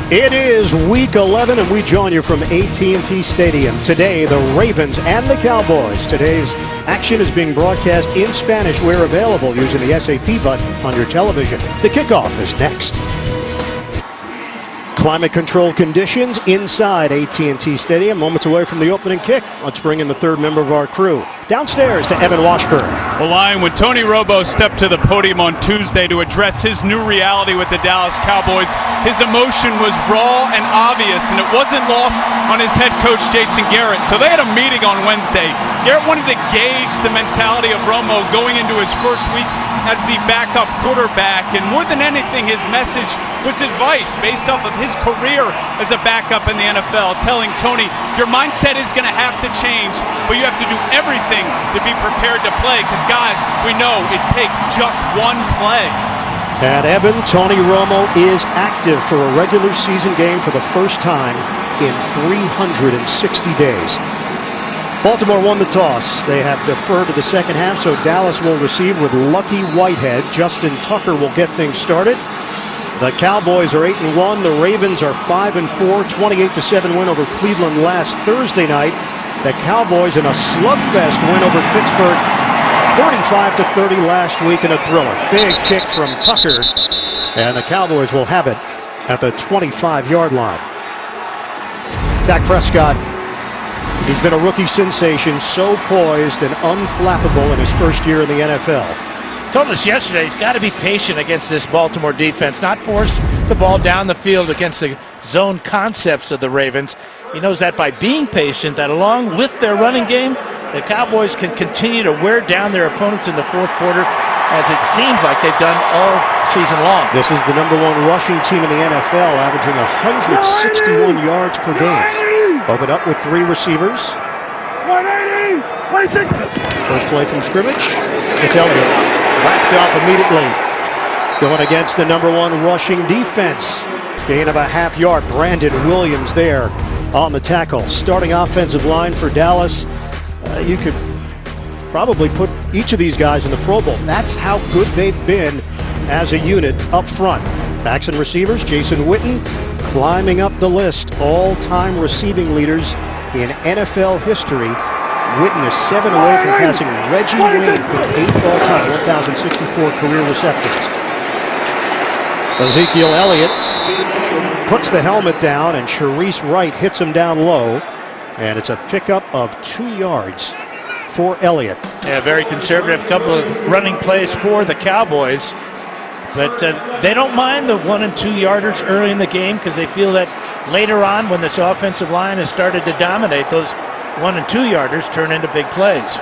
It is week 11 and we join you from AT&T Stadium. Today, the Ravens and the Cowboys. Today's action is being broadcast in Spanish where available using the SAP button on your television. The kickoff is next. Climate control conditions inside AT&T Stadium. Moments away from the opening kick. Let's bring in the third member of our crew. Downstairs to Evan Washburn. The line when Tony Romo stepped to the podium on Tuesday to address his new reality with the Dallas Cowboys, his emotion was raw and obvious, and it wasn't lost on his head coach, Jason Garrett. So they had a meeting on Wednesday. Garrett wanted to gauge the mentality of Romo going into his first week as the backup quarterback, and more than anything, his message was advice based off of his career as a backup in the NFL, telling Tony, your mindset is going to have to change, but you have to do everything to be prepared to play, because guys, we know it takes just one play. And Evan, Tony Romo is active for a regular season game for the first time in 360 days. Baltimore won the toss. They have deferred to the second half, so Dallas will receive with Lucky Whitehead. Justin Tucker will get things started. The Cowboys are 8-1. The Ravens are 5-4, 28-7 win over Cleveland last Thursday night. The Cowboys in a slugfest win over Pittsburgh, 35-30 last week in a thriller. Big kick from Tucker, and the Cowboys will have it at the 25-yard line. Dak Prescott, he's been a rookie sensation, so poised and unflappable in his first year in the NFL. Told us yesterday he's got to be patient against this Baltimore defense, not force the ball down the field against the zone concepts of the Ravens. He knows that by being patient, that along with their running game, the Cowboys can continue to wear down their opponents in the fourth quarter, as it seems like they've done all season long. This is the #1 rushing team in the NFL, averaging 161 yards per game. Open up with 3 receivers. 180, First play from scrimmage. It's Elliott. Wrapped up immediately. Going against the #1 rushing defense. Gain of a half yard. Brandon Williams there on the tackle. Starting offensive line for Dallas. You could probably put each of these guys in the Pro Bowl. That's how good they've been as a unit up front. Backs and receivers, Jason Witten climbing up the list. All-time receiving leaders in NFL history. Witten is 7 away from passing Reggie Wayne for 8th all-time, 1,064 career receptions. Ezekiel Elliott puts the helmet down, and Sharice Wright hits him down low. And it's a pickup of 2 yards for Elliott. Yeah, very conservative couple of running plays for the Cowboys. But they don't mind the 1- and 2-yarders early in the game, because they feel that later on, when this offensive line has started to dominate, those 1- and 2-yarders turn into big plays.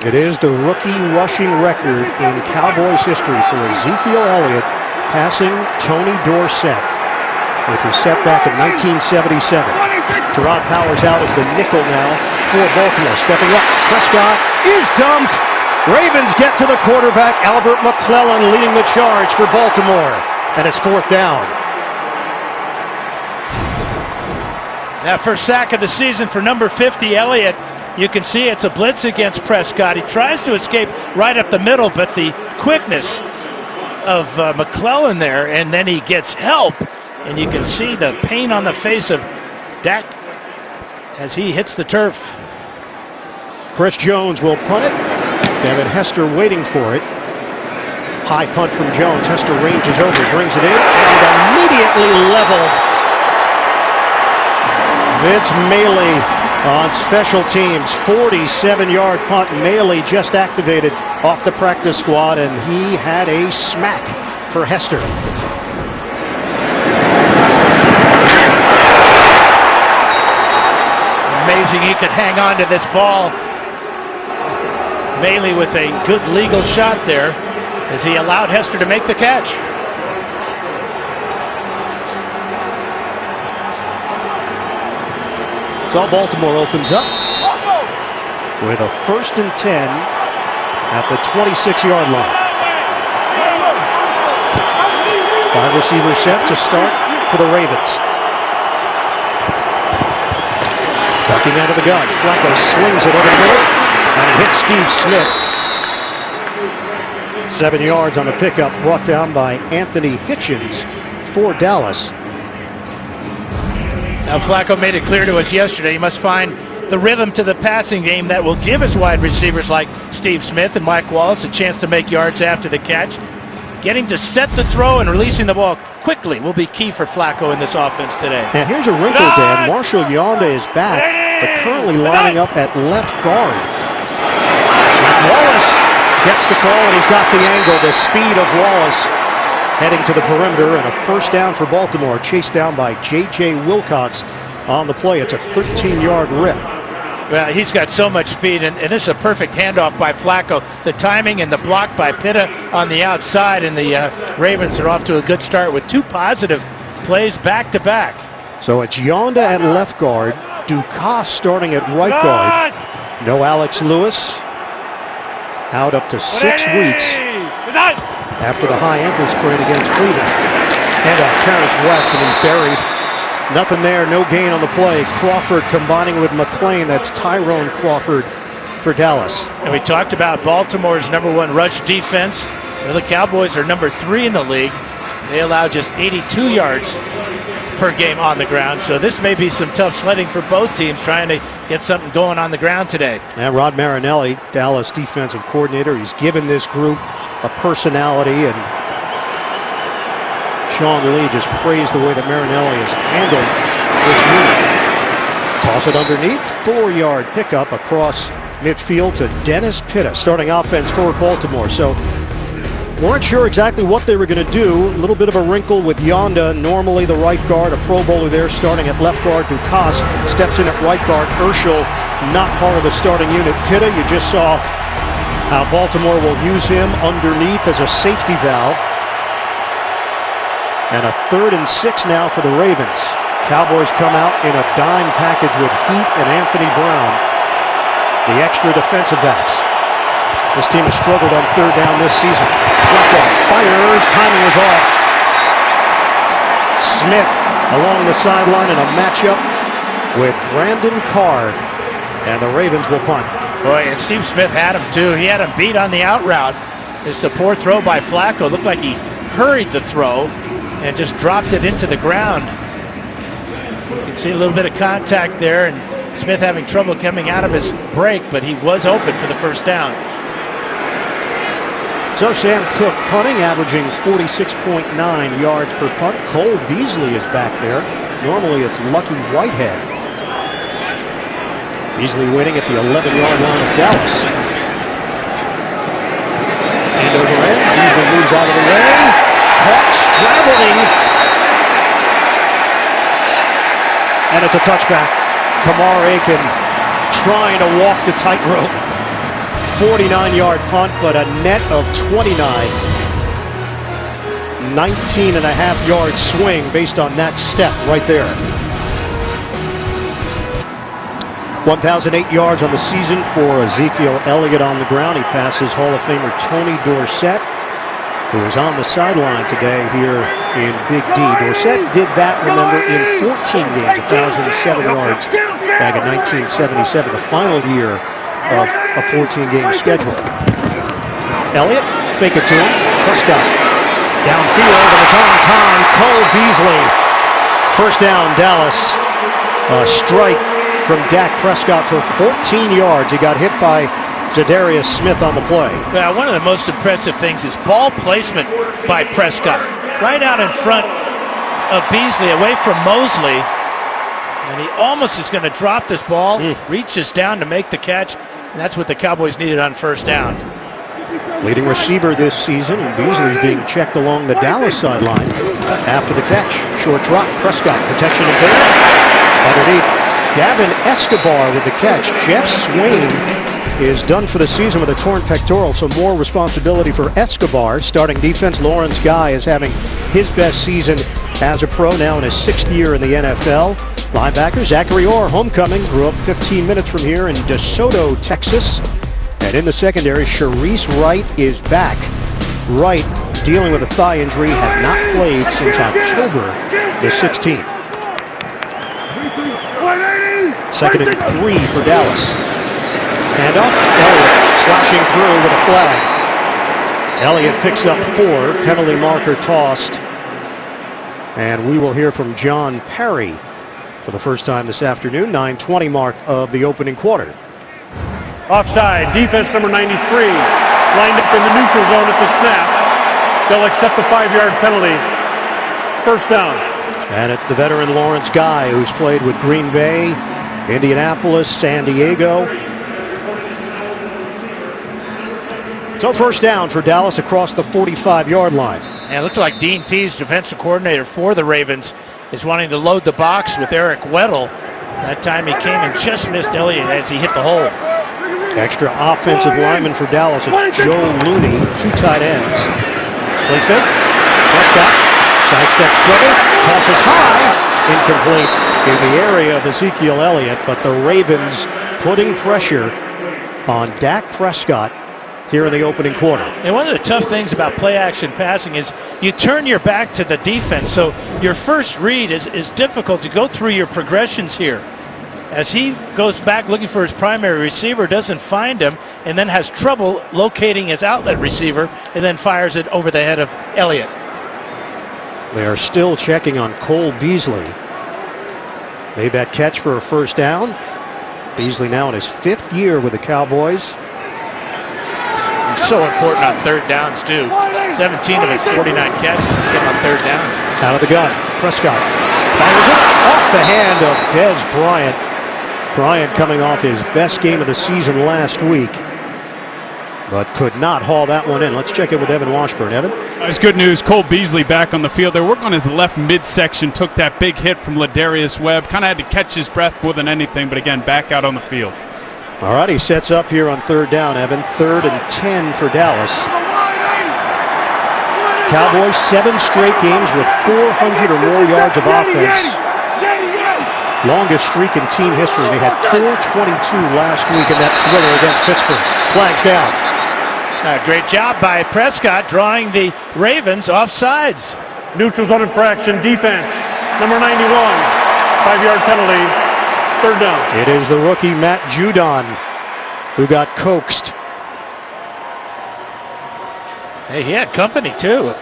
It is the rookie rushing record in Cowboys history for Ezekiel Elliott passing Tony Dorsett, which was set back in 1977. Gerard Powers out as the nickel now for Baltimore. Stepping up, Prescott is dumped. Ravens get to the quarterback. Albert McClellan leading the charge for Baltimore. And it's 4th down. That first sack of the season for number 50, Elliott. You can see it's a blitz against Prescott. He tries to escape right up the middle, but the quickness of McClellan there, and then he gets help. And you can see the pain on the face of Dak as he hits the turf. Chris Jones will punt it. Devin Hester waiting for it. High punt from Jones. Hester ranges over, brings it in, and immediately leveled. Vince Mailey on special teams. 47-yard punt. Mailey just activated off the practice squad, and he had a smack for Hester. Amazing he could hang on to this ball. Mailey with a good legal shot there as he allowed Hester to make the catch. So Baltimore opens up with a 1st and 10 at the 26-yard line. 5 receivers set to start for the Ravens. Walking out of the gun, Flacco slings it over the middle, and it hits Steve Smith. 7 yards on the pickup, brought down by Anthony Hitchens for Dallas. Now Flacco made it clear to us yesterday he must find the rhythm to the passing game that will give his wide receivers like Steve Smith and Mike Wallace a chance to make yards after the catch. Getting to set the throw and releasing the ball quickly will be key for Flacco in this offense today. And here's a wrinkle, Dan. Marshall Yonda is back, but currently lining up at left guard. Wallace gets the call, and he's got the angle, the speed of Wallace heading to the perimeter, and a first down for Baltimore, chased down by J.J. Wilcox on the play. It's a 13-yard rip. Well, he's got so much speed, and this is a perfect handoff by Flacco. The timing and the block by Pitta on the outside, and the Ravens are off to a good start with two positive plays back-to-back. So it's Yonda at left guard, Dukas starting at right guard. No Alex Lewis, out up to 6 weeks after the high ankle sprain against Cleveland. And Terrence West, and he's buried. Nothing there, no gain on the play. Crawford combining with McClain. That's Tyrone Crawford for Dallas. And we talked about Baltimore's #1 rush defense. So the Cowboys are #3 in the league. They allow just 82 yards per game on the ground. So this may be some tough sledding for both teams trying to get something going on the ground today. And Rod Marinelli, Dallas defensive coordinator, he's given this group a personality, and Sean Lee just praised the way that Marinelli has handled this unit. Toss it underneath, 4-yard pickup across midfield to Dennis Pitta, starting offense for Baltimore. So weren't sure exactly what they were going to do. A little bit of a wrinkle with Yonda, normally the right guard, a Pro Bowler there starting at left guard. Dukas steps in at right guard. Urschel not part of the starting unit. Pitta, you just saw how Baltimore will use him underneath as a safety valve. And a 3rd and 6 now for the Ravens. Cowboys come out in a dime package with Heath and Anthony Brown, the extra defensive backs. This team has struggled on 3rd down this season. Flacco fires, timing is off. Smith along the sideline in a matchup with Brandon Carr, and the Ravens will punt. Boy, and Steve Smith had him too. He had him beat on the out route. It's a poor throw by Flacco. Looked like he hurried the throw and just dropped it into the ground. You can see a little bit of contact there, and Smith having trouble coming out of his break, but he was open for the first down. So Sam Cook punting, averaging 46.9 yards per punt. Cole Beasley is back there. Normally it's Lucky Whitehead. Beasley waiting at the 11-yard line of Dallas. And over end, Beasley moves out of the way. Caught straddling, and it's a touchback. Kamar Aiken trying to walk the tightrope. 49-yard punt, but a net of 29. 19.5-yard swing based on that step right there. 1,008 yards on the season for Ezekiel Elliott on the ground. He passes Hall of Famer Tony Dorsett, who is on the sideline today here in Big D. Dorsett did that, remember, in 14 games, 1,007 yards back in 1977, the final year of a 14-game schedule. Elliott, fake it to him. Prescott downfield, and it's on time. Cole Beasley. First down, Dallas. A strike from Dak Prescott for 14 yards. He got hit by Zadarius Smith on the play. Well, one of the most impressive things is ball placement by Prescott. Right out in front of Beasley, away from Mosley. And he almost is going to drop this ball, reaches down to make the catch, and that's what the Cowboys needed on first down. Leading receiver this season, and Beasley's being checked along the Dallas sideline after the catch. Short drop, Prescott, protection is there. Underneath, Gavin Escobar with the catch. Jeff Swain is done for the season with a torn pectoral, so more responsibility for Escobar. Starting defense, Lawrence Guy is having his best season as a pro, now in his 6th year in the NFL. Linebacker Zachary Orr, homecoming, grew up 15 minutes from here in DeSoto, Texas. And in the secondary, Sharice Wright is back. Wright, dealing with a thigh injury, had not played since October the 16th. 2nd and 3 for Dallas. Handoff, Elliott slashing through with a flag. Elliott picks up 4, penalty marker tossed. And we will hear from John Parry for the first time this afternoon. 9:20 mark of the opening quarter. Offside, defense number 93, lined up in the neutral zone at the snap. They'll accept the 5-yard penalty. First down. And it's the veteran Lawrence Guy, who's played with Green Bay, Indianapolis, San Diego. So first down for Dallas across the 45-yard line. And it looks like Dean Pease, defensive coordinator for the Ravens, is wanting to load the box with Eric Weddle. That time he came and just missed Elliott as he hit the hole. Extra offensive lineman for Dallas. It's Joe Looney, 2 tight ends. Play fake. Prescott sidesteps trouble, tosses high, incomplete in the area of Ezekiel Elliott, but the Ravens putting pressure on Dak Prescott here in the opening quarter. And one of the tough things about play action passing is you turn your back to the defense, so your first read is difficult to go through your progressions here. As he goes back looking for his primary receiver, doesn't find him, and then has trouble locating his outlet receiver, and then fires it over the head of Elliott. They are still checking on Cole Beasley. Made that catch for a first down. Beasley now in his 5th year with the Cowboys. He's so important on third downs too. 17 of his 49 catches came on third downs. Out of the gun, Prescott fires it off the hand of Dez Bryant. Bryant coming off his best game of the season last week, but could not haul that one in. Let's check in with Evan Washburn. Evan? It's good news. Cole Beasley back on the field. They're working on his left midsection. Took that big hit from Ladarius Webb. Kind of had to catch his breath more than anything, but again, back out on the field. All right, he sets up here on third down, Evan. 3rd and 10 for Dallas. Cowboys 7 straight games with 400 or more yards of offense. Longest streak in team history. They had 422 last week in that thriller against Pittsburgh. Flags down. Great job by Prescott drawing the Ravens off sides. Neutral zone infraction, defense number 91, 5-yard penalty. Third down. It is the rookie Matt Judon who got coaxed. Hey, he had company too.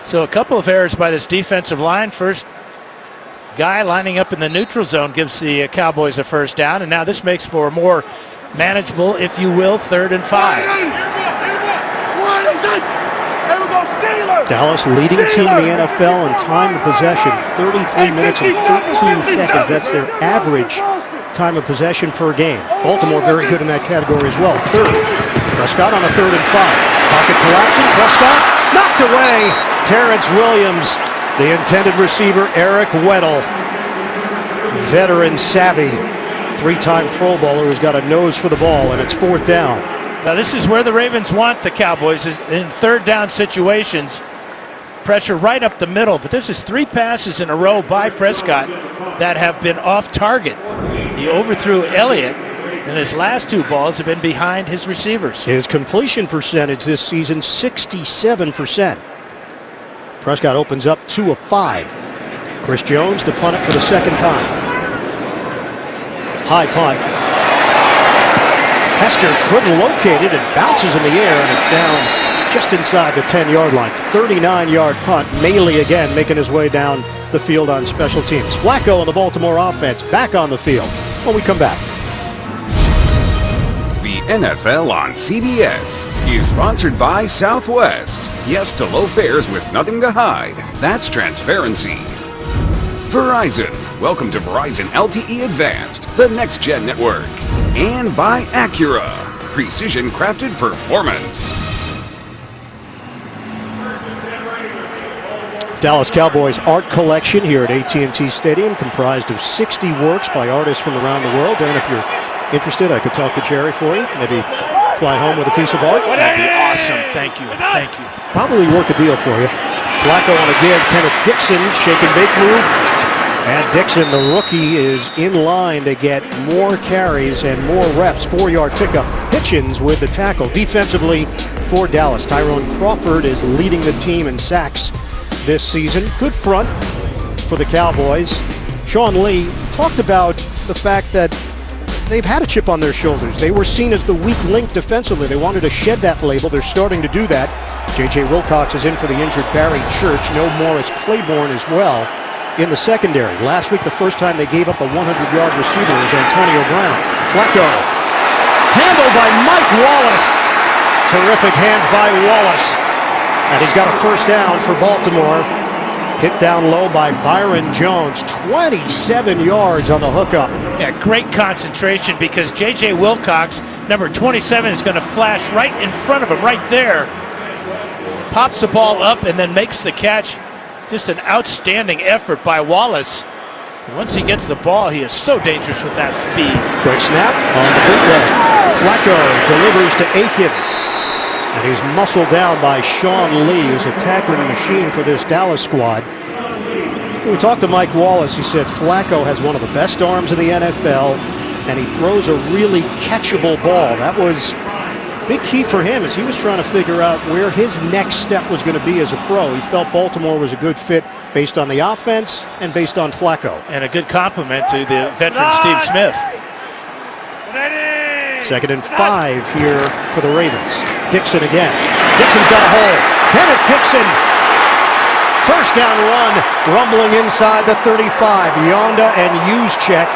So a couple of errors by this defensive line. First guy lining up in the neutral zone gives the Cowboys a first down, and now this makes for a more manageable, if you will, 3rd and 5. Dallas leading team in the NFL in time of possession, 33 minutes and 13 seconds. That's their average time of possession per game. Baltimore very good in that category as well. 3rd. Prescott on a 3rd and 5. Pocket collapsing. Prescott knocked away. Terrence Williams, the intended receiver, Eric Weddle. Veteran savvy, 3-time Pro Bowler who's got a nose for the ball, and it's 4th down. Now this is where the Ravens want the Cowboys, is in third down situations. Pressure right up the middle, but this is 3 passes in a row by Prescott that have been off target. He overthrew Elliott, and his last 2 balls have been behind his receivers. His completion percentage this season, 67%. Prescott opens up 2 of 5. Chris Jones to punt it for the 2nd time. High punt. Hester couldn't locate it. It bounces in the air, and it's down just inside the 10-yard line. 39-yard punt. Maley again making his way down the field on special teams. Flacco and the Baltimore offense back on the field when we come back. The NFL on CBS is sponsored by Southwest. Yes to low fares with nothing to hide. That's transparency. Verizon. Welcome to Verizon LTE Advanced, the next-gen network. And by Acura. Precision crafted performance. Dallas Cowboys art collection here at AT&T Stadium, comprised of 60 works by artists from around the world. Dan, if you're interested, I could talk to Jerry for you. Maybe fly home with a piece of art. That'd be awesome. Thank you. Thank you. Probably work a deal for you. Flacco on a give. Kenneth Dixon, shake and bake move. And Dixon, the rookie, is in line to get more carries and more reps. 4-yard pickup. Hitchens with the tackle. Defensively for Dallas, Tyrone Crawford is leading the team in sacks this season. Good front for the Cowboys. Sean Lee talked about the fact that they've had a chip on their shoulders. They were seen as the weak link defensively. They wanted to shed that label. They're starting to do that. J.J. Wilcox is in for the injured Barry Church. No Morris Claiborne as well. in the secondary. Last week, the first time they gave up a 100-yard receiver was Antonio Brown. Flacco, handled by Mike Wallace. Terrific hands by Wallace. And he's got a first down for Baltimore. Hit down low by Byron Jones. 27 yards on the hookup. Yeah, great concentration because J.J. Wilcox, number 27, is going to flash right in front of him, right there. Pops the ball up and then makes the catch. Just an outstanding effort by Wallace. Once he gets the ball, he is so dangerous with that speed. Quick snap on the bootleg. Flacco delivers to Aiken. And he's muscled down by Sean Lee, who's a tackling machine for this Dallas squad. We talked to Mike Wallace. He said Flacco has one of the best arms in the NFL, and he throws a really catchable ball. That was a big key for him as he was trying to figure out where his next step was going to be as a pro. He felt Baltimore was a good fit based on the offense and based on Flacco. And a good compliment to the veteran Steve Smith. Second and 5 here for the Ravens. Dixon again. Dixon's got a hole. Kenneth Dixon. First down run. Rumbling inside the 35. Yonda and Juszczyk.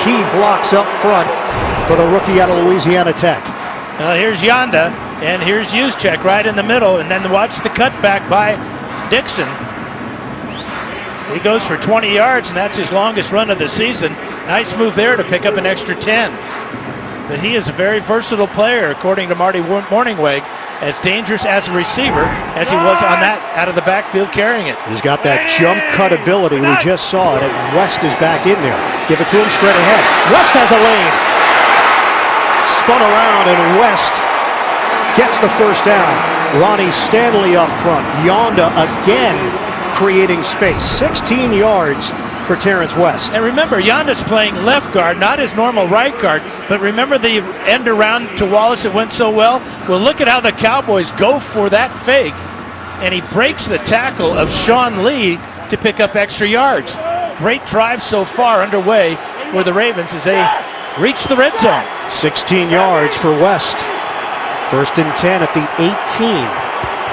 Key blocks up front for the rookie out of Louisiana Tech. Here's Yonda, and here's Juszczyk right in the middle, and then watch the cutback by Dixon. He goes for 20 yards, and that's his longest run of the season. Nice move there to pick up an extra 10. But he is a very versatile player, according to Marty Morningweg, as dangerous as a receiver as he was on that out of the backfield carrying it. He's got that jump cut ability. We just saw it, and West is back in there. Give it to him straight ahead. West has a lane. Spun around, and West gets the first down. Ronnie Stanley up front. Yonda again creating space. 16 yards for Terrence West. And remember, Yonda's playing left guard, not his normal right guard. But remember the end around to Wallace that went so well? Well, look at how the Cowboys go for that fake. And he breaks the tackle of Sean Lee to pick up extra yards. Great drive so far underway for the Ravens as they reach the red zone. 16 yards for West. First and 10 at the 18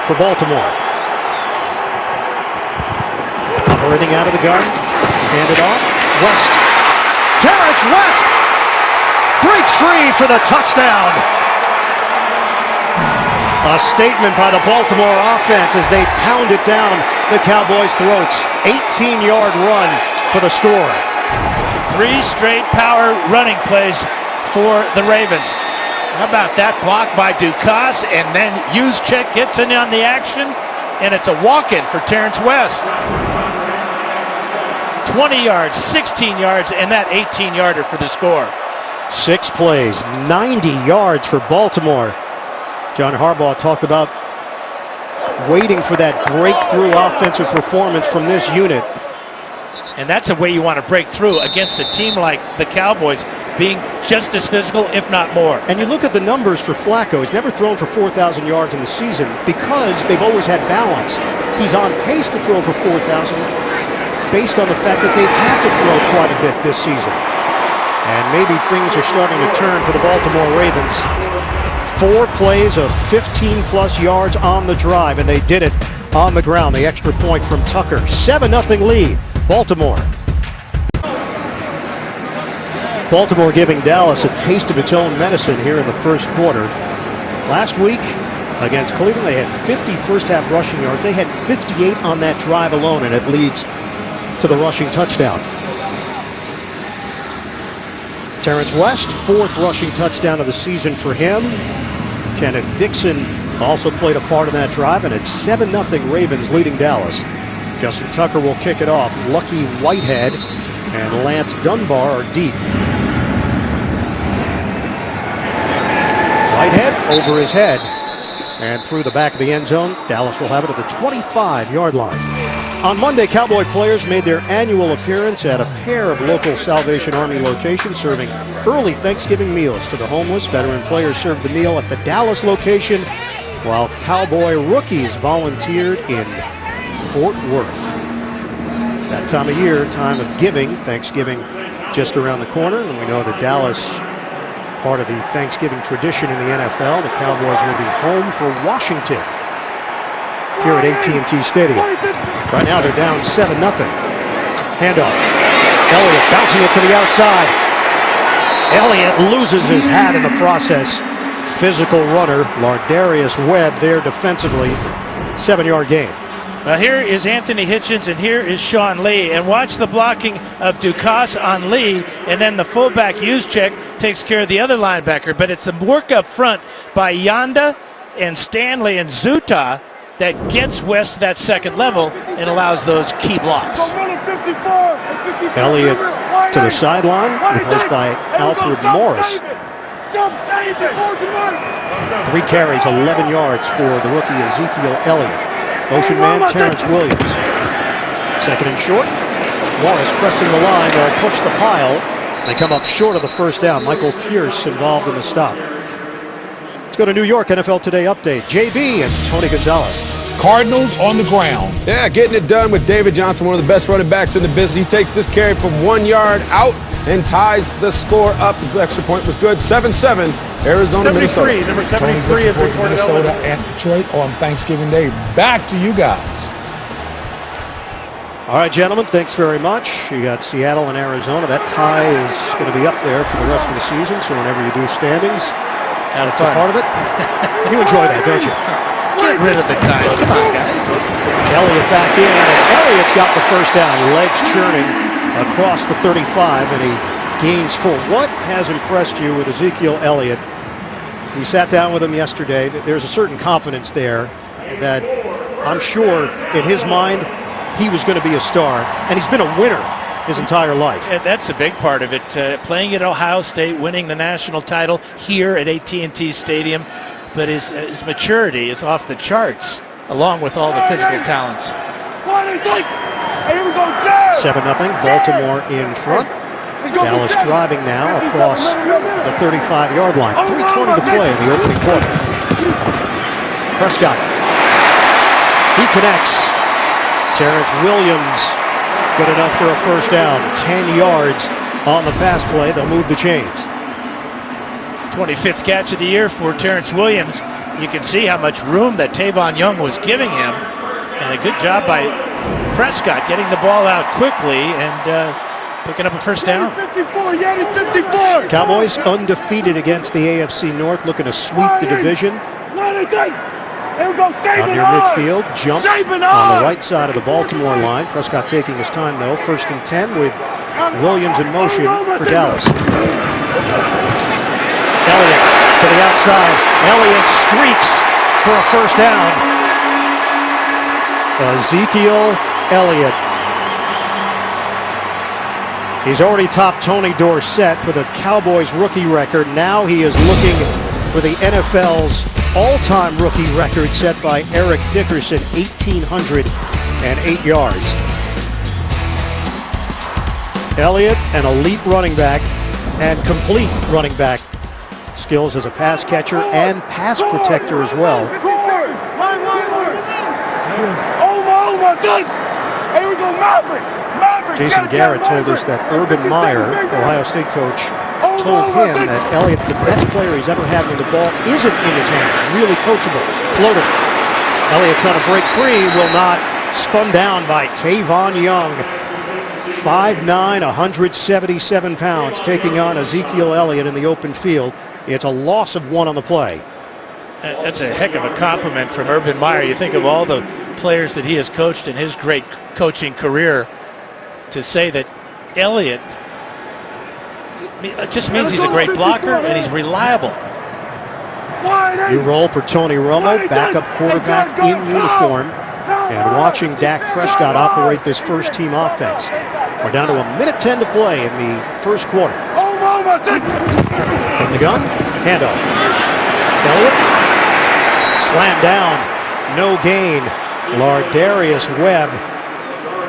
for Baltimore. Operating out of the gun. Hand it off. West. Terrence West breaks free for the touchdown. A statement by the Baltimore offense as they pound it down the Cowboys' throats. 18-yard run for the score. 3 straight power running plays for the Ravens. How about that block by Dukas, and then Juszczyk gets in on the action, and it's a walk-in for Terrence West. 20 yards, 16 yards, and that 18-yarder for the score. 6 plays, 90 yards for Baltimore. John Harbaugh talked about waiting for that breakthrough offensive performance from this unit. And that's a way you want to break through against a team like the Cowboys, being just as physical, if not more. And you look at the numbers for Flacco. He's never thrown for 4,000 yards in the season because they've always had balance. He's on pace to throw for 4,000 based on the fact that they've had to throw quite a bit this season. And maybe things are starting to turn for the Baltimore Ravens. 4 plays of 15-plus yards on the drive, and they did it on the ground. The extra point from Tucker. 7-0 lead. Baltimore. Baltimore giving Dallas a taste of its own medicine here in the first quarter. Last week against Cleveland, they had 50 first-half rushing yards. They had 58 on that drive alone, and it leads to the rushing touchdown. Terrence West, 4th rushing touchdown of the season for him. Kenneth Dixon also played a part in that drive, and it's 7-0 Ravens leading Dallas. Justin Tucker will kick it off. Lucky Whitehead and Lance Dunbar are deep. Whitehead over his head and through the back of the end zone. Dallas will have it at the 25-yard line. On Monday, Cowboy players made their annual appearance at a pair of local Salvation Army locations serving early Thanksgiving meals to the homeless. Veteran players served the meal at the Dallas location, while Cowboy rookies volunteered in Fort Worth. That time of year, time of giving, Thanksgiving just around the corner, and we know that Dallas, part of the Thanksgiving tradition in the NFL, the Cowboys will be home for Washington here at AT&T Stadium. Right now they're down 7-0. Handoff. Elliott bouncing it to the outside. Elliott loses his hat in the process. Physical runner, Lardarius Webb there defensively. 7-yard gain. Here is Anthony Hitchens and here is Sean Lee. And watch the blocking of Dukas on Lee, and then the fullback Juszczyk takes care of the other linebacker. But it's a work up front by Yanda and Stanley and Zuta that gets West to that second level and allows those key blocks. Elliott to the sideline, replaced by Alfred Morris. 3 carries, 11 yards for the rookie Ezekiel Elliott. Motion man Terrence Williams. Second and short. Morris pressing the line. They'll push the pile. They come up short of the first down. Michael Pierce involved in the stop. Let's go to New York. NFL Today update. JB and Tony Gonzalez. Cardinals on the ground. Yeah, getting it done with David Johnson, one of the best running backs in the business. He takes this carry from 1 yard out and ties the score up. The extra point was good. 7-7, Arizona, 73, Minnesota. number Tony's 73 looking is forward to reported Minnesota Elliott. at Detroit on Thanksgiving Day. Back to you guys. All right, gentlemen, thanks very much. You got Seattle and Arizona. That tie is going to be up there for the rest of the season, so whenever you do standings, that's a part of it. You enjoy that, don't you? Get rid of the ties. Come on, guys. Elliott back in, and Elliott's got the first down. Legs churning across the 35, and he gains full. What has impressed you with Ezekiel Elliott? We sat down with him yesterday. There's a certain confidence there that I'm sure in his mind he was going to be a star, and he's been a winner his entire life. And that's a big part of it. Playing at Ohio State, winning the national title here at AT&T Stadium, but his maturity is off the charts, along with all the physical talents. 7-0, Baltimore in front. Dallas driving now across the 35-yard line. 3:20 to play in the opening quarter. Prescott. He connects. Terrence Williams, good enough for a first down. 10 yards on the pass play. They'll move the chains. 25th catch of the year for Terrence Williams. You can see how much room that Tavon Young was giving him. And a good job by Prescott getting the ball out quickly and picking up a first down. 54. Cowboys undefeated against the AFC North, looking to sweep the division. Out near midfield, jump on the right side of the Baltimore line. Prescott taking his time though. 1st and 10 with Williams in motion for Dallas. Elliott to the outside. Elliott streaks for a first down. Ezekiel Elliott. He's already topped Tony Dorsett for the Cowboys rookie record. Now he is looking for the NFL's all-time rookie record set by Eric Dickerson, 1,808 yards. Elliott, an elite running back and complete running back. Skills as a pass catcher and pass protector as well. Jason Garrett told us that Urban Meyer, Ohio State coach, told him that Elliott's the best player he's ever had when the ball isn't in his hands. Really coachable. Floater. Elliott trying to break free, will not. Spun down by Tavon Young. 5'9", 177 pounds, taking on Ezekiel Elliott in the open field. It's a loss of 1 on the play. That's a heck of a compliment from Urban Meyer. You think of all the players that he has coached in his great coaching career, to say that Elliott, it just means he's a great blocker and he's reliable. New role for Tony Romo, backup quarterback in uniform, and watching Dak Prescott operate this first-team offense. We're down to 1:10 to play in the first quarter. From the gun, handoff. Elliott, slammed down, no gain. Lardarius Webb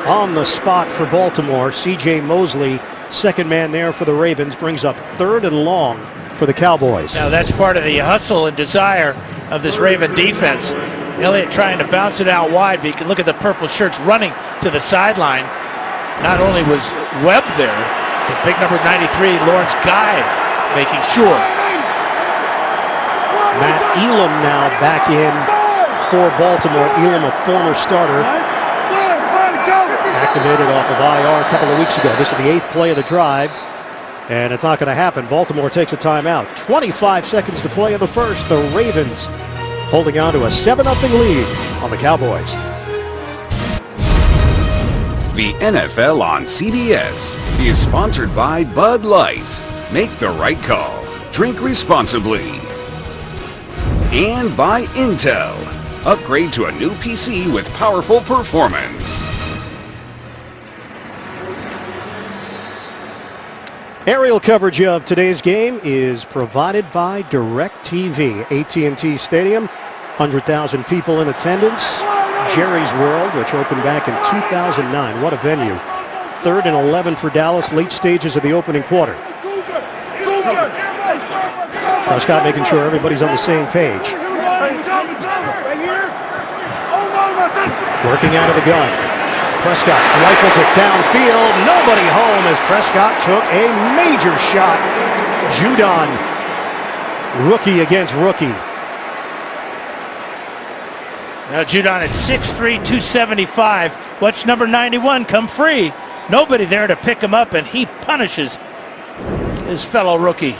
on the spot for Baltimore. C.J. Mosley, second man there for the Ravens, brings up 3rd and long for the Cowboys. Now that's part of the hustle and desire of this Raven defense. Elliott trying to bounce it out wide, but you can look at the purple shirts running to the sideline. Not only was Webb there, but big number 93, Lawrence Guy, making sure. Matt Elam now back in for Baltimore. Elam, a former starter. Back deactivated off of IR a couple of weeks ago. This is the 8th play of the drive, and it's not going to happen. Baltimore takes a timeout. 25 seconds to play in the first. The Ravens holding on to a 7-0 lead on the Cowboys. The NFL on CBS is sponsored by Bud Light. Make the right call. Drink responsibly. And by Intel. Upgrade to a new PC with powerful performance. Aerial coverage of today's game is provided by DirecTV. AT&T Stadium, 100,000 people in attendance. Jerry's World, which opened back in 2009. What a venue. 3rd and 11 for Dallas, late stages of the opening quarter. Prescott making sure everybody's on the same page. Working out of the gun. Prescott rifles it downfield. Nobody home as Prescott took a major shot. Judon, rookie against rookie. Now Judon at 6'3", 275. Watch number 91 come free. Nobody there to pick him up, and he punishes his fellow rookie.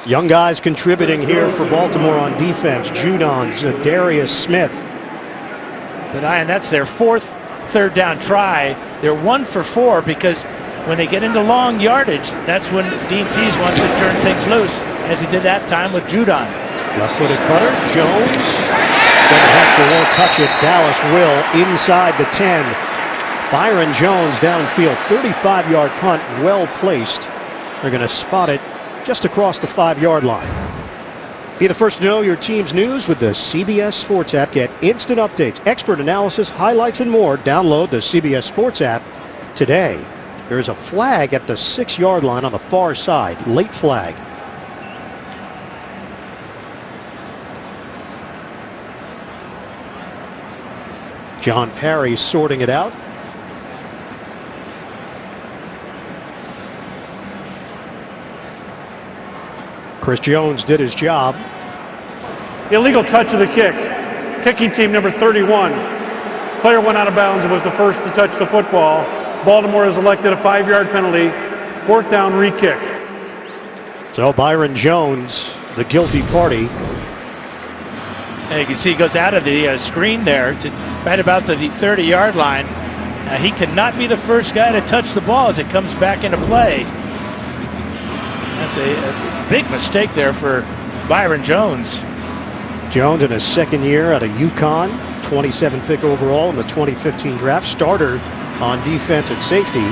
Young guys contributing here for Baltimore on defense. Judon, Zadarius Smith. But Ian, that's their 4th third down try. They're 1 for 4 because when they get into long yardage, that's when Dean Pease wants to turn things loose, as he did that time with Judon. Left-footed cutter, Jones. Gonna have to won't touch it. Dallas will inside the 10. Byron Jones downfield, 35-yard punt, well placed. They're gonna spot it just across the 5-yard line. Be the first to know your team's news with the CBS Sports app. Get instant updates, expert analysis, highlights, and more. Download the CBS Sports app today. There's a flag at the 6-yard line on the far side. Late flag. John Parry sorting it out. Chris Jones did his job. Illegal touch of the kick. Kicking team number 31. Player went out of bounds and was the first to touch the football. Baltimore has elected a 5-yard penalty. 4th down, re-kick. So Byron Jones, the guilty party. And you can see he goes out of the screen there to right about the 30-yard line. He cannot be the first guy to touch the ball as it comes back into play. That's a big mistake there for Byron Jones. Jones in his 2nd year out of UConn, 27 pick overall in the 2015 draft, starter on defense at safety.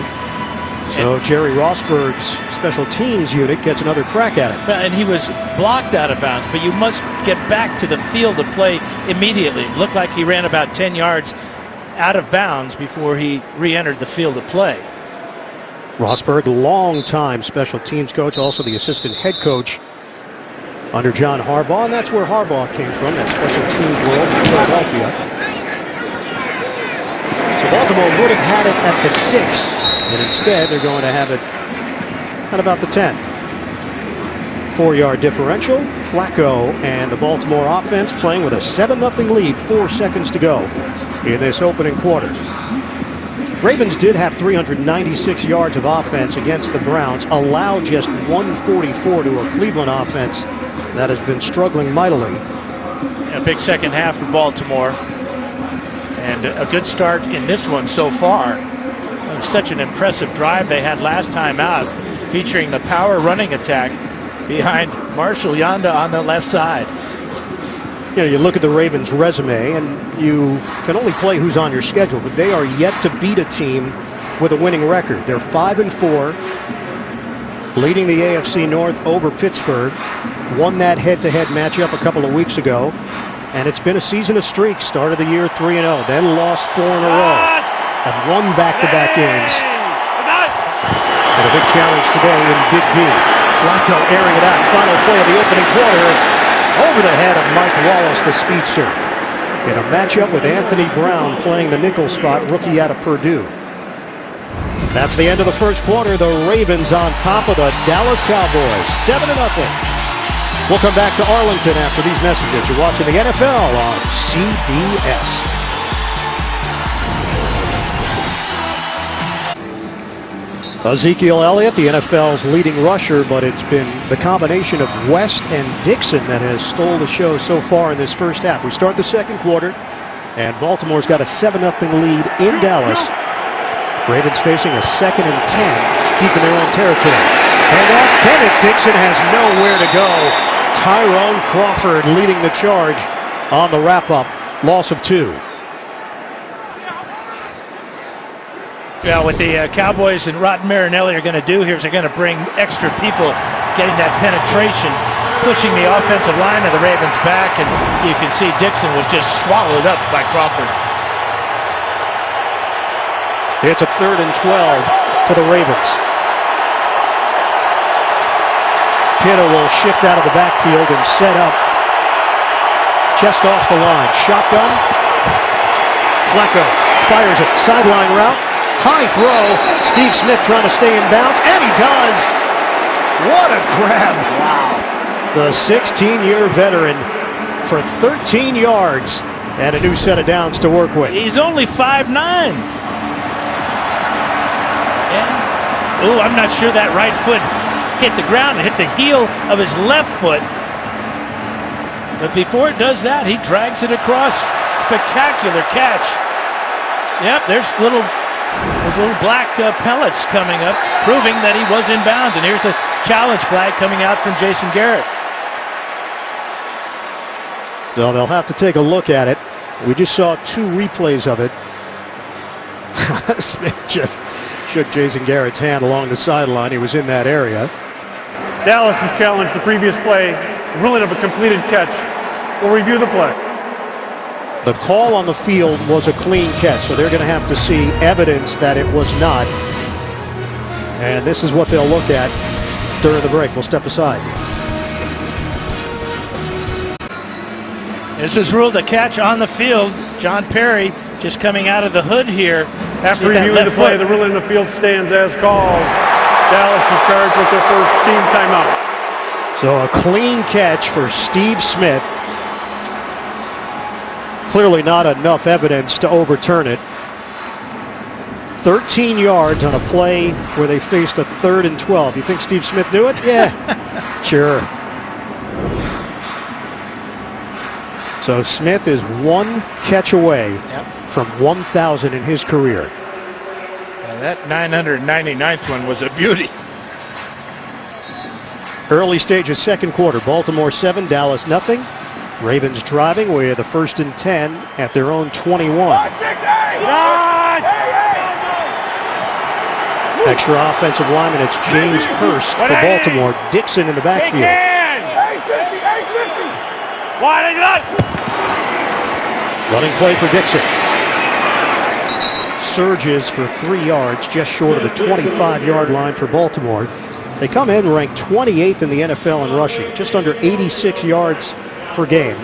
So Jerry Rosberg's special teams unit gets another crack at it. And he was blocked out of bounds, but you must get back to the field of play immediately. It looked like he ran about 10 yards out of bounds before he re-entered the field of play. Rosberg, long-time special teams coach, also the assistant head coach under John Harbaugh, and that's where Harbaugh came from, that special teams world in Philadelphia. So Baltimore would have had it at the 6, and instead they're going to have it at about the 10. 4-yard differential. Flacco and the Baltimore offense playing with a 7-0 lead, 4 seconds to go in this opening quarter. Ravens did have 396 yards of offense against the Browns, allowed just 144 to a Cleveland offense that has been struggling mightily. A big second half for Baltimore, and a good start in this one so far. It was such an impressive drive they had last time out, featuring the power running attack behind Marshall Yanda on the left side. You know, you look at the Ravens' resume, and you can only play who's on your schedule, but they are yet to beat a team with a winning record. They're 5-4, leading the AFC North over Pittsburgh. Won that head-to-head matchup a couple of weeks ago, and it's been a season of streaks. Started the year 3-0, then lost 4 in a row, and won back-to-back games. And a big challenge today in Big D. Flacco airing it out. Final play of the opening quarter. Over the head of Mike Wallace, the speedster, in a matchup with Anthony Brown playing the nickel spot, rookie out of Purdue. That's the end of the first quarter. The Ravens on top of the Dallas Cowboys, 7-0. We'll come back to Arlington after these messages. You're watching the NFL on CBS. Ezekiel Elliott, the NFL's leading rusher, but it's been the combination of West and Dixon that has stole the show so far in this first half. We start the second quarter, and Baltimore's got a 7-0 lead in Dallas. Ravens facing a 2nd and 10 deep in their own territory. And off Kenneth Dixon has nowhere to go. Tyrone Crawford leading the charge on the wrap-up. Loss of 2. Yeah, what the Cowboys and Rotten Marinelli are going to do here is they're going to bring extra people getting that penetration, pushing the offensive line of the Ravens back, and you can see Dixon was just swallowed up by Crawford. It's a 3rd and 12 for the Ravens. Kittle will shift out of the backfield and set up. Chest off the line. Shotgun. Flacco fires it. Sideline route. High throw. Steve Smith trying to stay in bounds, and he does. What a grab. Wow. The 16-year veteran for 13 yards and a new set of downs to work with. He's only 5'9". Oh, I'm not sure that right foot hit the ground. It hit the heel of his left foot. But before it does that, he drags it across. Spectacular catch. Yep, there's little black pellets coming up, proving that he was in bounds. And here's a challenge flag coming out from Jason Garrett. So they'll have to take a look at it. We just saw 2 replays of it. Smith just shook Jason Garrett's hand along the sideline. He was in that area. Dallas has challenged the previous play, ruling of a completed catch. We'll review the play. The call on the field was a clean catch, so they're going to have to see evidence that it was not. And this is what they'll look at during the break. We'll step aside. This is ruled a catch on the field. John Perry just coming out of the hood here. After reviewing the play, the ruling on the field stands as called. Dallas is charged with their first team timeout. So a clean catch for Steve Smith. Clearly not enough evidence to overturn it. 13 yards on a play where they faced a 3rd and 12. You think Steve Smith knew it? Yeah, sure. So Smith is 1 catch away from 1,000 in his career. Now that 999th one was a beauty. Early stages, second quarter. Baltimore 7, Dallas nothing. Ravens driving with a 1st and 10 at their own 21. Extra offensive lineman. It's James Hurst for Baltimore. Dixon in the backfield. Running play for Dixon. Surges for 3 yards, just short of the 25-yard line for Baltimore. They come in ranked 28th in the NFL in rushing, just under 86 yards per game.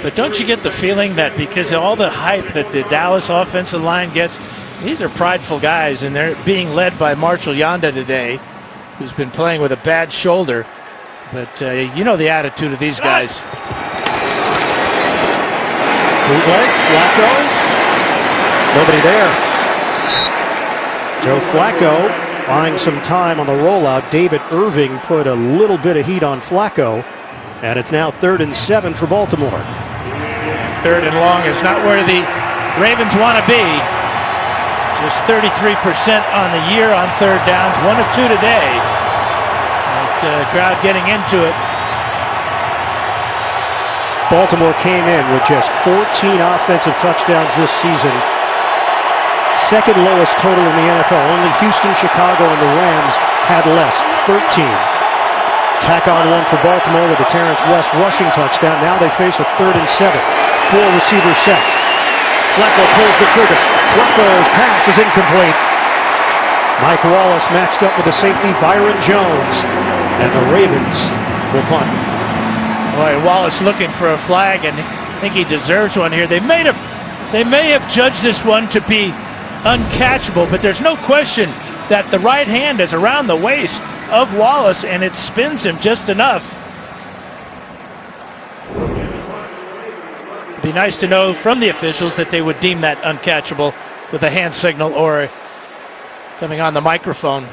But don't you get the feeling that because of all the hype that the Dallas offensive line gets, these are prideful guys, and they're being led by Marshall Yanda today, who's been playing with a bad shoulder. But you know the attitude of these guys. Bootleg, Flacco. Nobody there. Joe Flacco buying some time on the rollout. David Irving put a little bit of heat on Flacco. And it's now 3rd and 7 for Baltimore. 3rd and long is not where the Ravens want to be. Just 33% on the year on 3rd downs. 1 of 2 today. That crowd getting into it. Baltimore came in with just 14 offensive touchdowns this season. 2nd lowest total in the NFL. Only Houston, Chicago, and the Rams had less. 13. Tack on 1 for Baltimore with a Terrence West rushing touchdown. Now they face a 3rd and 7. 4 receivers set. Flacco pulls the trigger. Flacco's pass is incomplete. Mike Wallace matched up with the safety Byron Jones. And the Ravens will punt. Boy, Wallace looking for a flag, and I think he deserves one here. They may have judged this one to be uncatchable, but there's no question that the right hand is around the waist of Wallace, and it spins him just enough. It'd be nice to know from the officials that they would deem that uncatchable with a hand signal or coming on the microphone.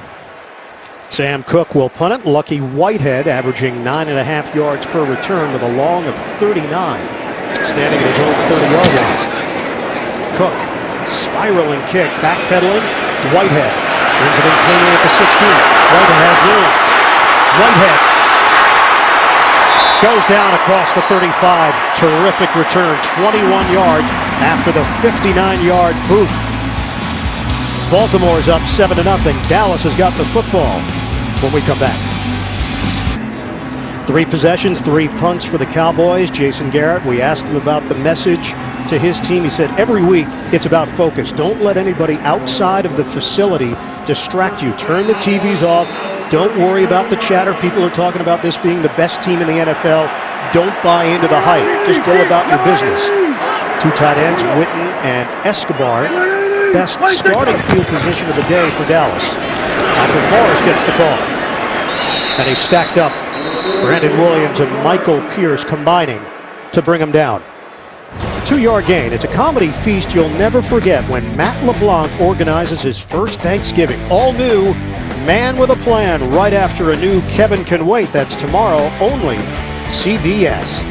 Sam Cook will punt it. Lucky Whitehead averaging 9.5 yards per return with a long of 39. Standing at his own 30-yard line. Cook, spiraling kick, backpedaling. Whitehead brings it in cleanly at the 16. Whitehead has room. Whitehead goes down across the 35. Terrific return, 21 yards after the 59-yard boot. Baltimore's up 7-0. Dallas has got the football when we come back. 3 possessions, 3 punts for the Cowboys. Jason Garrett, we asked him about the message to his team. He said every week it's about focus. Don't let anybody outside of the facility distract you. Turn the TVs off. Don't worry about the chatter. People are talking about this being the best team in the NFL. Don't buy into the hype. Just go about your business. 2 tight ends, Witten and Escobar. Best starting field position of the day for Dallas. Alfred Morris gets the call. And he's stacked up. Brandon Williams and Michael Pierce combining to bring him down. 2-yard gain. It's a comedy feast you'll never forget when Matt LeBlanc organizes his first Thanksgiving. All new, man with a plan, right after a new Kevin Can Wait. That's tomorrow, only CBS.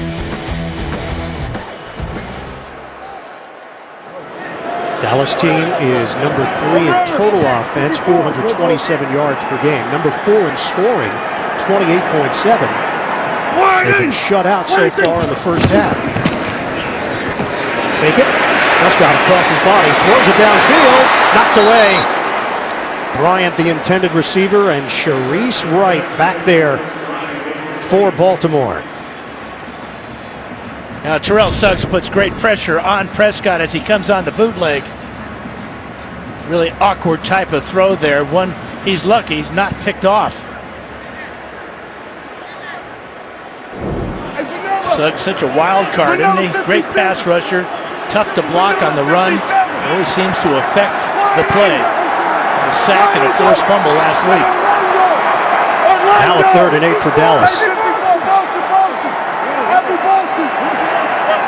Dallas team is number 3 in total offense, 427 yards per game. Number 4 in scoring, 28.7. They've been shut out so far in the first half. Fake it. Prescott across his body, throws it downfield, knocked away. Bryant, the intended receiver, and Sharice Wright back there for Baltimore. Now Terrell Suggs puts great pressure on Prescott as he comes on the bootleg. Really awkward type of throw there. One, he's lucky he's not picked off. Suggs such a wild card, isn't he? Great pass rusher, tough to block on the run. Always seems to affect the play. A sack and a forced fumble last week. Now a 3rd and 8 for Dallas.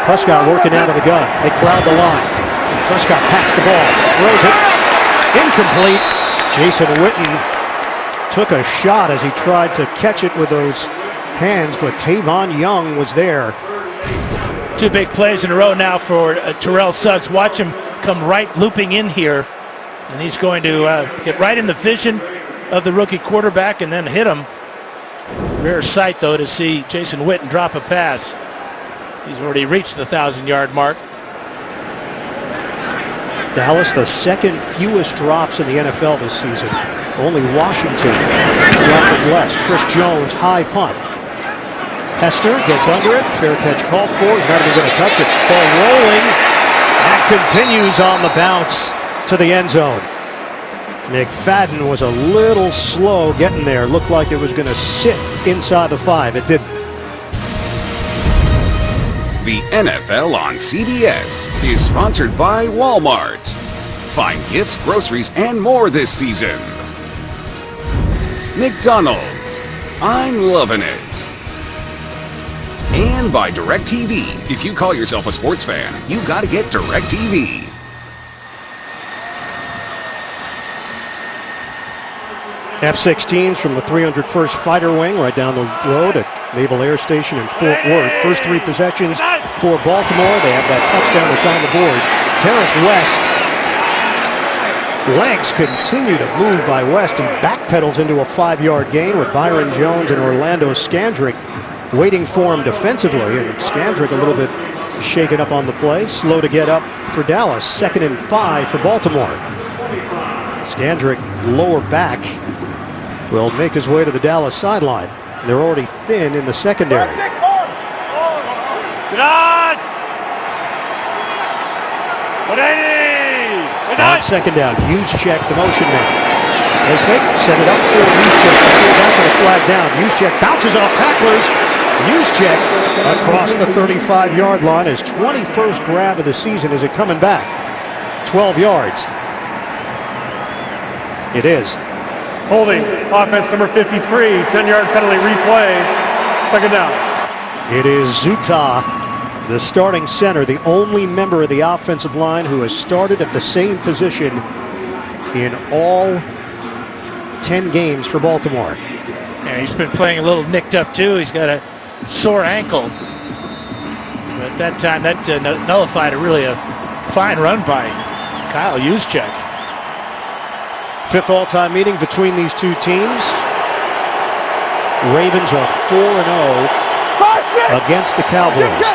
Prescott working out of the gun. They crowd the line. Prescott packs the ball, throws it. Incomplete. Jason Witten took a shot as he tried to catch it with those hands, but Tavon Young was there. 2 big plays in a row now for Terrell Suggs. Watch him come right looping in here. And he's going to get right in the vision of the rookie quarterback and then hit him. Rare sight, though, to see Jason Witten drop a pass. He's already reached the 1,000-yard mark. Dallas, the 2nd fewest drops in the NFL this season. Only Washington dropped it less. Chris Jones, high punt. Hester gets under it. Fair catch called for. He's not even going to touch it. Ball rolling. And continues on the bounce to the end zone. McFadden was a little slow getting there. Looked like it was going to sit inside the 5. It didn't. The NFL on CBS is sponsored by Walmart. Find gifts, groceries, and more this season. McDonald's. I'm loving it. And by DirecTV. If you call yourself a sports fan, you gotta get DirecTV. F-16s from the 301st Fighter Wing right down the road at Naval Air Station in Fort Worth. First 3 possessions for Baltimore. They have that touchdown that's on the board. Terrence West. Legs continue to move by West and backpedals into a 5-yard gain with Byron Jones and Orlando Scandrick waiting for him defensively. And Scandrick a little bit shaken up on the play. Slow to get up for Dallas. 2nd and 5 for Baltimore. Scandrick, lower back, will make his way to the Dallas sideline. They're already thin in the secondary. On 2nd down, Juszczyk, the motion man. They fake, set it up for Juszczyk. They're back with a flag down. Juszczyk bounces off tacklers. Juszczyk across the 35-yard line. His 21st grab of the season. Is it coming back? 12 yards. It is. Holding, offense number 53, 10-yard penalty replay, 2nd down. It is Zuta, the starting center, the only member of the offensive line who has started at the same position in all 10 games for Baltimore. And he's been playing a little nicked up too. He's got a sore ankle. But that time that nullified a fine run by Kyle Juszczyk. Fifth all-time meeting between these two teams. Ravens are 4-0 against the Cowboys.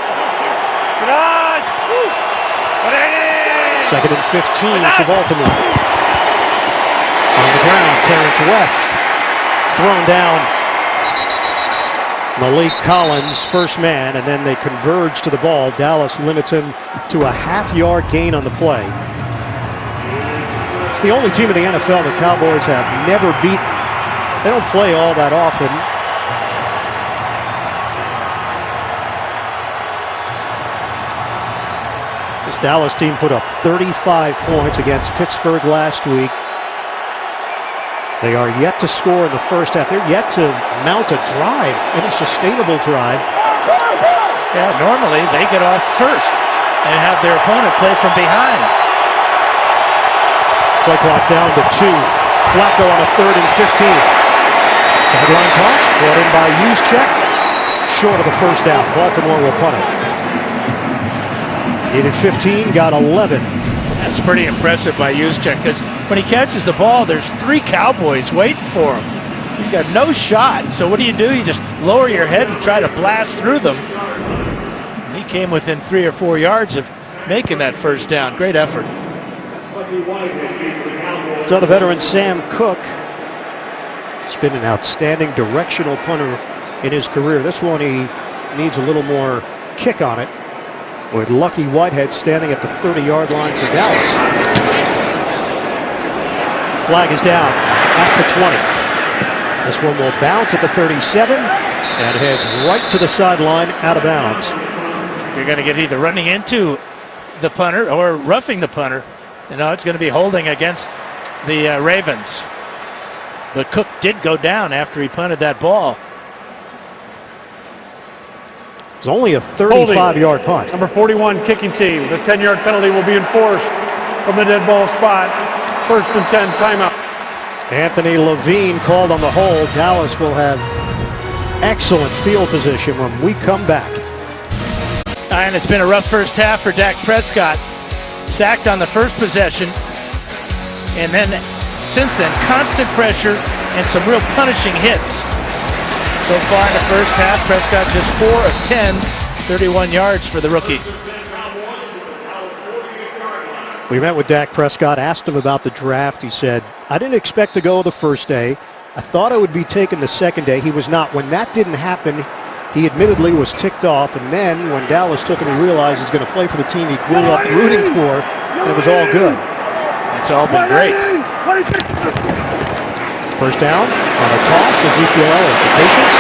Second and 15 for Baltimore. On the ground, Terrence West thrown down. Malik Collins, first man, and then they converge to the ball. Dallas limits him to a half-yard gain on the play. It's the only team in the NFL the Cowboys have never beaten. They don't play all that often. This Dallas team put up 35 points against Pittsburgh last week. They are yet to score in the first half. They're yet to mount a drive, any sustainable drive. Yeah, normally they get off first and have their opponent play from behind. Play clock down to 2. Flacco on a 3rd and 15. Sideline toss brought in by Juszczyk. Short of the first down. Baltimore will punt it. Needed 15, got 11. That's pretty impressive by Juszczyk, because when he catches the ball, there's 3 Cowboys waiting for him. He's got no shot. So what do? You just lower your head and try to blast through them. He came within 3 or 4 yards of making that first down. Great effort. So the veteran Sam Cooke has been an outstanding directional punter in his career. This one he needs a little more kick on it, with Lucky Whitehead standing at the 30-yard line for Dallas. Flag is down at the 20. This one will bounce at the 37 and heads right to the sideline, out of bounds. You're going to get either running into the punter or roughing the punter. It's going to be holding against the Ravens. But Cook did go down after he punted that ball. It's only a 35-yard punt. Number 41 kicking team. The 10-yard penalty will be enforced from the dead ball spot. 1st and 10, timeout. Anthony Levine called on the hold. Dallas will have excellent field position when we come back. And it's been a rough first half for Dak Prescott. Sacked on the first possession. And then, since then, constant pressure and some real punishing hits. So far in the first half, Prescott just 4 of 10, 31 yards for the rookie. We met with Dak Prescott, asked him about the draft. He said, I didn't expect to go the first day. I thought I would be taken the second day. He was not. When that didn't happen, he admittedly was ticked off. And then when Dallas took him, he realized he's going to play for the team he grew up rooting for, and it was all good. It's all been great. First down on a toss, Ezekiel Elliott. The patience,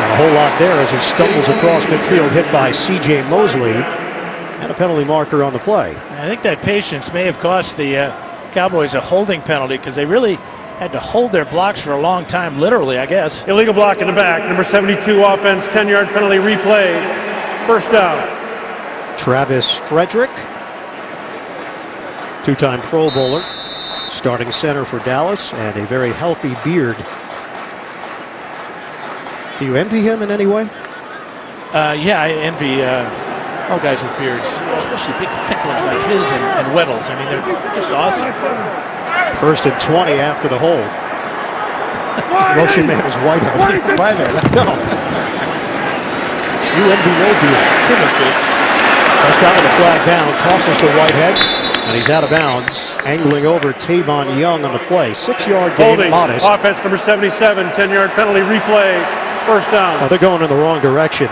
and a whole lot there as he stumbles across midfield, hit by C.J. Mosley, and a penalty marker on the play. I think that patience may have cost the Cowboys a holding penalty, because they really had to hold their blocks for a long time, literally, I guess. Illegal block in the back. Number 72 offense, 10-yard penalty replay. First down. Travis Frederick, two-time Pro Bowler, starting center for Dallas, and a very healthy beard. Do you envy him in any way? Yeah, I envy all guys with beards, especially big thick ones like his and Weddle's. I mean, they're just awesome. 1st and 20 after the hold. Motion man is Whitehead. Whitehead. No. You envy no beard. Tim is good. Prescott with the flag down, tosses to Whitehead, and he's out of bounds, angling over Tavon Young on the play. 6-yard gain, Holding. modest. Offense number 77, 10-yard penalty replay. First down. Oh, they're going in the wrong direction.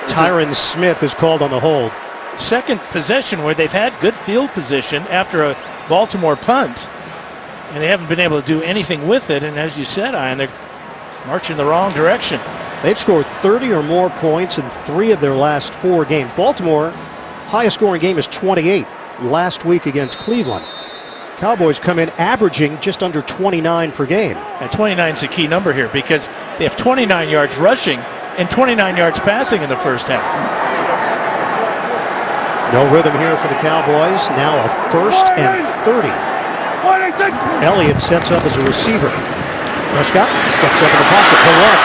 Tyron Smith is called on the hold. Second possession where they've had good field position after a Baltimore punt, and they haven't been able to do anything with it. And as you said, Ian, they're marching the wrong direction. They've scored 30 or more points in 3 of their last 4 games. Baltimore, highest scoring game is 28 last week against Cleveland. Cowboys come in averaging just under 29 per game. And 29 is the key number here, because they have 29 yards rushing and 29 yards passing in the first half. No rhythm here for the Cowboys. Now a 1st and 30. Elliott sets up as a receiver. Prescott steps up in the pocket. He'll run.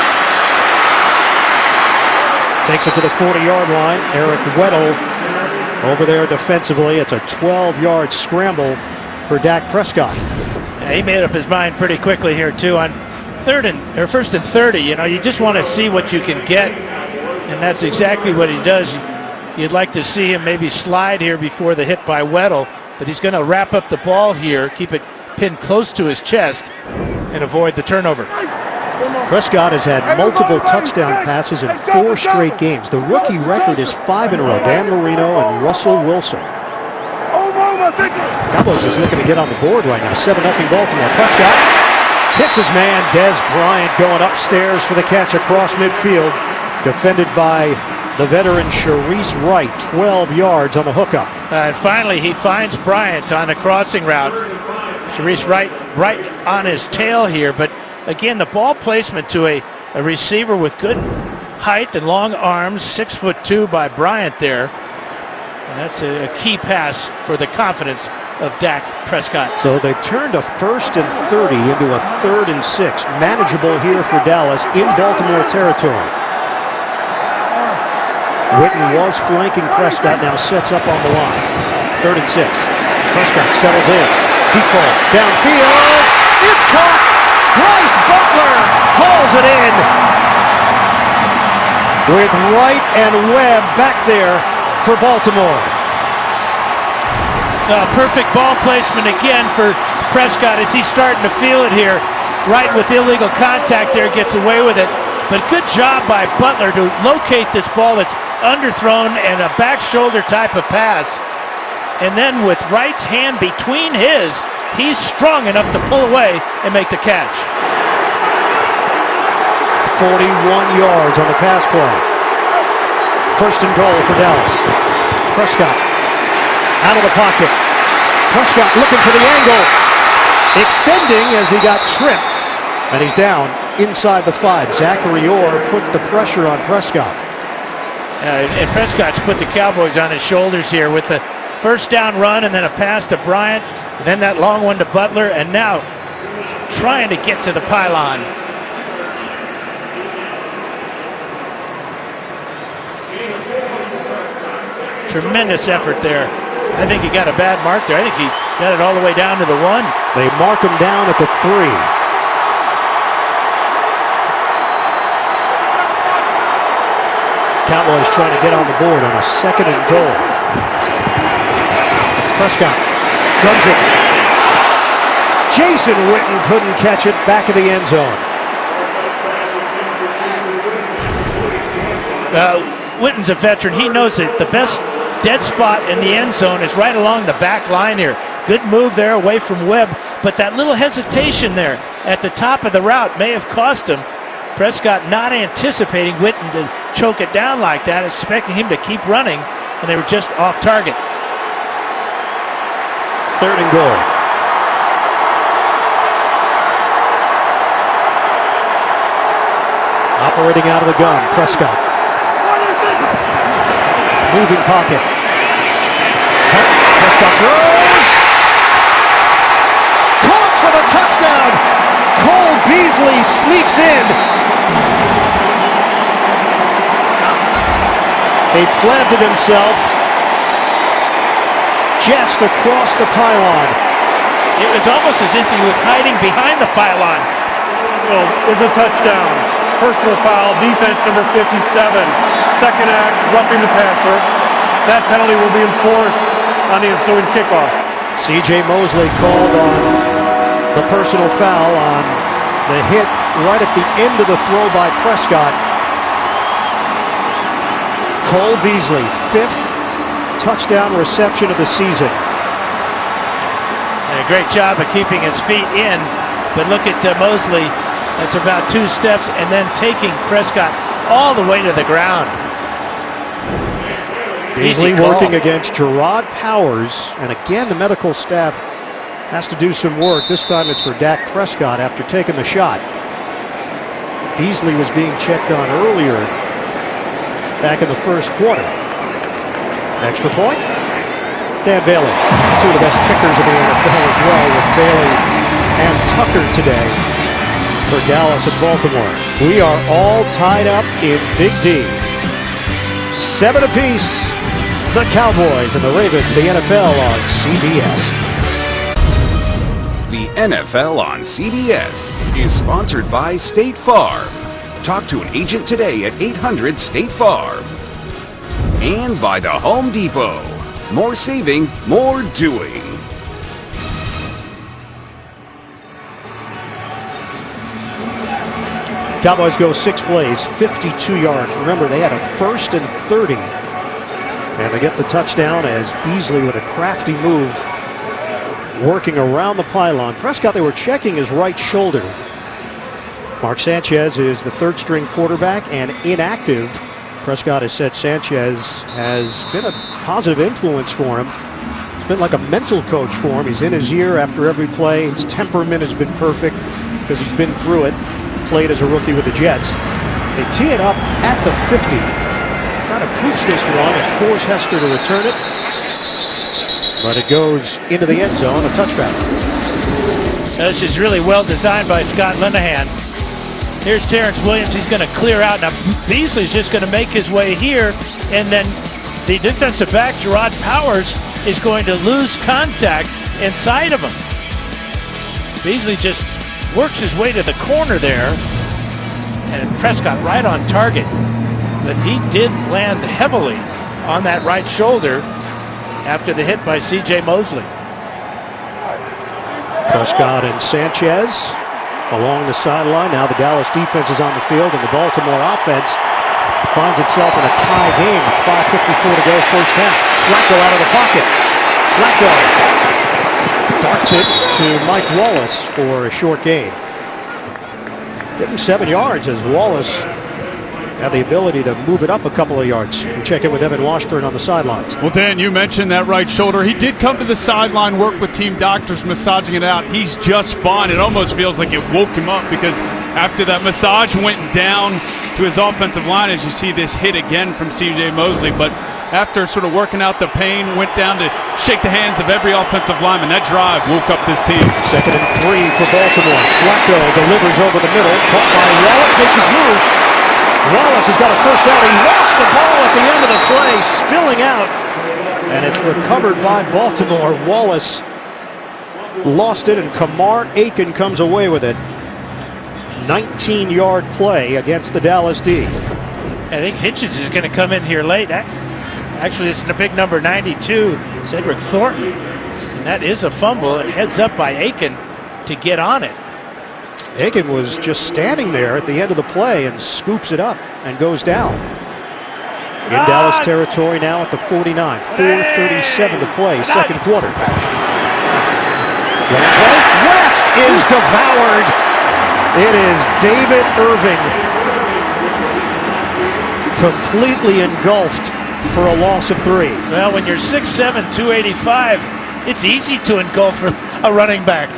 Takes it to the 40-yard line. Eric Weddle over there defensively. It's a 12-yard scramble for Dak Prescott. Yeah, he made up his mind pretty quickly here too on first and 30. You know, you just want to see what you can get, and that's exactly what he does. You'd like to see him maybe slide here before the hit by Weddle, but he's going to wrap up the ball here, keep it pinned close to his chest, and avoid the turnover. Prescott has had multiple touchdown passes in 4 straight games. The rookie record is 5 in a row. Dan Marino and Russell Wilson. Cowboys is looking to get on the board right now. 7-0 Baltimore. Prescott hits his man. Des Bryant going upstairs for the catch across midfield. Defended by the veteran Sharice Wright. 12 yards on the hookup. And finally he finds Bryant on a crossing route. Sharice Wright right on his tail here, but again, the ball placement to a receiver with good height and long arms, 6'2" by Bryant there. And that's a key pass for the confidence of Dak Prescott. So they've turned a 1st and 30 into a 3rd and 6. Manageable here for Dallas in Baltimore territory. Witten was flanking Prescott, now sets up on the line. 3rd and 6. Prescott settles in. Deep ball downfield. It's caught. Bryce Butler hauls it in. With Wright and Webb back there for Baltimore. Perfect ball placement again for Prescott as he's starting to feel it here. Wright with illegal contact there gets away with it. But good job by Butler to locate this ball that's underthrown and a back shoulder type of pass. And then with Wright's hand between his, he's strong enough to pull away and make the catch. 41 yards on the pass play. 1st and goal for Dallas. Prescott out of the pocket. Prescott looking for the angle. Extending as he got tripped. And he's down inside the 5. Zachary Orr put the pressure on Prescott. And Prescott's put the Cowboys on his shoulders here with the first down run and then a pass to Bryant. And then that long one to Butler. And now trying to get to the pylon. Tremendous effort there. I think he got a bad mark there. I think he got it all the way down to the 1. They mark him down at the 3. Cowboys trying to get on the board on a 2nd and goal. Prescott guns it. Jason Witten couldn't catch it back of the end zone. Witten's a veteran. He knows that the best dead spot in the end zone is right along the back line here. Good move there away from Webb, but that little hesitation there at the top of the route may have cost him. Prescott not anticipating Witten to choke it down like that, expecting him to keep running, and they were just off target. 3rd and goal. Operating out of the gun, Prescott. Moving pocket. Prescott throws. Caught for the touchdown. Cole Beasley sneaks in. He planted himself just across the pylon. It was almost as if he was hiding behind the pylon. Is a touchdown. Personal foul, defense number 57. Second act, roughing the passer. That penalty will be enforced on the ensuing kickoff. C.J. Mosley called on the personal foul on the hit right at the end of the throw by Prescott. Cole Beasley, 5th touchdown reception of the season. And a great job of keeping his feet in, but look at Mosley. That's about 2 steps and then taking Prescott all the way to the ground. Beasley working against Gerard Powers, and again the medical staff has to do some work. This time it's for Dak Prescott after taking the shot. Beasley was being checked on earlier back in the 1st quarter. Extra point, Dan Bailey. two of the best kickers in the NFL as well, with Bailey and Tucker today for Dallas and Baltimore. We are all tied up in Big D. 7 apiece. The Cowboys and the Ravens, the NFL on CBS. The NFL on CBS is sponsored by State Farm. Talk to an agent today at 800-STATE-FARM. And by the Home Depot. More saving, more doing. Cowboys go 6 plays, 52 yards. Remember, they had a 1st and 30. And they get the touchdown as Beasley with a crafty move working around the pylon. Prescott, they were checking his right shoulder. Mark Sanchez is the 3rd-string quarterback and inactive. Prescott has said Sanchez has been a positive influence for him. It's been like a mental coach for him. He's in his ear after every play. His temperament has been perfect because he's been through it. Played as a rookie with the Jets. They tee it up at the 50. Trying to pooch this one and force Hester to return it. But it goes into the end zone, a touchback. This is really well designed by Scott Linehan. Here's Terrence Williams. He's going to clear out. Now, Beasley's just going to make his way here. And then the defensive back, Gerard Powers, is going to lose contact inside of him. Beasley just works his way to the corner there. And Prescott right on target. But he did land heavily on that right shoulder after the hit by C.J. Mosley. Prescott and Sanchez along the sideline. Now the Dallas defense is on the field, and the Baltimore offense finds itself in a tie game with 5:54 to go, first half. Flacco out of the pocket. Flacco darts it to Mike Wallace for a short gain. Give him 7 yards as Wallace had the ability to move it up a couple of yards. We check in with Evan Washburn on the sidelines. Well, Dan, you mentioned that right shoulder. He did come to the sideline, work with team doctors, massaging it out. He's just fine. It almost feels like it woke him up because after that massage went down to his offensive line, as you see this hit again from C.J. Mosley. But after sort of working out the pain, went down to shake the hands of every offensive lineman. That drive woke up this team. 2nd and 3 for Baltimore. Flacco delivers over the middle. Caught by Wallace, makes his move. Wallace has got a first down. He lost the ball at the end of the play, spilling out. And it's recovered by Baltimore. Wallace lost it, and Kamar Aiken comes away with it. 19-yard play against the Dallas D. I think Hitchens is going to come in here late. Actually, it's the big number 92, Cedric Thornton. And that is a fumble. It heads up by Aiken to get on it. Aiken was just standing there at the end of the play and scoops it up and goes down. In Dallas territory now at the 49. 4:37 to play, second quarter. West is devoured. It is David Irving completely engulfed for a loss of 3. Well, when you're 6'7", 285, it's easy to engulf a running back.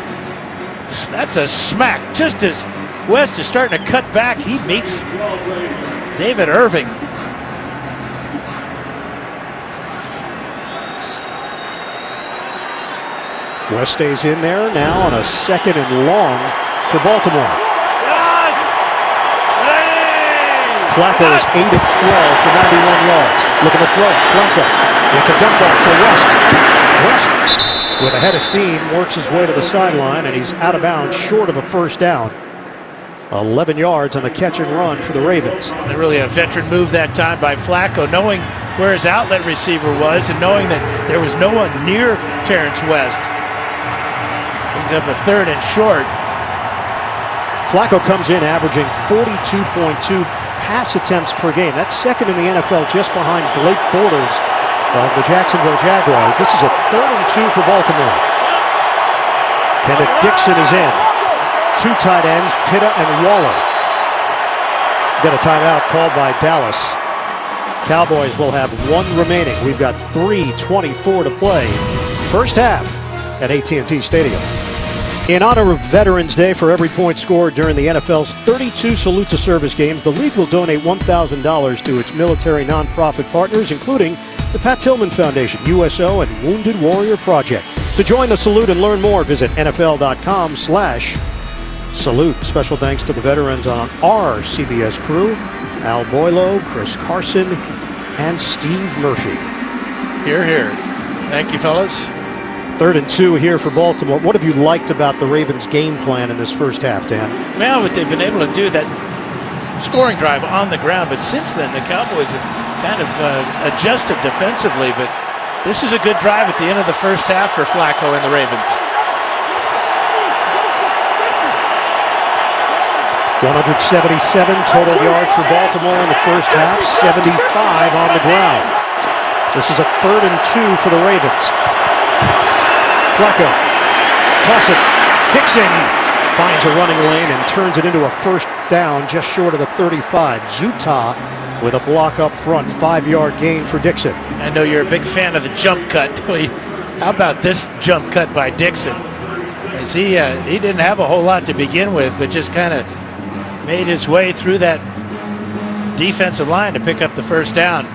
That's a smack. Just as West is starting to cut back, he meets David Irving. West stays in there now on a 2nd and long for Baltimore. Flacco is 8 of 12 for 91 yards. Looking to throw. Flacco. It's a dump off for West. West, with a head of steam, works his way to the sideline, and he's out of bounds short of a first down. 11 yards on the catch and run for the Ravens. Really a veteran move that time by Flacco, knowing where his outlet receiver was and knowing that there was no one near Terrence West. Brings up a 3rd and short. Flacco comes in averaging 42.2 pass attempts per game. That's 2nd in the NFL, just behind Blake Bortles of the Jacksonville Jaguars. This is a 3rd and 2 for Baltimore. Kenneth Dixon is in. 2 tight ends, Pitta and Waller. Got a timeout called by Dallas. Cowboys will have 1 remaining. We've got 3:24 to play. First half at AT&T Stadium. In honor of Veterans Day, for every point scored during the NFL's 32 Salute to Service games, the league will donate $1,000 to its military nonprofit partners, including the Pat Tillman Foundation, USO, and Wounded Warrior Project. To join the salute and learn more, visit NFL.com/salute. Special thanks to the veterans on our CBS crew, Al Boylo, Chris Carson, and Steve Murphy. Here, here. Thank you, fellas. 3rd and 2 here for Baltimore. What have you liked about the Ravens' game plan in this first half, Dan? Well, what they've been able to do, that scoring drive on the ground, but since then the Cowboys have kind of adjusted defensively, but this is a good drive at the end of the first half for Flacco and the Ravens. 177 total yards for Baltimore in the first half, 75 on the ground. This is a 3rd and 2 for the Ravens. Flacco, toss it. Dixon finds a running lane and turns it into a first down just short of the 35. Zuta with a block up front, 5-yard gain for Dixon. I know you're a big fan of the jump cut. How about this jump cut by Dixon? As he didn't have a whole lot to begin with, but just kind of made his way through that defensive line to pick up the first down.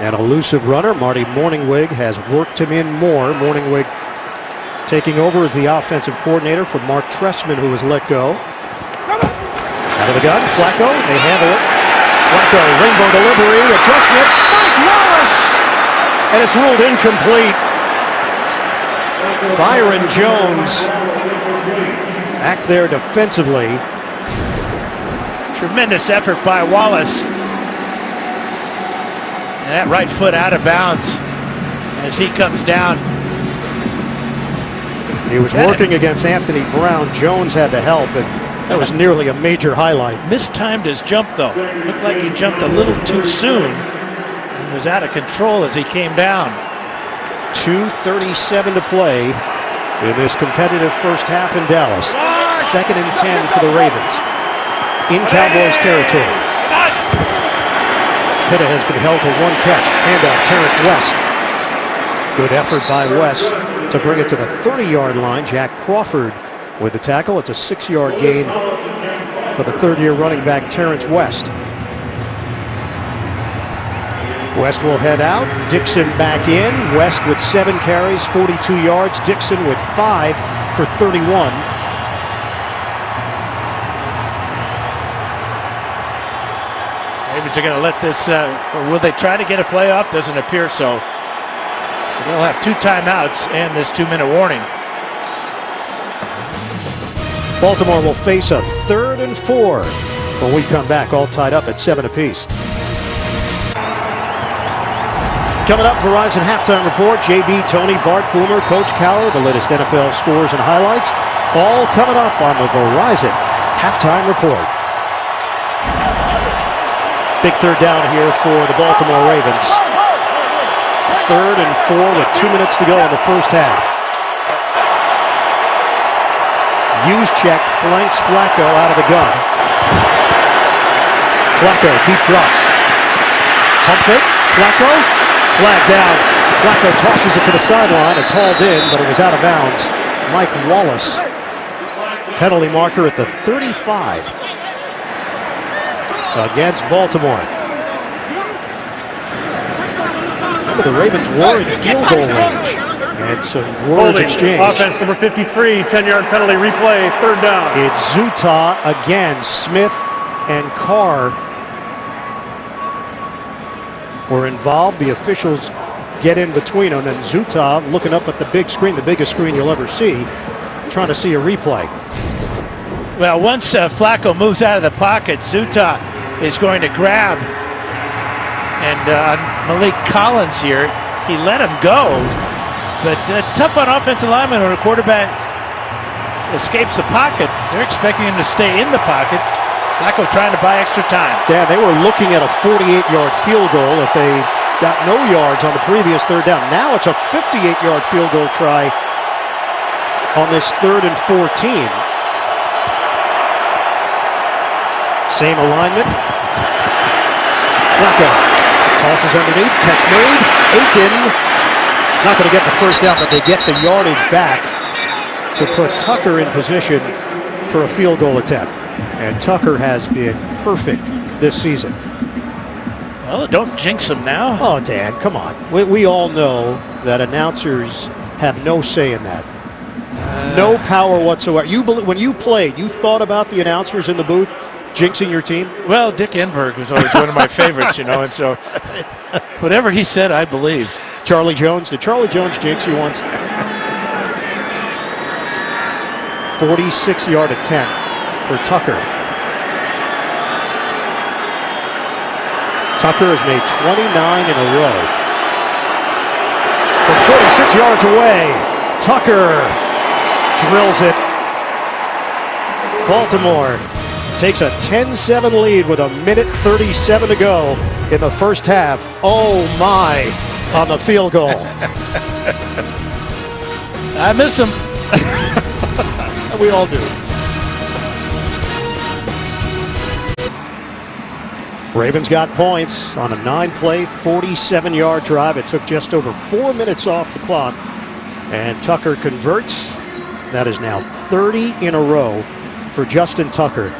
An elusive runner, Marty Morningwig, has worked him in more. Morningwig taking over as the offensive coordinator for Mark Trestman, who was let go. Out of the gun, Flacco, they handle it. Flacco, rainbow delivery, adjustment, Mike Wallace! And it's ruled incomplete. Byron Jones back there defensively. Tremendous effort by Wallace. And that right foot out of bounds as he comes down. He was working against Anthony Brown. Jones had to help, and that was nearly a major highlight. Mistimed his jump, though. Looked like he jumped a little too soon and was out of control as he came down. 2:37 to play in this competitive first half in Dallas. 2nd and 10 for the Ravens in Cowboys territory. Pitta has been held to 1 catch. Handoff, Terrence West. Good effort by West to bring it to the 30-yard line. Jack Crawford with the tackle. It's a 6-yard gain for the 3rd-year running back, Terrence West. West will head out. Dixon back in. West with 7 carries, 42 yards. Dixon with 5 for 31. Ravens are going to let this, or will they try to get a playoff? Doesn't appear so. They'll have 2 timeouts and this 2-minute warning. Baltimore will face a 3rd and 4 when we come back, all tied up at 7 apiece. Coming up, Verizon Halftime Report. JB, Tony, Bart Boomer, Coach Cowher, the latest NFL scores and highlights. All coming up on the Verizon Halftime Report. Big 3rd down here for the Baltimore Ravens. 3rd and 4 with 2 minutes to go in the first half. Juszczyk flanks Flacco out of the gun. Flacco, deep drop. Pump fake, Flacco, flag down. Flacco tosses it to the sideline. It's hauled in, but it was out of bounds. Mike Wallace, penalty marker at the 35 against Baltimore. Remember, the Ravens were in field goal range. And some words exchanged. Offense number 53, 10-yard penalty, replay, 3rd down. It's Zuta again. Smith and Carr were involved. The officials get in between them, and Zuta looking up at the big screen, the biggest screen you'll ever see, trying to see a replay. Well, once Flacco moves out of the pocket, Zuta is going to grab. And Malik Collins here, he let him go. But it's tough on offensive linemen when a quarterback escapes the pocket. They're expecting him to stay in the pocket. Flacco trying to buy extra time. Yeah, they were looking at a 48-yard field goal if they got no yards on the previous 3rd down. Now it's a 58-yard field goal try on this 3rd and 14. Same alignment. Flacco tosses underneath, catch made. Aiken is not going to get the first down, but they get the yardage back to put Tucker in position for a field goal attempt. And Tucker has been perfect this season. Oh, don't jinx them now. Oh, Dan, come on. We all know that announcers have no say in that. No power whatsoever. When you played, you thought about the announcers in the booth jinxing your team? Well, Dick Enberg was always one of my favorites, and so whatever he said, I believe. Charlie Jones. Did Charlie Jones jinx you once? 46-yard attempt for Tucker. Tucker has made 29 in a row. From 46 yards away, Tucker drills it. Baltimore takes a 10-7 lead with 1:37 to go in the first half. Oh my, on the field goal. I miss him. We all do. Ravens got points on a 9-play, 47-yard drive. It took just over 4 minutes off the clock. And Tucker converts. That is now 30 in a row for Justin Tucker.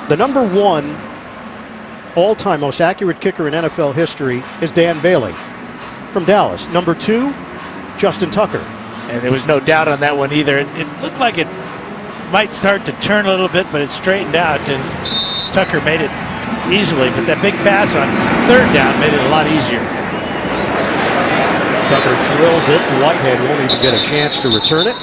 The number one all-time most accurate kicker in NFL history is Dan Bailey from Dallas. Number two, Justin Tucker. And there was no doubt on that one either. It looked like it might start to turn a little bit, but it straightened out, and Tucker made it easily. But that big pass on third down made it a lot easier. Tucker drills it. Whitehead won't even get a chance to return it.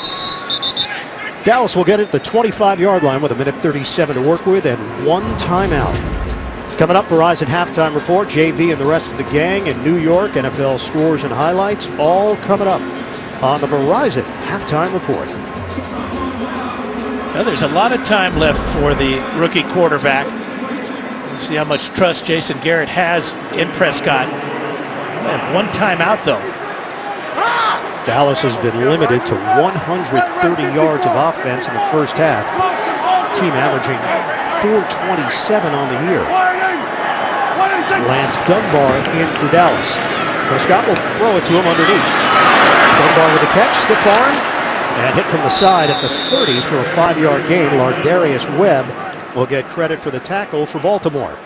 Dallas will get it at the 25-yard line with 1:37 to work with and one timeout. Coming up, Verizon Halftime Report. JB and the rest of the gang in New York. NFL scores and highlights all coming up on the Verizon Halftime Report. Well, there's a lot of time left for the rookie quarterback. We'll see how much trust Jason Garrett has in Prescott. They have one timeout, though. Dallas has been limited to 130 yards of offense in the first half. Team averaging 427 on the year. Lance Dunbar in for Dallas. Prescott will throw it to him underneath. Dunbar with a catch, stiff arm, and hit from the side at the 30 for a 5-yard gain. Lardarius Webb will get credit for the tackle for Baltimore.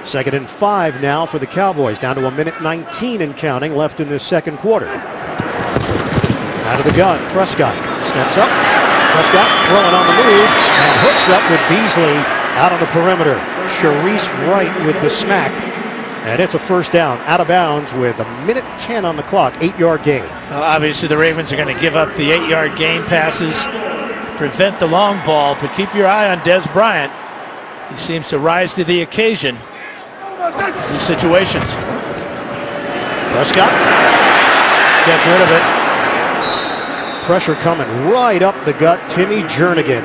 2nd and 5 now for the Cowboys, down to 1:19 and counting left in this second quarter. Out of the gun, Prescott steps up. Prescott throwing on the move and hooks up with Beasley out on the perimeter. Sharice Wright with the smack, and it's a first down out of bounds with 1:10 on the clock, 8-yard gain. Obviously, the Ravens are going to give up the 8-yard gain passes, prevent the long ball, but keep your eye on Dez Bryant. He seems to rise to the occasion in these situations. Prescott gets rid of it. Pressure coming right up the gut. Timmy Jernigan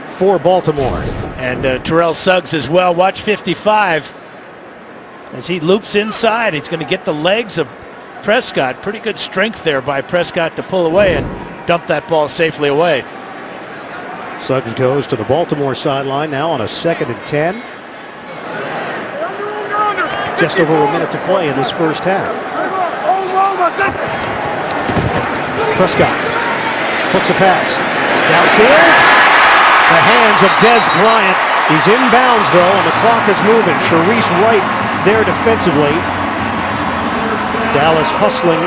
for Baltimore. And Terrell Suggs as well. Watch 55 as he loops inside. He's going to get the legs of Prescott. Pretty good strength there by Prescott to pull away and dump that ball safely away. Suggs goes to the Baltimore sideline now on a 2nd and 10. Just over a minute to play in this first half. Prescott hooks a pass. Downfield. The hands of Dez Bryant. He's inbounds though, and the clock is moving. Sharice Wright there defensively. Dallas hustling,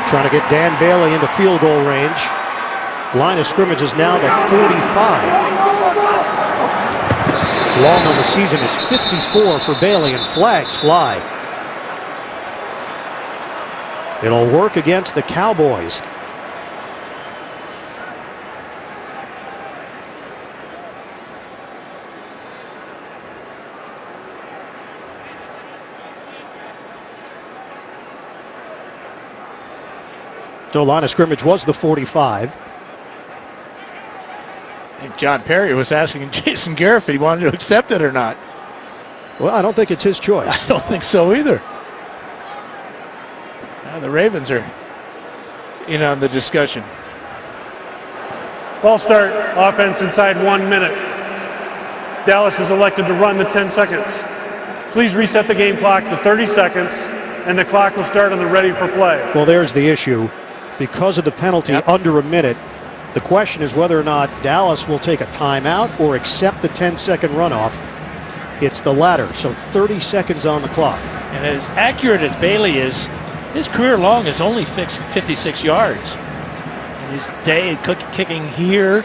trying to get Dan Bailey into field goal range. Line of scrimmage is now the 45. Long on the season is 54 for Bailey, and flags fly. It'll work against the Cowboys. So line of scrimmage was the 45. I think John Perry was asking Jason Garrett if he wanted to accept it or not. Well, I don't think it's his choice. I don't think so either. Now the Ravens are in on the discussion. Ball start, offense inside 1 minute. Dallas is elected to run the 10 seconds. Please reset the game clock to 30 seconds, and the clock will start on the ready for play. Well, there's the issue. Because of the penalty under a minute, the question is whether or not Dallas will take a timeout or accept the 10-second runoff. It's the latter, so 30 seconds on the clock. And as accurate as Bailey is, his career long is only 56 yards. And his day kicking here,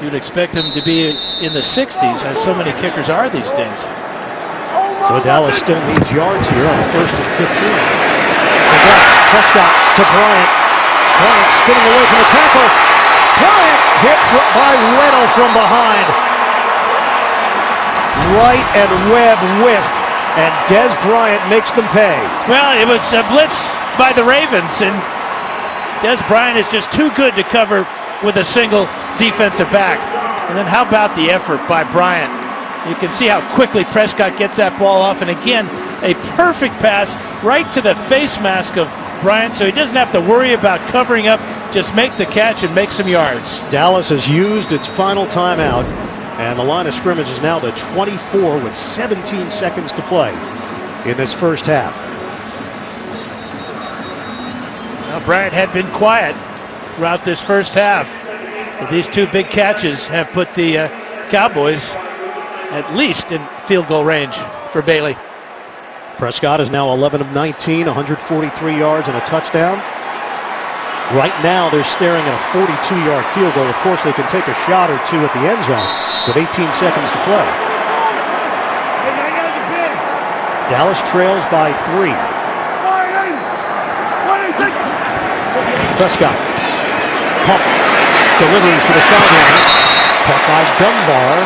you'd expect him to be in the 60s, as so many kickers are these days. So Dallas still needs yards here on the 1st and 15. They got Prescott to Bryant. Bryant spinning away from the tackle. Bryant hit by Weddle from behind. Wright and Webb whiff, and Des Bryant makes them pay. Well, it was a blitz by the Ravens, and Des Bryant is just too good to cover with a single defensive back. And then how about the effort by Bryant? You can see how quickly Prescott gets that ball off, and again, a perfect pass right to the face mask of Bryant, so he doesn't have to worry about covering up, just make the catch and make some yards. Dallas has used its final timeout, and the line of scrimmage is now the 24 with 17 seconds to play in this first half. Now, Bryant had been quiet throughout this first half. But these two big catches have put the Cowboys at least in field goal range for Bailey. Prescott is now 11 of 19, 143 yards and a touchdown. Right now they're staring at a 42-yard field goal. Of course, they can take a shot or two at the end zone with 18 seconds to play. Dallas trails by 3. Prescott pump delivers to the sideline. Caught by Dunbar,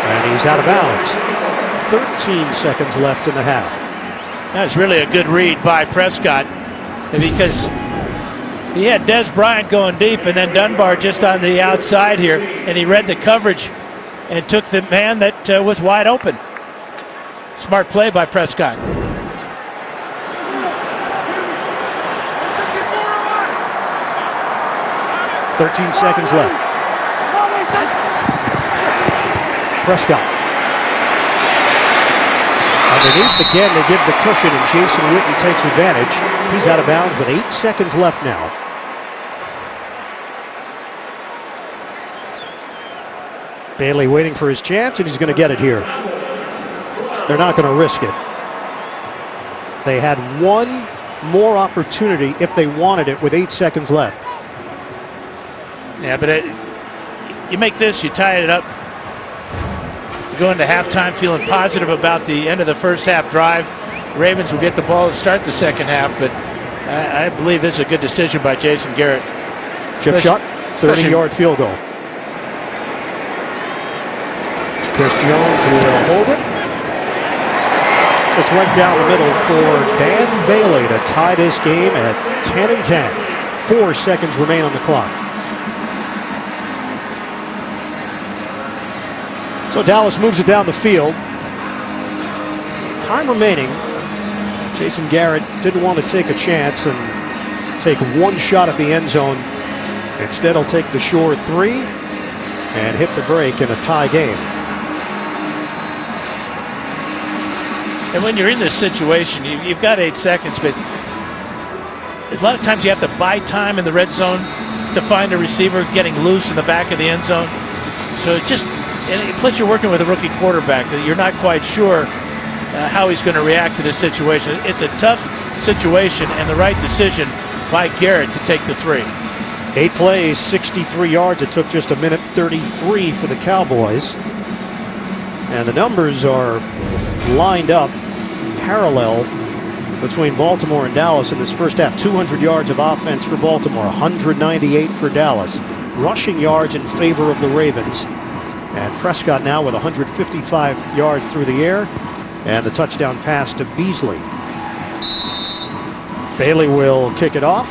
and he's out of bounds. 13 seconds left in the half. That's really a good read by Prescott, because he had Des Bryant going deep and then Dunbar just on the outside here, and he read the coverage and took the man that was wide open. Smart play by Prescott. "13 seconds left. Prescott. Underneath again, they give the cushion, and Jason Witten takes advantage. He's out of bounds with 8 seconds left now. Bailey waiting for his chance, and he's going to get it here. They're not going to risk it. They had one more opportunity if they wanted it with 8 seconds left. Yeah, but you make this, you tie it up. You go into halftime feeling positive about the end of the first half drive. Ravens will get the ball to start the second half, but I believe this is a good decision by Jason Garrett. Chip shot, 30-yard field goal. Chris Jones will hold it. It's right down the middle for Dan Bailey to tie this game at 10-10. 4 seconds remain on the clock. So Dallas moves it down the field. Time remaining. Jason Garrett didn't want to take a chance and take one shot at the end zone. Instead, he'll take the sure 3 and hit the break in a tie game. And when you're in this situation, you've got 8 seconds, but a lot of times you have to buy time in the red zone to find a receiver getting loose in the back of the end zone. So plus you're working with a rookie quarterback that you're not quite sure how he's going to react to this situation. It's a tough situation and the right decision by Garrett to take the 3. 8 plays, 63 yards. It took just 1:33 for the Cowboys. And the numbers are lined up parallel between Baltimore and Dallas in this first half. 200 yards of offense for Baltimore, 198 for Dallas. Rushing yards in favor of the Ravens. And Prescott now with 155 yards through the air and the touchdown pass to Beasley. Bailey will kick it off.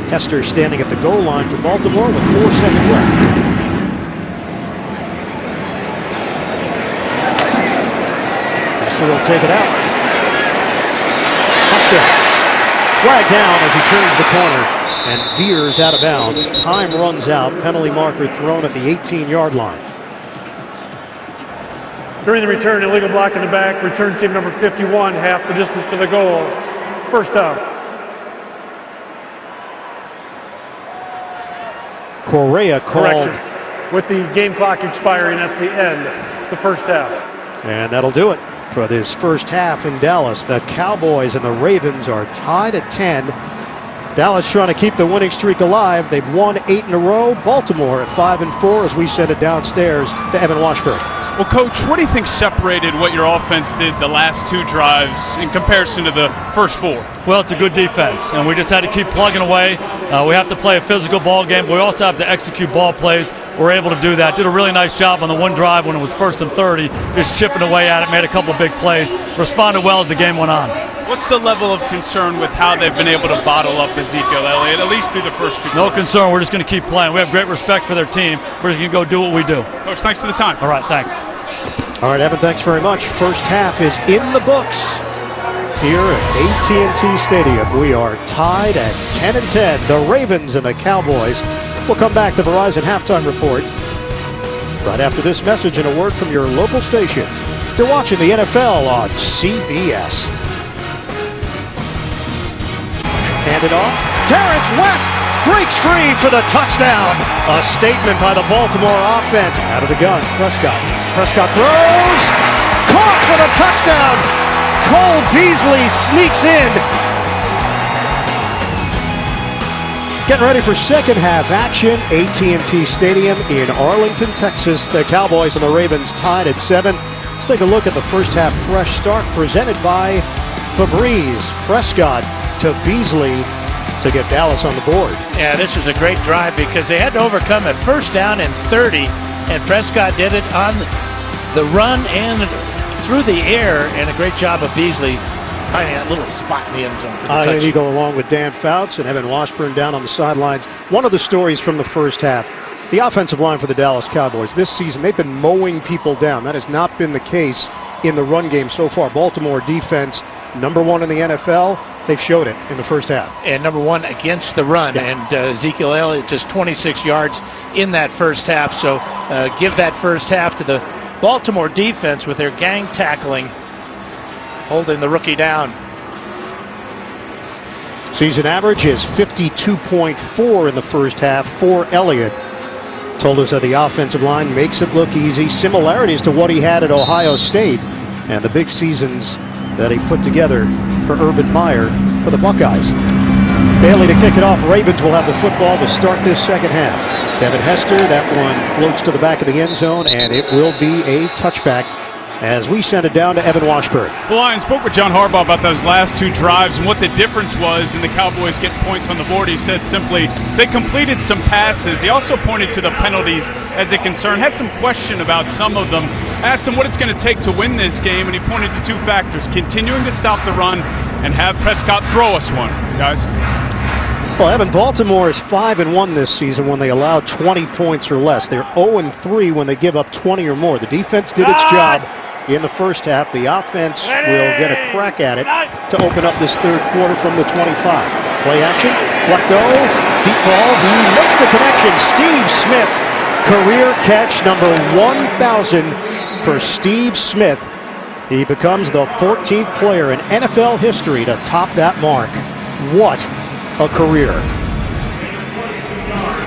Hester standing at the goal line for Baltimore with 4 seconds left. Hester will take it out. Hester flagged down as he turns the corner and veers out of bounds. Time runs out. Penalty marker thrown at the 18-yard line. During the return, illegal block in the back. Return team number 51, half the distance to the goal. First down. Correa called. Correction. With the game clock expiring, that's the end the first half. And that'll do it for this first half in Dallas. The Cowboys and the Ravens are tied at 10. Dallas trying to keep the winning streak alive. They've won 8 in a row. Baltimore at 5-4 as we send it downstairs to Evan Washburn. Well, Coach, what do you think separated what your offense did the last 2 drives in comparison to the first 4? Well, it's a good defense, and we just had to keep plugging away. We have to play a physical ball game, but we also have to execute ball plays. We're able to do that. Did a really nice job on the one drive when it was 1st and 30, just chipping away at it, made a couple of big plays, responded well as the game went on. What's the level of concern with how they've been able to bottle up Ezekiel Elliott, at least through the first 2 No quarters? concern. We're just going to keep playing. We have great respect for their team. We're just going to go do what we do. Coach, thanks for the time. All right, thanks. All right, Evan, thanks very much. First half is in the books here at AT&T Stadium. We are tied at 10-10. The Ravens and the Cowboys will come back. The Verizon halftime report right after this message and a word from your local station. You're watching the NFL on CBS. Hand it off. Terrence West breaks free for the touchdown. A statement by the Baltimore offense. Out of the gun, Prescott. Prescott throws. Caught for the touchdown. Cole Beasley sneaks in. Getting ready for second half action. AT&T Stadium in Arlington, Texas. The Cowboys and the Ravens tied at 7. Let's take a look at the first half fresh start presented by Febreze. Prescott to Beasley to get Dallas on the board. Yeah, this was a great drive because they had to overcome a first down and 30, and Prescott did it on the run and through the air, and a great job of Beasley finding that little spot in the end zone for the touchdown. And you go along with Dan Fouts and Evan Washburn down on the sidelines. One of the stories from the first half, the offensive line for the Dallas Cowboys this season, they've been mowing people down. That has not been the case in the run game so far. Baltimore defense, number 1 in the NFL. They've showed it in the first half. And number 1 against the run. Yeah. And Ezekiel Elliott just 26 yards in that first half. So give that first half to the Baltimore defense with their gang tackling, holding the rookie down. Season average is 52.4 in the first half for Elliott. Told us that the offensive line makes it look easy. Similarities to what he had at Ohio State and the big seasons that he put together for Urban Meyer for the Buckeyes. Bailey to kick it off. Ravens will have the football to start this second half. Devin Hester, that one floats to the back of the end zone, and it will be a touchback as we send it down to Evan Washburn. The Lions spoke with John Harbaugh about those last 2 drives and what the difference was in the Cowboys getting points on the board. He said simply they completed some passes. He also pointed to the penalties as a concern, had some question about some of them, asked him what it's going to take to win this game, and he pointed to 2 factors: continuing to stop the run and have Prescott throw us one, guys. Well, Evan, Baltimore is 5-1 this season when they allow 20 points or less. They're 0-3 when they give up 20 or more. The defense did its job in the first half. The offense will get a crack at it to open up this third quarter from the 25. Play action, Flacco, deep ball, he makes the connection. Steve Smith, career catch number 1,000 for Steve Smith. He becomes the 14th player in NFL history to top that mark. What a career.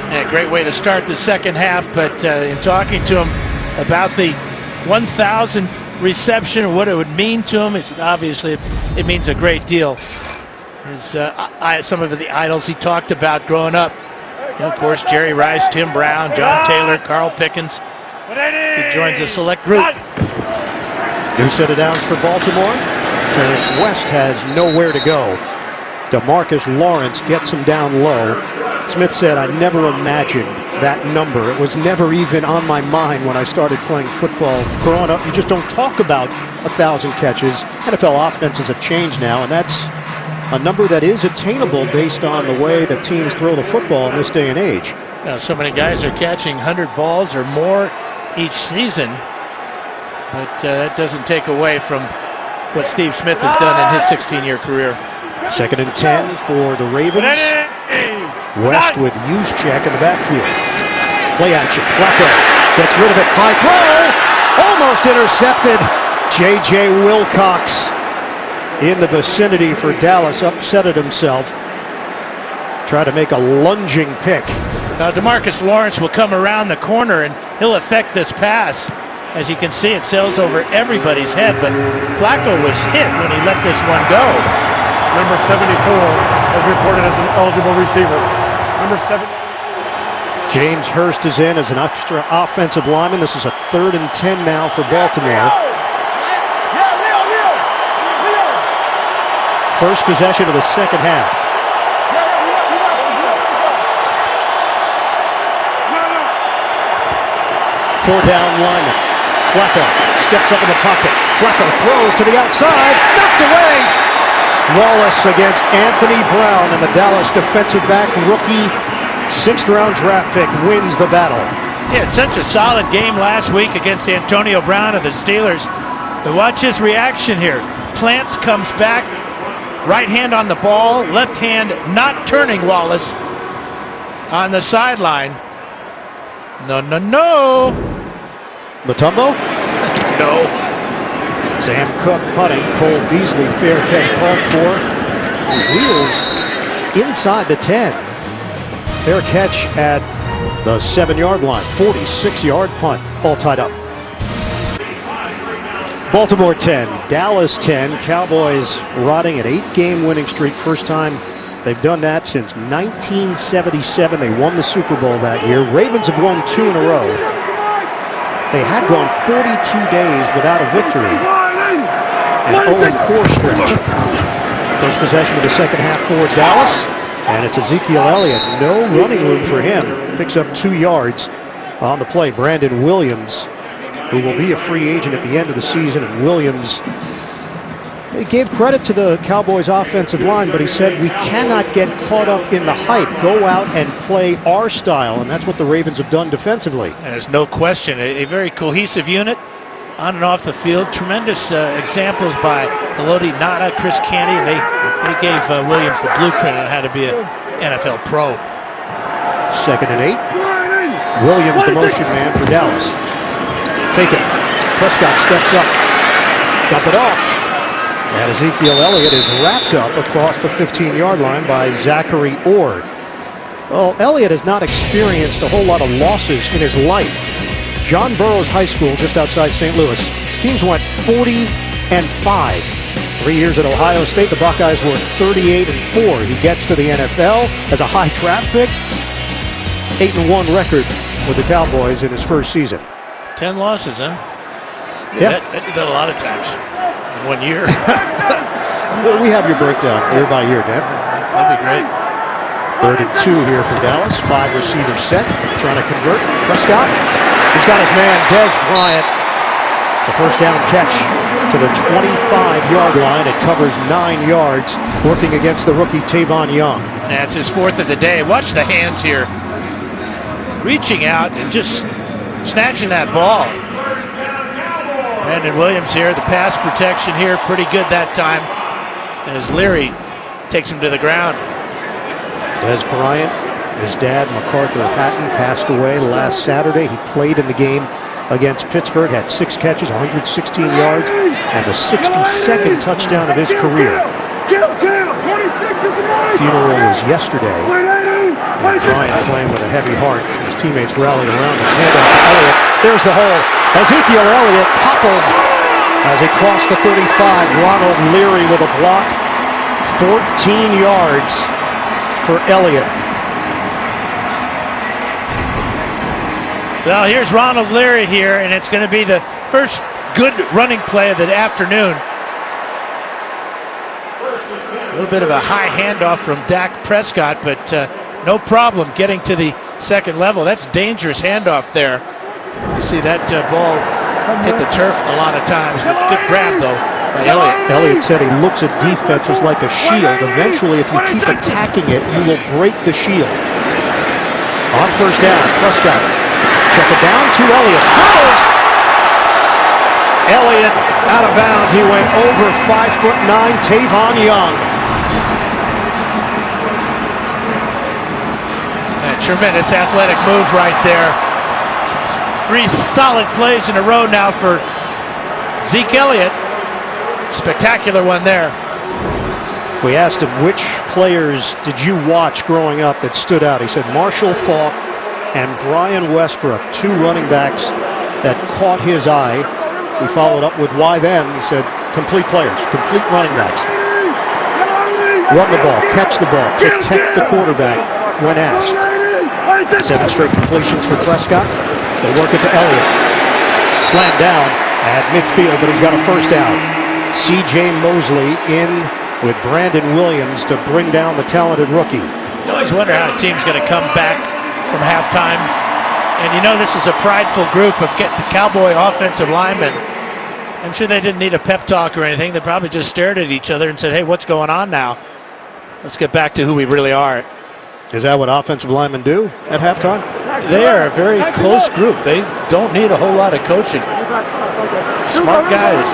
And a great way to start the second half, but in talking to him about the 1,000 reception and what it would mean to him, is obviously it means a great deal. Some of the idols he talked about growing up, of course, Jerry Rice, Tim Brown, John Taylor, Carl Pickens. He joins a select group. New set of downs for Baltimore. Terrence West has nowhere to go. DeMarcus Lawrence gets him down low. Smith said, I never imagined that number. It was never even on my mind when I started playing football. Growing up, you just don't talk about 1,000 catches. NFL offenses have changed now, and that's a number that is attainable based on the way that teams throw the football in this day and age. Now, so many guys are catching 100 balls or more each season, but that doesn't take away from what Steve Smith has done in his 16-year career. 2nd and 10 for the Ravens. West with Juszczyk in the backfield. Play action. Flacco gets rid of it. High throw. Almost intercepted. J.J. Wilcox in the vicinity for Dallas. Upsetted himself. Tried to make a lunging pick. Now DeMarcus Lawrence will come around the corner and he'll affect this pass. As you can see, it sails over everybody's head, but Flacco was hit when he let this one go. Number 74 is reported as an eligible receiver. Number 7. James Hurst is in as an extra offensive lineman. This is a 3rd and 10 now for Baltimore. First possession of the second half. Four down lineman. Flacco steps up in the pocket. Flacco throws to the outside. Knocked away. Wallace against Anthony Brown, and the Dallas defensive back rookie 6th-round draft pick wins the battle. He had such a solid game last week against Antonio Brown of the Steelers. But watch his reaction here. Plants comes back, right hand on the ball, left hand not turning Wallace on the sideline. No, no, no. Mutombo? No. Sam Cook punting. Cole Beasley fair catch called for. Wheels inside the 10. Fair catch at the 7-yard line. 46-yard punt. All tied up. Baltimore 10, Dallas 10. Cowboys rotting an 8-game winning streak. First time they've done that since 1977. They won the Super Bowl that year. Ravens have won 2 in a row. They had gone 42 days without a victory. An 0-4 stretch. First possession of the second half for Dallas. And it's Ezekiel Elliott. No running room for him. Picks up 2 yards on the play. Brandon Williams, who will be a free agent at the end of the season. And Williams, he gave credit to the Cowboys offensive line, but he said we cannot get caught up in the hype. Go out and play our style, and that's what the Ravens have done defensively. And there's no question, a very cohesive unit on and off the field. Tremendous examples by Elodie Nada, Chris Canty. They gave Williams the blueprint on how to be an NFL pro. 2nd and 8. Williams, the motion man for Dallas. Fake it. Prescott steps up. Dump it off. And Ezekiel Elliott is wrapped up across the 15-yard line by Zachary Ord. Well, Elliott has not experienced a whole lot of losses in his life. John Burroughs High School, just outside St. Louis. His teams went 40-5. 3 years at Ohio State, the Buckeyes were 38-4. He gets to the NFL as a high draft pick. 8-1 record with the Cowboys in his first season. 10 losses, huh? Yeah. That did that a lot of times in 1 year. Well, we have your breakdown year by year, Dan. That'd be great. 3rd and 2 here for Dallas. 5 receivers set. Trying to convert. Prescott. He's got his man, Dez Bryant. It's a first down catch to the 25-yard line. It covers 9 yards, working against the rookie Tavon Young. That's his 4th of the day. Watch the hands here. Reaching out and just snatching that ball. Brandon Williams here. The pass protection here pretty good that time. As Leary takes him to the ground. Dez Bryant, his dad, MacArthur Hatton, passed away last Saturday. He played in the game against Pittsburgh, had 6 catches, 116 yards, and the 62nd touchdown of his career. Funeral was yesterday. And Bryant playing with a heavy heart. His teammates rallied around him. Handoff to Elliott. There's the hole. Ezekiel Elliott toppled as he crossed the 35. Ronald Leary with a block. 14 yards for Elliott. Well, here's Ronald Leary here, and it's going to be the first good running play of the afternoon. A little bit of a high handoff from Dak Prescott, but no problem getting to the second level. That's dangerous handoff there. You see that ball hit the turf a lot of times. Good grab, though, by Elliott. Elliott said he looks at defenses like a shield. Eventually, if you keep attacking it, you will break the shield. On first down, Prescott. Check it down to Elliott. Goes! Elliott out of bounds. He went over 5'9". Tavon Young. A tremendous athletic move right there. 3 solid plays in a row now for Zeke Elliott. Spectacular one there. We asked him which players did you watch growing up that stood out. He said Marshall Faulk and Brian Westbrook, 2 running backs that caught his eye. We followed up with why then. He said, complete players, complete running backs. Run the ball, catch the ball, protect the quarterback when asked. 7 straight completions for Prescott. They work it to Elliott. Slammed down at midfield, but he's got a first down. C.J. Mosley in with Brandon Williams to bring down the talented rookie. You always wonder how a team's going to come back from halftime. And you know this is a prideful group of the Cowboy offensive linemen. I'm sure they didn't need a pep talk or anything. They probably just stared at each other and said, hey, what's going on now? Let's get back to who we really are. Is that what offensive linemen do at halftime? They are a very close group. They don't need a whole lot of coaching. Smart guys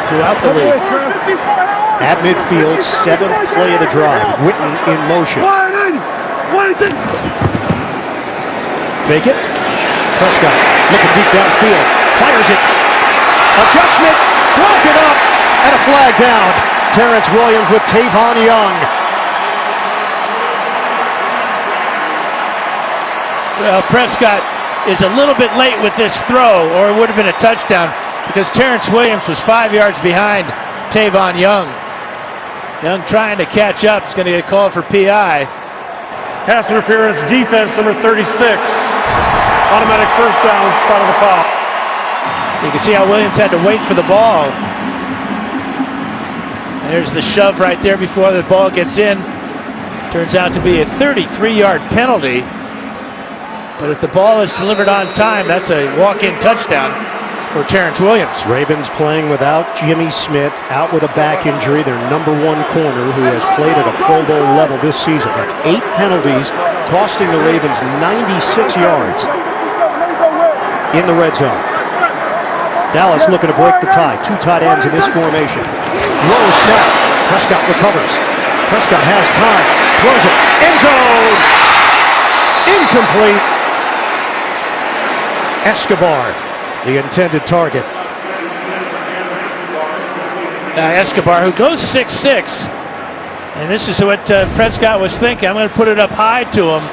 throughout the league. At midfield, 7th play of the drive. Witten in motion. Fake it. Prescott looking deep downfield. Fires it. Adjustment. Broken up. And a flag down. Terrence Williams with Tavon Young. Well, Prescott is a little bit late with this throw, or it would have been a touchdown, because Terrence Williams was 5 yards behind Tavon Young. Young trying to catch up. Is going to get a call for PI. Pass interference, defense number 36. Automatic first down, spot of the foul. You can see how Williams had to wait for the ball. There's the shove right there before the ball gets in. Turns out to be a 33-yard penalty. But if the ball is delivered on time, that's a walk-in touchdown for Terrence Williams. Ravens playing without Jimmy Smith, out with a back injury. Their number 1 corner, who has played at a Pro Bowl level this season. That's 8 penalties, costing the Ravens 96 yards in the red zone. Dallas looking to break the tie. 2 tight ends in this formation. Low snap. Prescott recovers. Prescott has time. Throws it. End zone. Incomplete. Escobar, the intended target. Escobar, who goes 6'6", and this is what Prescott was thinking. I'm going to put it up high to him.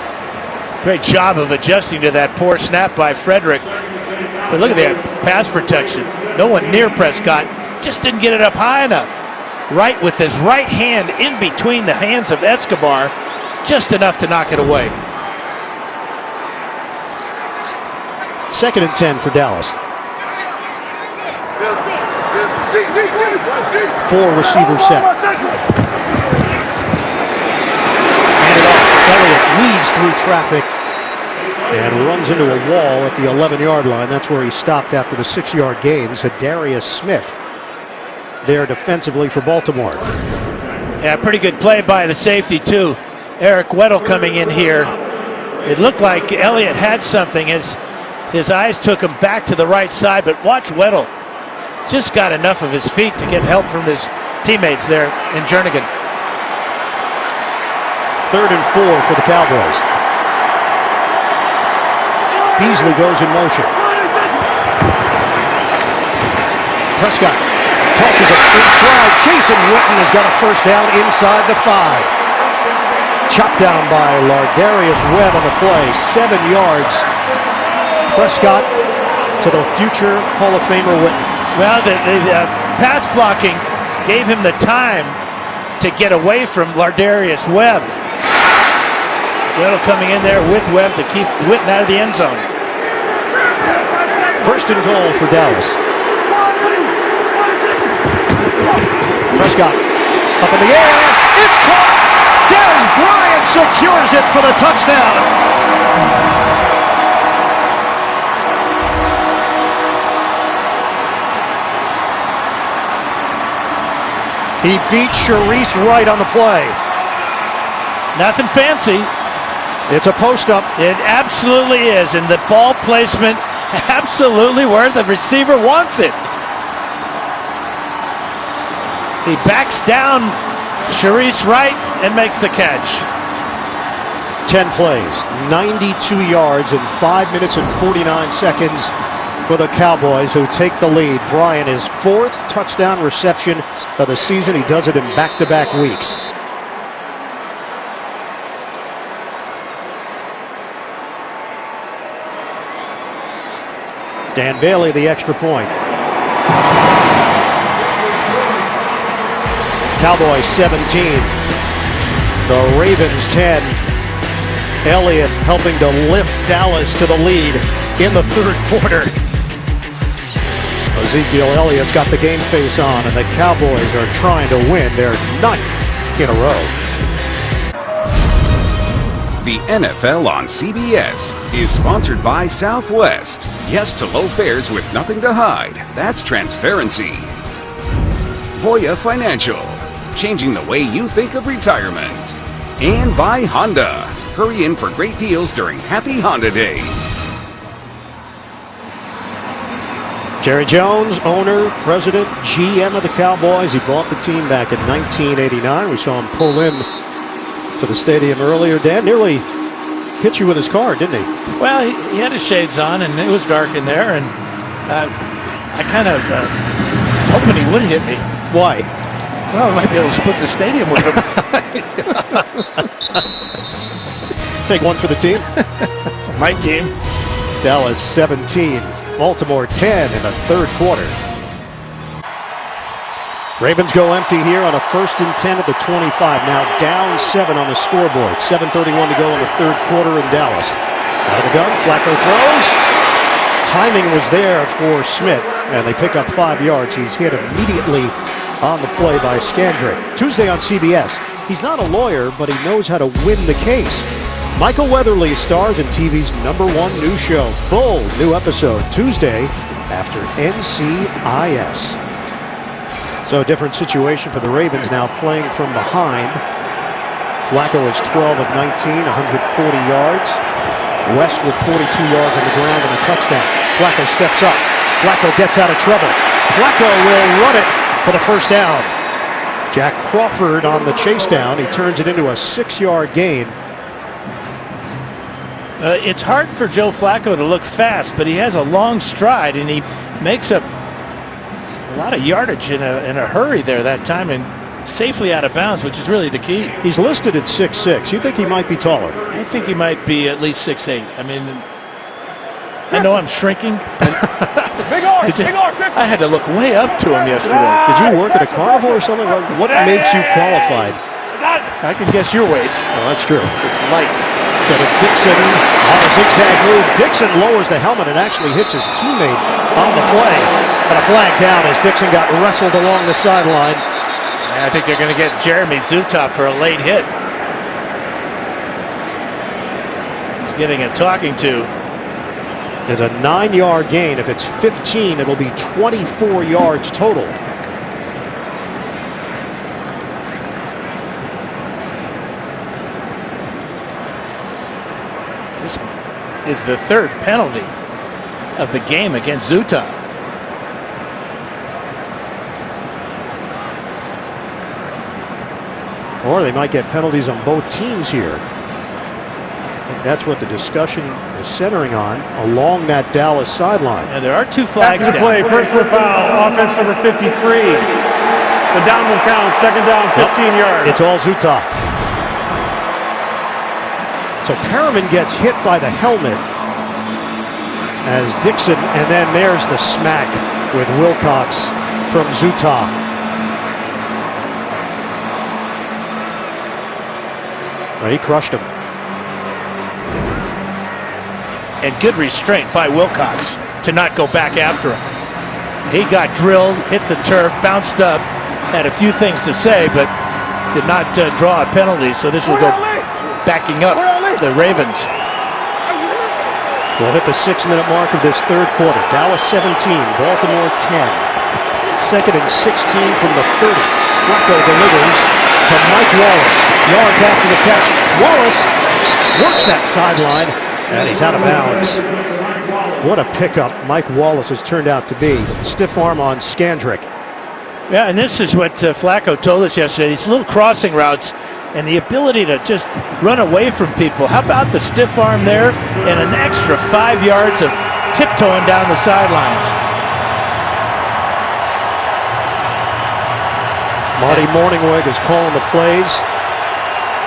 Great job of adjusting to that poor snap by Frederick. But look at that pass protection. No one near Prescott. Just didn't get it up high enough. Right with his right hand in between the hands of Escobar, just enough to knock it away. 2nd and 10 for Dallas. 4 receiver set. Hand it off. Elliott weaves through traffic and runs into a wall at the 11-yard line. That's where he stopped after the 6-yard gain. So Darius Smith there defensively for Baltimore. Yeah, pretty good play by the safety too. Eric Weddle coming in here. It looked like Elliott had something. His eyes took him back to the right side, but watch Weddle. Just got enough of his feet to get help from his teammates there in Jernigan. 3rd and 4 for the Cowboys. Beasley goes in motion. Prescott tosses it in stride. Jason Witten has got a first down inside the 5. Chopped down by Lardarius Webb on the play. 7 yards. Prescott to the future Hall of Famer Witten. Well, the pass blocking gave him the time to get away from Lardarius Webb. Weddle coming in there with Webb to keep Witten out of the end zone. 1st and goal for Dallas. Prescott up in the air. It's caught. Dez Bryant secures it for the touchdown. He beat Sharice Wright on the play. Nothing fancy. It's a post-up. It absolutely is, and the ball placement absolutely where the receiver wants it. He backs down Sharice Wright and makes the catch. 10 plays, 92 yards in 5 minutes and 49 seconds for the Cowboys, who take the lead. Bryant, his 4th touchdown reception of the season. He does it in back-to-back weeks. Dan Bailey, the extra point. Cowboys 17. The Ravens 10. Elliott helping to lift Dallas to the lead in the third quarter. Ezekiel Elliott's got the game face on, and the Cowboys are trying to win their 9th in a row. The NFL on CBS is sponsored by Southwest. Yes to low fares with nothing to hide. That's transparency. Voya Financial, changing the way you think of retirement. And by Honda. Hurry in for great deals during Happy Honda Days. Jerry Jones, owner, president, GM of the Cowboys. He bought the team back in 1989. We saw him pull in to the stadium earlier. Dan nearly hit you with his car, didn't he? Well, he had his shades on, and it was dark in there, and I kind of was hoping he would hit me. Why? Well, I might be able to split the stadium with him. Take one for the team. My team. Dallas 17, Baltimore 10 in the third quarter. Ravens go empty here on a 1st and 10 at the 25. Now down 7 on the scoreboard. 7:31 to go in the third quarter in Dallas. Out of the gun, Flacco throws. Timing was there for Smith, and they pick up 5 yards. He's hit immediately on the play by Scandrick. Tuesday on CBS. He's not a lawyer, but he knows how to win the case. Michael Weatherly stars in TV's #1 news show, Bull. New episode Tuesday after NCIS. So a different situation for the Ravens now playing from behind. Flacco is 12 of 19, 140 yards. West with 42 yards on the ground and a touchdown. Flacco steps up. Flacco gets out of trouble. Flacco will run it for the first down. Jack Crawford on the chase down. He turns it into a 6-yard gain. It's hard for Joe Flacco to look fast, but he has a long stride, and he makes up a lot of yardage in a hurry there that time, and safely out of bounds, which is really the key. He's listed at 6'6". You think he might be taller? I think he might be at least 6'8". I mean, I know I'm shrinking. I had to look way up to him yesterday. Did you work at a carnival or something? What makes you qualified? I can guess your weight. Oh, that's true. It's light. Got a Dixon on a zigzag move. Dixon lowers the helmet and actually hits his teammate on the play. And a flag down as Dixon got wrestled along the sideline. I think they're going to get Jeremy Zutov for a late hit. He's getting a talking to. There's a 9-yard gain. If it's 15, it'll be 24 yards total. This is the third penalty of the game against Zutov. Or they might get penalties on both teams here. I think that's what the discussion is centering on along that Dallas sideline. And there are 2 flags After the play, personal foul, offense number 53. The down will count, second down, 15 yards. It's all Zutov. So Perriman gets hit by the helmet as Dixon, and then there's the smack with Wilcox from Zutov. Well, he crushed him. And good restraint by Wilcox to not go back after him. He got drilled, hit the turf, bounced up, had a few things to say, but did not draw a penalty, so this will go backing up the Ravens. We'll hit the 6-minute mark of this third quarter. Dallas 17, Baltimore 10. 2nd and 16 from the 30. Flacco delivers to Mike Wallace. Yards after the catch. Wallace works that sideline, and he's out of bounds. What a pickup Mike Wallace has turned out to be. Stiff arm on Scandrick. Yeah, and this is what Flacco told us yesterday. These little crossing routes and the ability to just run away from people. How about the stiff arm there and an extra 5 yards of tiptoeing down the sidelines? Marty Morningweg is calling the plays.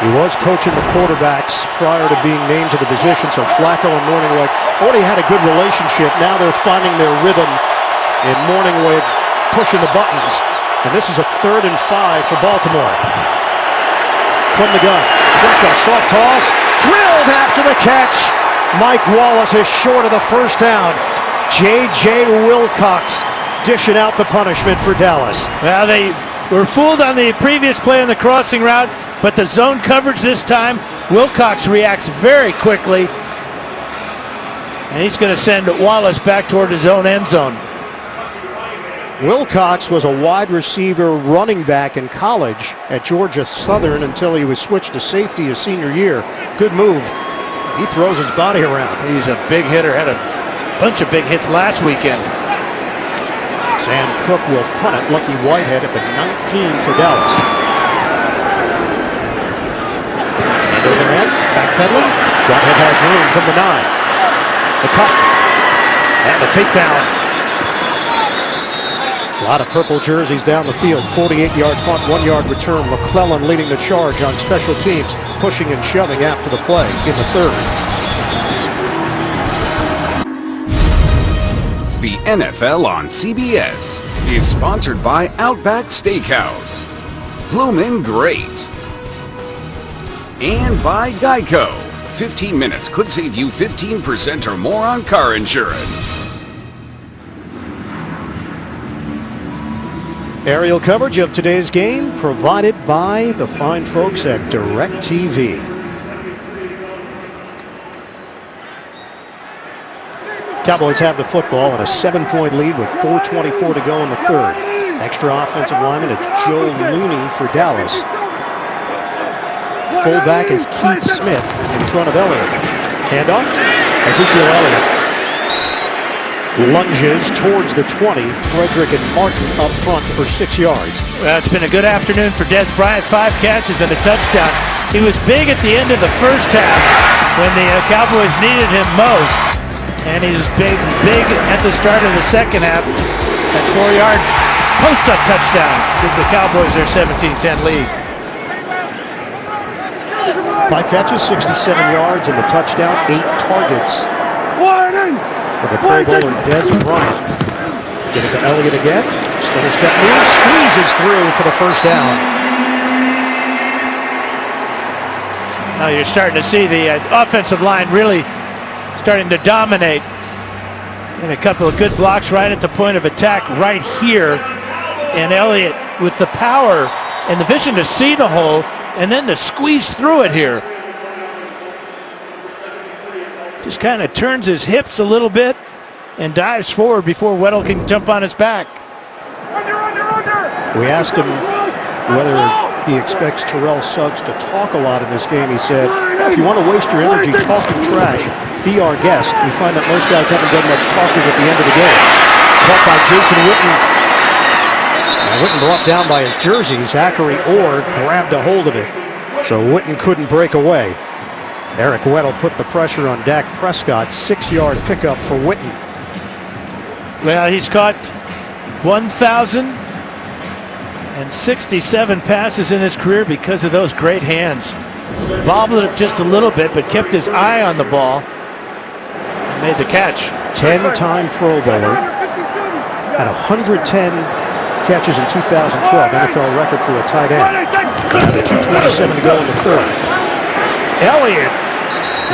He was coaching the quarterbacks prior to being named to the position, so Flacco and Morningwood already had a good relationship. Now they're finding their rhythm in Morningwood pushing the buttons. And this is a 3rd and 5 for Baltimore. From the gun, Flacco, soft toss, drilled after the catch. Mike Wallace is short of the first down. J.J. Wilcox dishing out the punishment for Dallas. Well, they were fooled on the previous play on the crossing route, but the zone coverage this time, Wilcox reacts very quickly. And he's going to send Wallace back toward his own end zone. Wilcox was a wide receiver running back in college at Georgia Southern until he was switched to safety his senior year. Good move. He throws his body around. He's a big hitter, had a bunch of big hits last weekend. Sam Cook will punt it. Lucky Whitehead at the 19 for Dallas. And overhead, backpedaling. Whitehead has room from the 9. The cut. And the takedown. A lot of purple jerseys down the field. 48-yard punt, 1-yard return. McClellan leading the charge on special teams, pushing and shoving after the play in the 3rd. The NFL on CBS is sponsored by Outback Steakhouse, Bloomin' Great, and by Geico. 15 minutes could save you 15% or more on car insurance. Aerial coverage of today's game provided by the fine folks at DirecTV. Cowboys have the football and a 7-point lead with 4:24 to go in the 3rd. Extra offensive lineman is Joe Looney for Dallas. Fullback is Keith Smith in front of Elliott. Handoff, Ezekiel Elliott lunges towards the 20. Frederick and Martin up front for 6 yards. Well, it's been a good afternoon for Des Bryant. 5 catches and a touchdown. He was big at the end of the first half when the Cowboys needed him most. And he was big at the start of the second half. That 4-yard post-up touchdown gives the Cowboys their 17-10 lead. 5 catches, 67 yards, and the touchdown, 8 targets. For the Pro Bowler Des Bryant. Give it to Elliott again. Stutter step move, squeezes through for the first down. Now you're starting to see the offensive line really starting to dominate. And a couple of good blocks right at the point of attack right here. And Elliott with the power and the vision to see the hole and then to squeeze through it here. Just kind of turns his hips a little bit and dives forward before Weddle can jump on his back. We asked him whether he expects Terrell Suggs to talk a lot in this game. He said, if you want to waste your energy talking trash, be our guest. We find that most guys haven't done much talking at the end of the game. Caught by Jason Witten. And Witten brought down by his jersey. Zachary Orr grabbed a hold of it. So Witten couldn't break away. Eric Weddle put the pressure on Dak Prescott. 6-yard pickup for Witten. Well, he's caught 1,067 passes in his career because of those great hands. Bobbled it just a little bit, but kept his eye on the ball and made the catch. 10-time Pro Bowler. Had 110 catches in 2012. NFL record for a tight end. With 2:27 to go in the 3rd. Elliott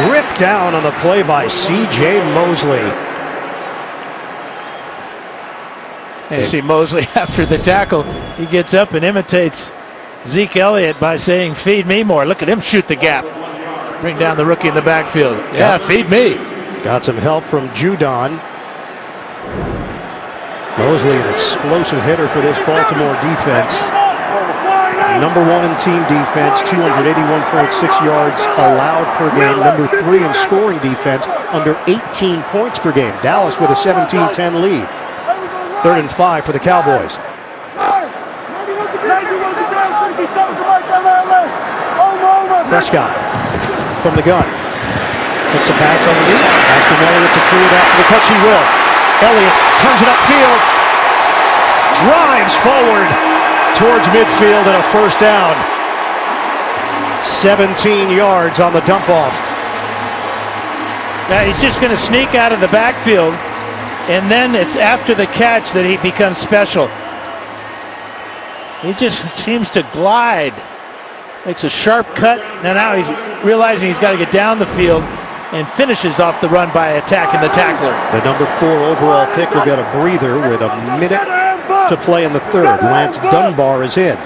ripped down on the play by C.J. Mosley. And you see Mosley after the tackle. He gets up and imitates Zeke Elliott by saying, feed me more. Look at him shoot the gap. Bring down the rookie in the backfield. Yeah, feed me. Got some help from Judon. Mosley, an explosive hitter for this Baltimore defense. Number 1 in team defense, 281.6 yards allowed per game. Number 3 in scoring defense, under 18 points per game. Dallas with a 17-10 lead. 3rd and 5 for the Cowboys. Prescott from the gun. Puts a pass underneath. Asking Elliott to clear that for the catch. He will. Elliott turns it upfield. Drives forward towards midfield and a first down. 17 yards on the dump off. Now he's just going to sneak out of the backfield, and then it's after the catch that he becomes special. He just seems to glide. Makes a sharp cut, and now he's realizing he's got to get down the field and finishes off the run by attacking the tackler. The number 4 overall pick will get a breather with a minute to play in the third. Lance Dunbar is in.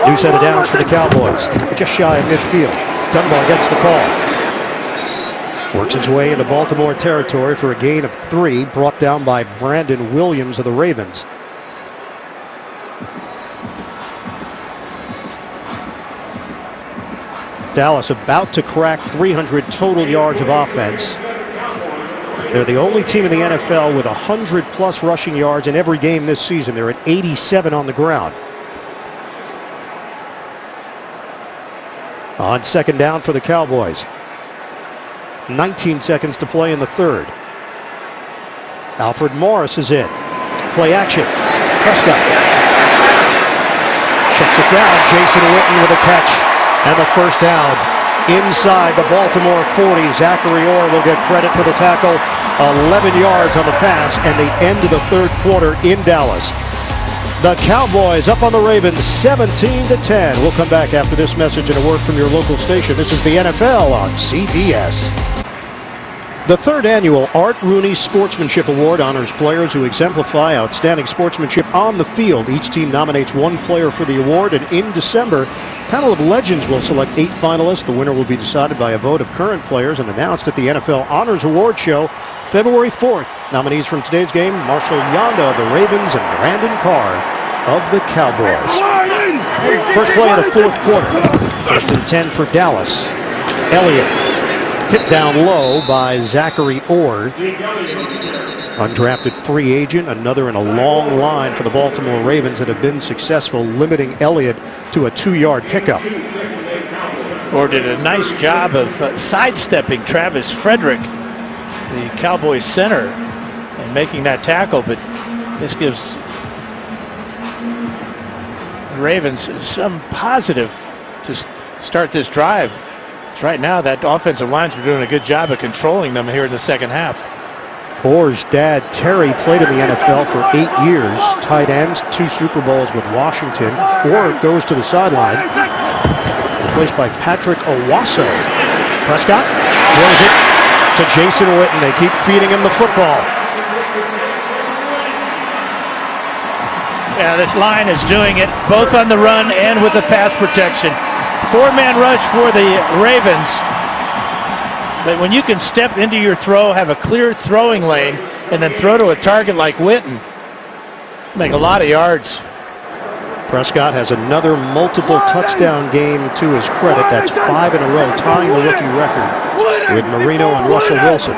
New set of downs for the Cowboys, just shy of midfield. Dunbar gets the call. Works its way into Baltimore territory for a gain of 3, brought down by Brandon Williams of the Ravens. Dallas about to crack 300 total yards of offense. They're the only team in the NFL with 100-plus rushing yards in every game this season. They're at 87 on the ground. On second down for the Cowboys. 19 seconds to play in the third. Alfred Morris is in. Play action. Prescott checks it down. Jason Witten with a catch and the first down. Inside the Baltimore 40, Zachary Orr will get credit for the tackle. 11 yards on the pass and the end of the third quarter in Dallas. The Cowboys up on the Ravens 17-10. We'll come back after this message and a word from your local station. This is the NFL on CBS. The third annual Art Rooney Sportsmanship Award honors players who exemplify outstanding sportsmanship on the field. Each team nominates one player for the award, and in December, a panel of legends will select 8 finalists. The winner will be decided by a vote of current players and announced at the NFL Honors Award Show February 4th. Nominees from today's game: Marshall Yanda of the Ravens and Brandon Carr of the Cowboys. First play of the fourth quarter. 1st and 10 for Dallas. Elliott hit down low by Zachary Orr. Undrafted free agent, another in a long line for the Baltimore Ravens that have been successful limiting Elliott to a 2-yard pickup. Orr did a nice job of sidestepping Travis Frederick, the Cowboys center, and making that tackle, but this gives the Ravens some positive to start this drive. Right now, that offensive line's been doing a good job of controlling them here in the second half. Orr's dad, Terry, played in the NFL for 8 years. Tight end, 2 Super Bowls with Washington. Orr goes to the sideline, replaced by Patrick Owasso. Prescott throws it to Jason Witten. They keep feeding him the football. Yeah, this line is doing it both on the run and with the pass protection. 4-man rush for the Ravens. But when you can step into your throw, have a clear throwing lane, and then throw to a target like Witten, make a lot of yards. Prescott has another multiple touchdown game to his credit. That's 5 in a row, tying the rookie record with Marino and Russell Wilson.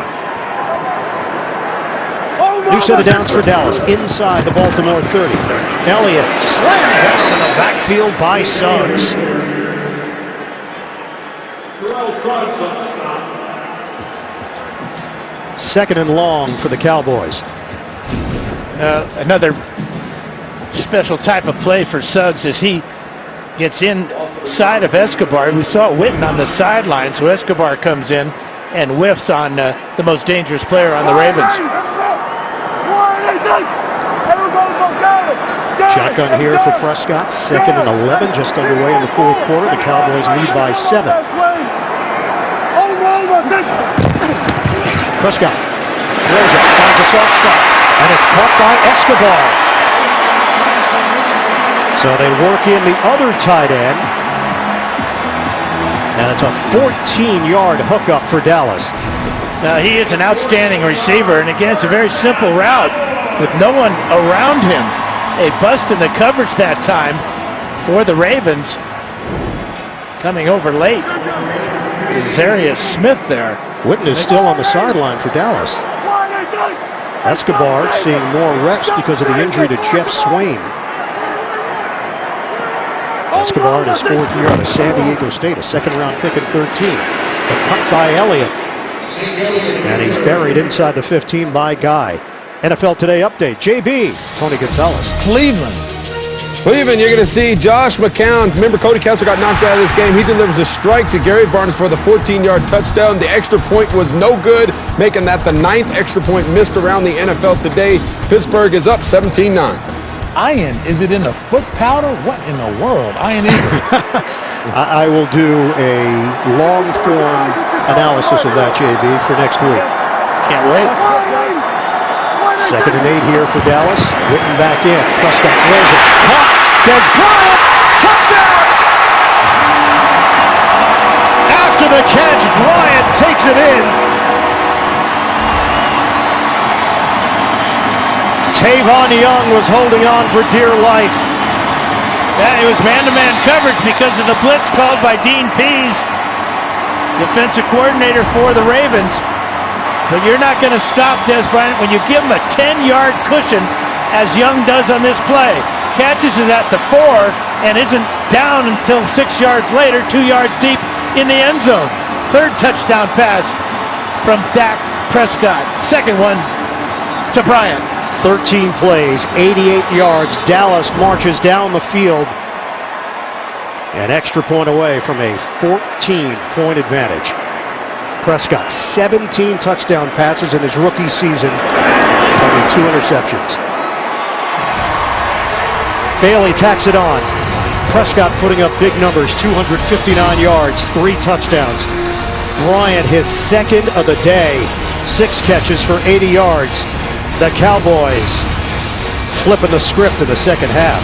New set of downs for Dallas inside the Baltimore 30. Elliott slammed down in the backfield by Suggs. Second and long for the Cowboys. Another special type of play for Suggs as he gets inside of Escobar. We saw Witten on the sideline, so Escobar comes in and whiffs on the most dangerous player on the Ravens. Shotgun here for Prescott. 2nd and 11, just underway in the fourth quarter. The Cowboys lead by 7. Prescott throws it, finds a soft spot, and it's caught by Escobar. So they work in the other tight end, and it's a 14-yard hookup for Dallas. Now, he is an outstanding receiver, and again, it's a very simple route with no one around him. A bust in the coverage that time for the Ravens. Coming over late to Zarius Smith there. Witten is still on the sideline for Dallas. Escobar seeing more reps because of the injury to Jeff Swain. Escobar in his 4th year out of San Diego State, a 2nd-round pick in 13. The cut by Elliott. And he's buried inside the 15 by Guy. NFL Today update. JB, Tony Gonzalez. Cleveland Cleveland, you're going to see Josh McCown. Remember, Cody Kessler got knocked out of this game. He delivers a strike to Gary Barnes for the 14-yard touchdown. The extra point was no good, making that the 9th extra point missed around the NFL today. Pittsburgh is up 17-9. Ian, is it in the foot powder? What in the world? Ian Eagle. I will do a long-form analysis of that, JB, for next week. Can't wait. 2nd and 8 here for Dallas. Witten back in. Prescott throws it. Caught. Dez Bryant. Touchdown! After the catch, Bryant takes it in. Tavon Young was holding on for dear life. Yeah, it was man-to-man coverage because of the blitz called by Dean Pease, defensive coordinator for the Ravens. But you're not going to stop Dez Bryant when you give him a 10-yard cushion, as Young does on this play. Catches it at the 4 and isn't down until 6 yards later, 2 yards deep in the end zone. 3rd touchdown pass from Dak Prescott. 2nd one to Bryant. 13 plays, 88 yards. Dallas marches down the field. An extra point away from a 14-point advantage. Prescott, 17 touchdown passes in his rookie season, only 2 interceptions. Bailey tacks it on. Prescott putting up big numbers, 259 yards, 3 touchdowns. Bryant, his 2nd of the day, 6 catches for 80 yards. The Cowboys flipping the script in the second half.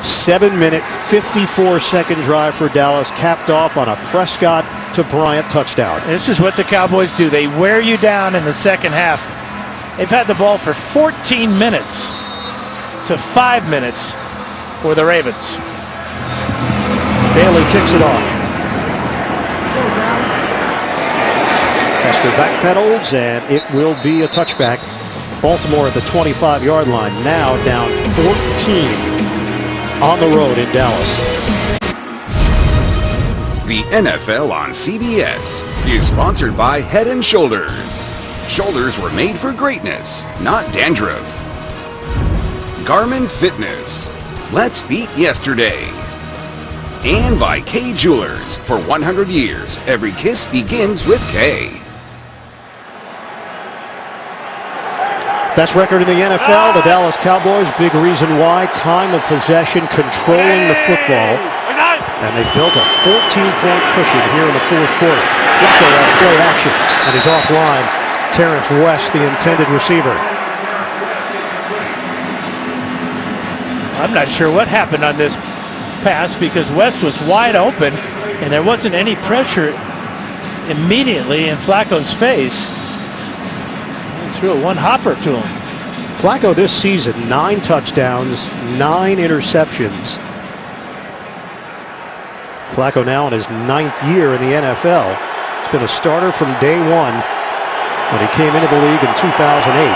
7-minute, 54-second drive for Dallas, capped off on a Prescott to Bryant touchdown. This is what the Cowboys do. They wear you down in the second half. They've had the ball for 14 minutes to 5 minutes for the Ravens. Bailey kicks it off. Hester backpedals, and it will be a touchback. Baltimore at the 25-yard line, now down 14 on the road in Dallas. The NFL on CBS is sponsored by Head & Shoulders. Shoulders were made for greatness, not dandruff. Garmin Fitness. Let's beat yesterday. And by K Jewelers. For 100 years, every kiss begins with K. Best record in the NFL, the Dallas Cowboys. Big reason why. Time of possession, controlling the football. And they built a 14-point cushion here in the 4th quarter. Flacco on play action, and he's offline. Terrence West, the intended receiver. I'm not sure what happened on this pass because West was wide open and there wasn't any pressure immediately in Flacco's face. He threw a one-hopper to him. Flacco this season, 9 touchdowns, 9 interceptions. Flacco now in his 9th year in the NFL. He's been a starter from day one when he came into the league in 2008.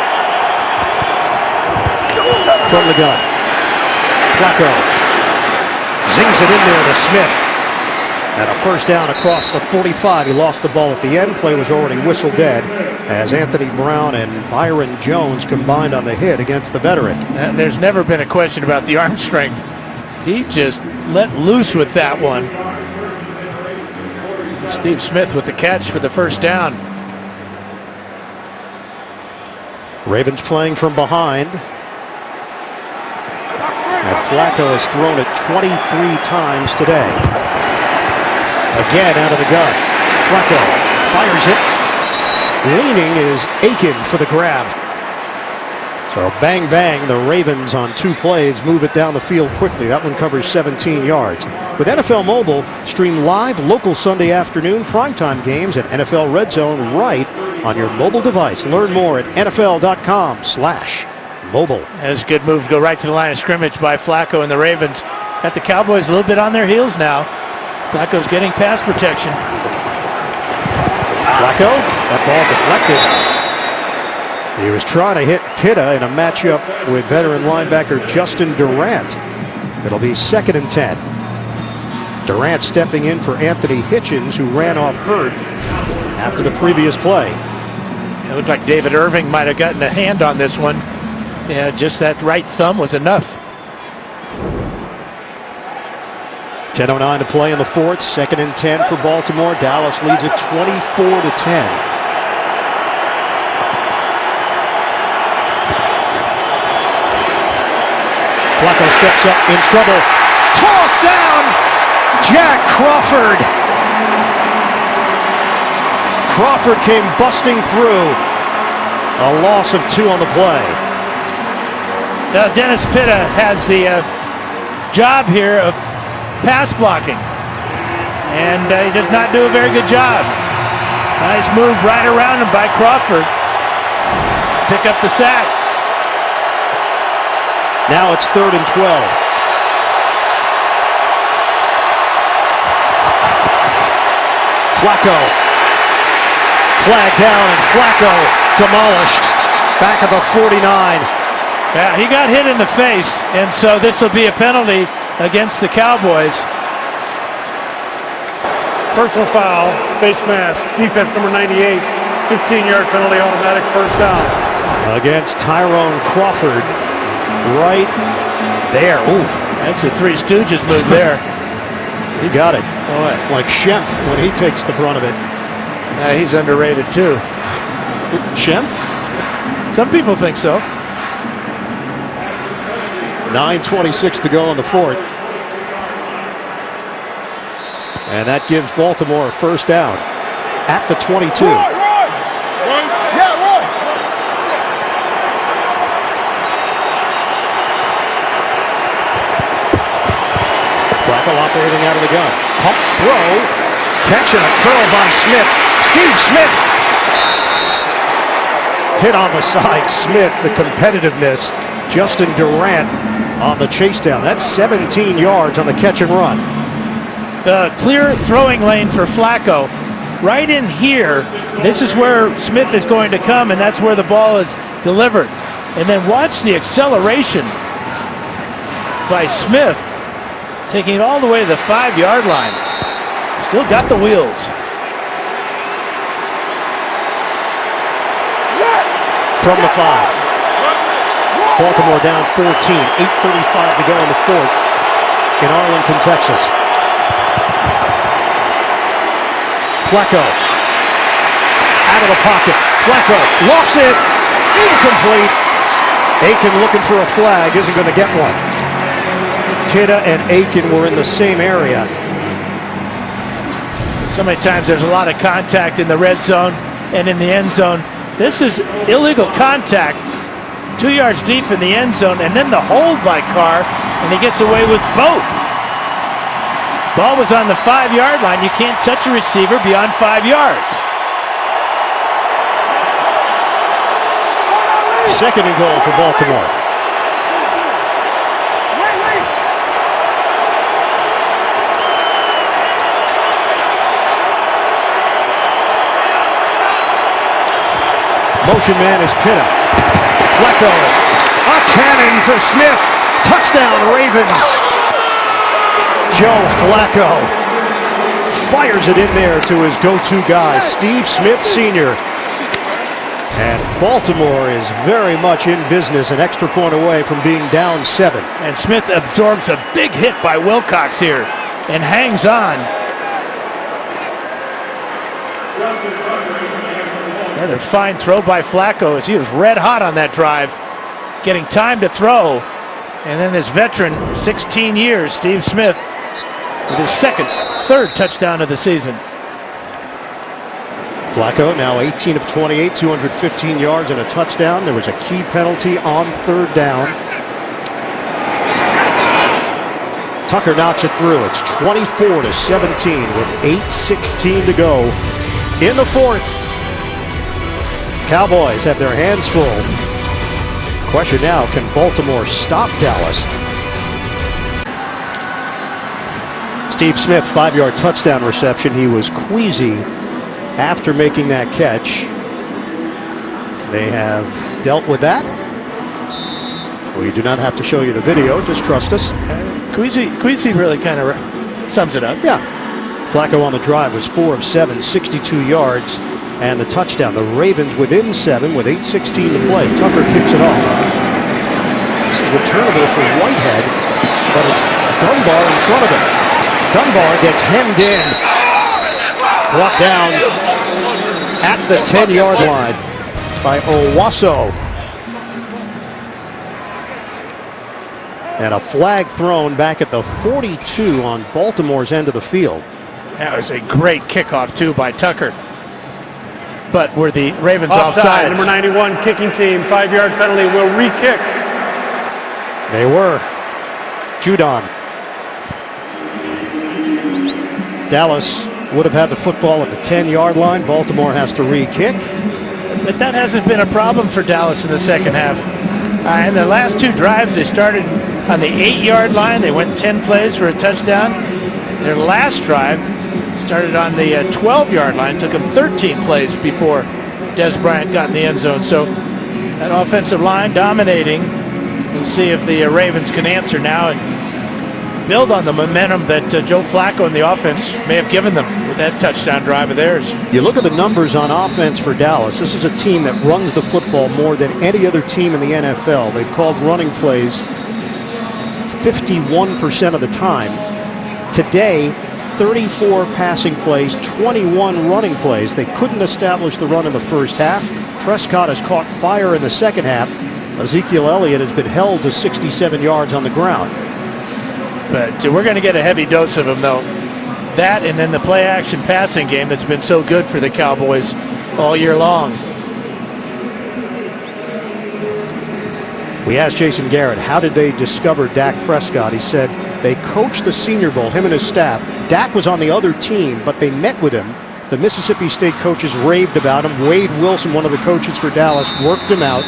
From the gun. Flacco zings it in there to Smith. And a first down across the 45. He lost the ball at the end. Play was already whistled dead as Anthony Brown and Byron Jones combined on the hit against the veteran. And there's never been a question about the arm strength. He just let loose with that one. Steve Smith with the catch for the first down. Ravens playing from behind. And Flacco has thrown it 23 times today. Again out of the gun. Flacco fires it. Leaning is Aiken for the grab. So bang bang, the Ravens on 2 plays move it down the field quickly. That one covers 17 yards. With NFL Mobile, stream live local Sunday afternoon primetime games and NFL Red Zone right on your mobile device. Learn more at NFL.com/mobile. That's a good move to go right to the line of scrimmage by Flacco and the Ravens. Got the Cowboys a little bit on their heels now. Flacco's getting pass protection. Flacco, that ball deflected. He was trying to hit Pitta in a matchup with veteran linebacker Justin Durant. It'll be 2nd and 10. Durant stepping in for Anthony Hitchens, who ran off hurt after the previous play. It looked like David Irving might have gotten a hand on this one. Yeah, just that right thumb was enough. 10:09 to play in the fourth. 2nd and 10 for Baltimore. Dallas leads it 24-10. Flacco steps up in trouble. Toss down. Jack Crawford. Crawford came busting through. A loss of 2 on the play. Dennis Pitta has the job here of pass blocking, and he does not do a very good job. Nice move right around him by Crawford. Pick up the sack. Now it's 3rd and 12. Flacco. Flag down, and Flacco demolished. Back at the 49. Yeah, he got hit in the face, and so this will be a penalty against the Cowboys. Personal foul, face mask, defense number 98, 15-yard penalty, automatic first down. Against Tyrone Crawford, right there. Ooh, That's a Three Stooges move there. he got it. Boy. Like Shemp when he takes the brunt of it. He's underrated too. Shemp? Some people think so. 9:26 to go in the fourth. And that gives Baltimore a first down at the 22. Flacco operating out of the gun. Pump throw. Catch and a curl by Smith. Steve Smith. Hit on the side. Smith, the competitiveness. Justin Durant on the chase down. That's 17 yards on the catch and run. Clear throwing lane for Flacco. Right in here, this is where Smith is going to come, and that's where the ball is delivered. And then watch the acceleration by Smith, taking it all the way to the 5-yard line. Still got the wheels. From the 5. Baltimore down 14. 8:35 to go in the fourth in Arlington, Texas. Flacco out of the pocket. Flacco lofts it. Incomplete. Aiken looking for a flag. Isn't going to get one. Pitta and Aiken were in the same area. So many times there's a lot of contact in the red zone and in the end zone. This is illegal contact 2 yards deep in the end zone, and then the hold by Carr, and he gets away with both. Ball was on the 5-yard line. You can't touch a receiver beyond 5 yards. 2nd and goal for Baltimore. Motion man is Pitta. Flacco, a cannon to Smith. Touchdown, Ravens. Joe Flacco fires it in there to his go-to guy, Steve Smith Sr. And Baltimore is very much in business, an extra point away from being down 7. And Smith absorbs a big hit by Wilcox here and hangs on. Another fine throw by Flacco as he was red hot on that drive, getting time to throw. And then his veteran, 16 years, Steve Smith, with his third touchdown of the season. Flacco now 18 of 28, 215 yards and a touchdown. There was a key penalty on 3rd down. Tucker knocks it through. It's 24-17 with 8:16 to go in the fourth. Cowboys have their hands full. Question now, can Baltimore stop Dallas? Steve Smith, 5-yard touchdown reception. He was queasy after making that catch. They have dealt with that. We do not have to show you the video, just trust us. Queasy really kind of sums it up. Yeah. Flacco on the drive was 4 of 7, 62 yards, and the touchdown. The Ravens within 7 with 8:16 to play. Tucker kicks it off. returnable for Whitehead, but it's Dunbar in front of him. Dunbar gets hemmed in, brought down at the 10-yard line by Owasso. And a flag thrown back at the 42 on Baltimore's end of the field. That was a great kickoff, too, by Tucker. But were the Ravens Offside. offside? Number 91, kicking team, 5-yard penalty, will re-kick. They were. Judon. Dallas would have had the football at the 10-yard line. Baltimore has to re-kick. But that hasn't been a problem for Dallas in the second half. In their last two drives, they started on the 8-yard line. They went 10 plays for a touchdown. Their last drive started on the 12-yard line. Took them 13 plays before Des Bryant got in the end zone. So that offensive line dominating. We'll see if the Ravens can answer now and build on the momentum that Joe Flacco and the offense may have given them with that touchdown drive of theirs. You look at the numbers on offense for Dallas. This is a team that runs the football more than any other team in the NFL. They've called running plays 51% of the time. Today, 34 passing plays, 21 running plays. They couldn't establish the run in the first half. Prescott has caught fire in the second half. Ezekiel Elliott has been held to 67 yards on the ground. But we're going to get a heavy dose of him, though. That and then the play-action passing game that's been so good for the Cowboys all year long. We asked Jason Garrett, how did they discover Dak Prescott? He said they coached the Senior Bowl, him and his staff. Dak was on the other team, but they met with him. The Mississippi State coaches raved about him. Wade Wilson, one of the coaches for Dallas, worked him out,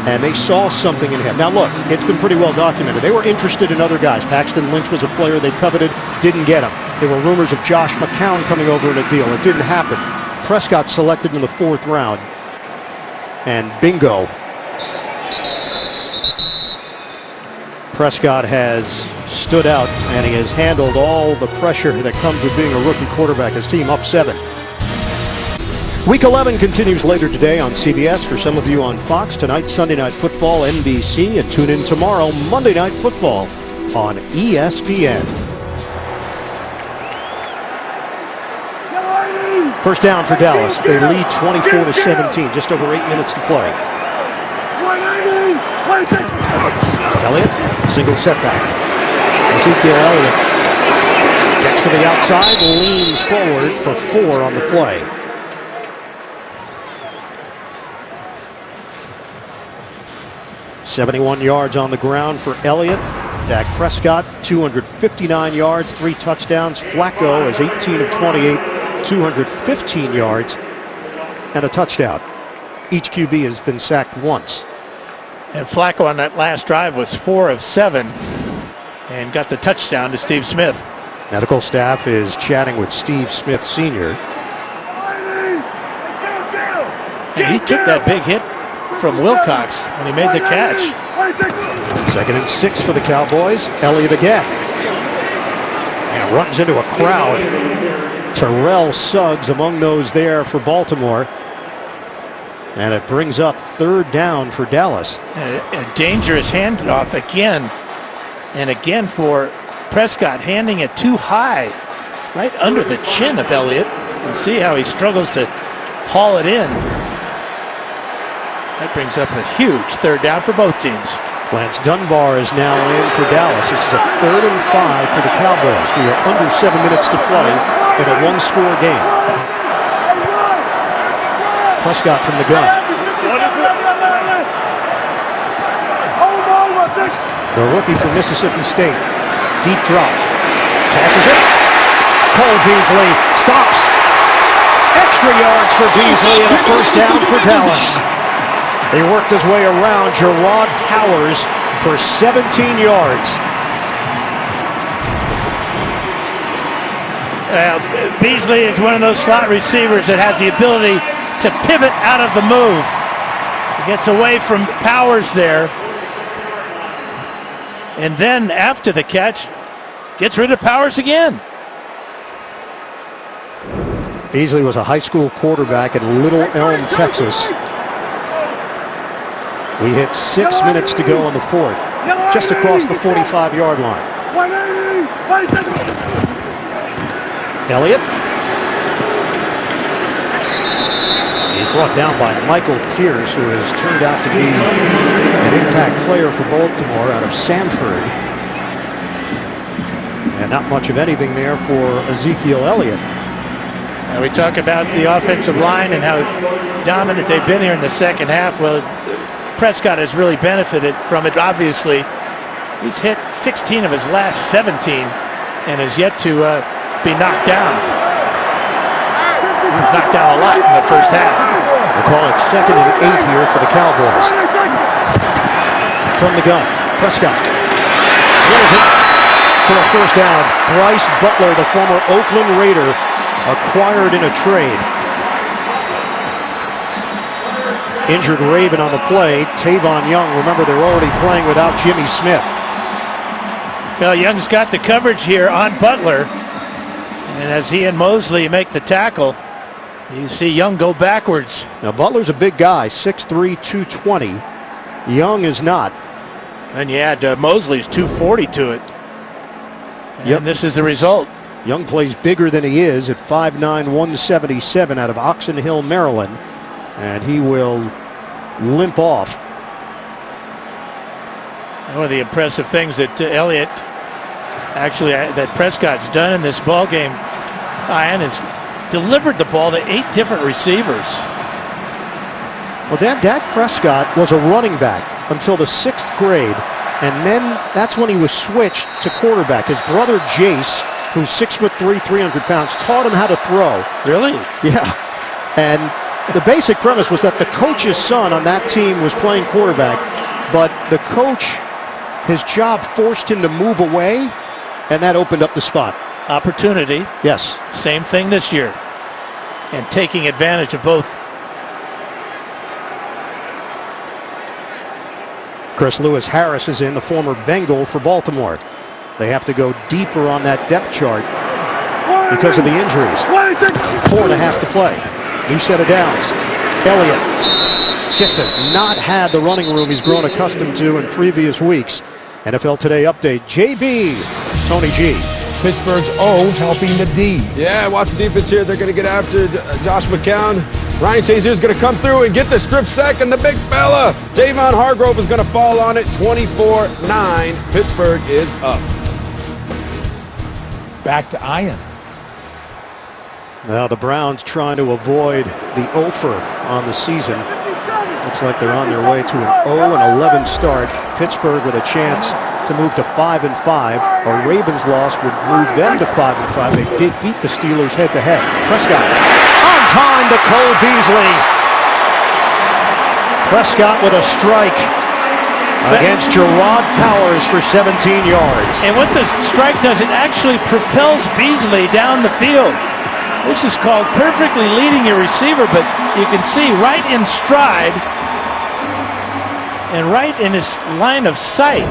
and they saw something in him. Now look, it's been pretty well documented. They were interested in other guys. Paxton Lynch was a player they coveted, didn't get him. There were rumors of Josh McCown coming over in a deal. It didn't happen. Prescott selected in the 4th round, and bingo. Prescott has stood out, and he has handled all the pressure that comes with being a rookie quarterback. His team up 7. Week 11 continues later today on CBS. For some of you on Fox, tonight Sunday Night Football, NBC, and tune in tomorrow, Monday Night Football on ESPN. First down for Dallas. They lead 24-17, just over 8 minutes to play. Elliott, single setback. Ezekiel Elliott gets to the outside, leans forward for 4 on the play. .71 yards on the ground for Elliott. Dak Prescott, 259 yards, 3 touchdowns. Flacco is 18 of 28, 215 yards, and a touchdown. Each QB has been sacked once. And Flacco on that last drive was 4 of 7 and got the touchdown to Steve Smith. Medical staff is chatting with Steve Smith Sr. And he took that big hit from Wilcox when he made the catch. 2nd and 6 for the Cowboys. Elliott again. And runs into a crowd. Terrell Suggs among those there for Baltimore. And it brings up 3rd down for Dallas. A dangerous handoff again. And again for Prescott, handing it too high, right under the chin of Elliott. You can see how he struggles to haul it in. That brings up a huge 3rd down for both teams. Lance Dunbar is now in for Dallas. This is a 3rd and 5 for the Cowboys. We are under 7 minutes to play in a 1-score game. Prescott from the gun. The rookie from Mississippi State. Deep drop. Tosses it. Cole Beasley stops. Extra yards for Beasley and a 1st down for Dallas. He worked his way around Gerard Powers for 17 yards. Beasley is one of those slot receivers that has the ability to pivot out of the move. He gets away from Powers there. And then after the catch, gets rid of Powers again. Beasley was a high school quarterback in Little Elm, Texas. We hit 6 minutes to go in the 4th. just across the 45-yard line. Elliott. He's brought down by Michael Pierce, who has turned out to be an impact player for Baltimore out of Sanford. And not much of anything there for Ezekiel Elliott. And we talk about the offensive line and how dominant they've been here in the second half. Well, Prescott has really benefited from it. Obviously, he's hit 16 of his last 17 and is yet to be knocked down. He was knocked down a lot in the first half. We'll call it 2nd and 8 here for the Cowboys. From the gun, Prescott throws it for a first down. Bryce Butler, the former Oakland Raider, acquired in a trade. Injured Raven on the play. Tavon Young, remember they're already playing without Jimmy Smith. Well, Young's got the coverage here on Butler. And as he and Mosley make the tackle, you see Young go backwards. Now Butler's a big guy, 6'3", 220. Young is not. And you add Mosley's 240 to it. And Yep. this is the result. Young plays bigger than he is at 5'9", 177 out of Oxon Hill, Maryland. And he will limp off. One of the impressive things that Elliott, actually that Prescott's done in this ball game, Ian, has delivered the ball to 8 different receivers. Well, Dak Prescott was a running back until the 6th grade, and then that's when he was switched to quarterback. His brother Jace, who's 6'3", 300 pounds, taught him how to throw. Really? Yeah. And the basic premise was that the coach's son on that team was playing quarterback, but the coach, his job forced him to move away, and that opened up the spot. Opportunity. Yes. Same thing this year. And taking advantage of both. Chris Lewis Harris is in, the former Bengal for Baltimore. They have to go deeper on that depth chart because of the injuries. 4.5 to play. New set of downs. Elliott just has not had the running room he's grown accustomed to in previous weeks. NFL Today update. JB, Tony G. Pittsburgh's O helping the D. Yeah, watch the defense here. They're going to get after Josh McCown. Ryan Shazier is going to come through and get the strip sack, and the big fella, Javon Hargrove, is going to fall on it. 24-9. Pittsburgh is up. Back to Ian. Now the Browns trying to avoid the offer on the season. Looks like they're on their way to an 0-11 start. Pittsburgh with a chance to move to 5-5. A Ravens loss would move them to 5-5. They did beat the Steelers head-to-head. Prescott on time to Cole Beasley. Prescott with a strike against Gerard Powers for 17 yards. And what the strike does, it actually propels Beasley down the field. This is called perfectly leading your receiver, but you can see right in stride and right in his line of sight.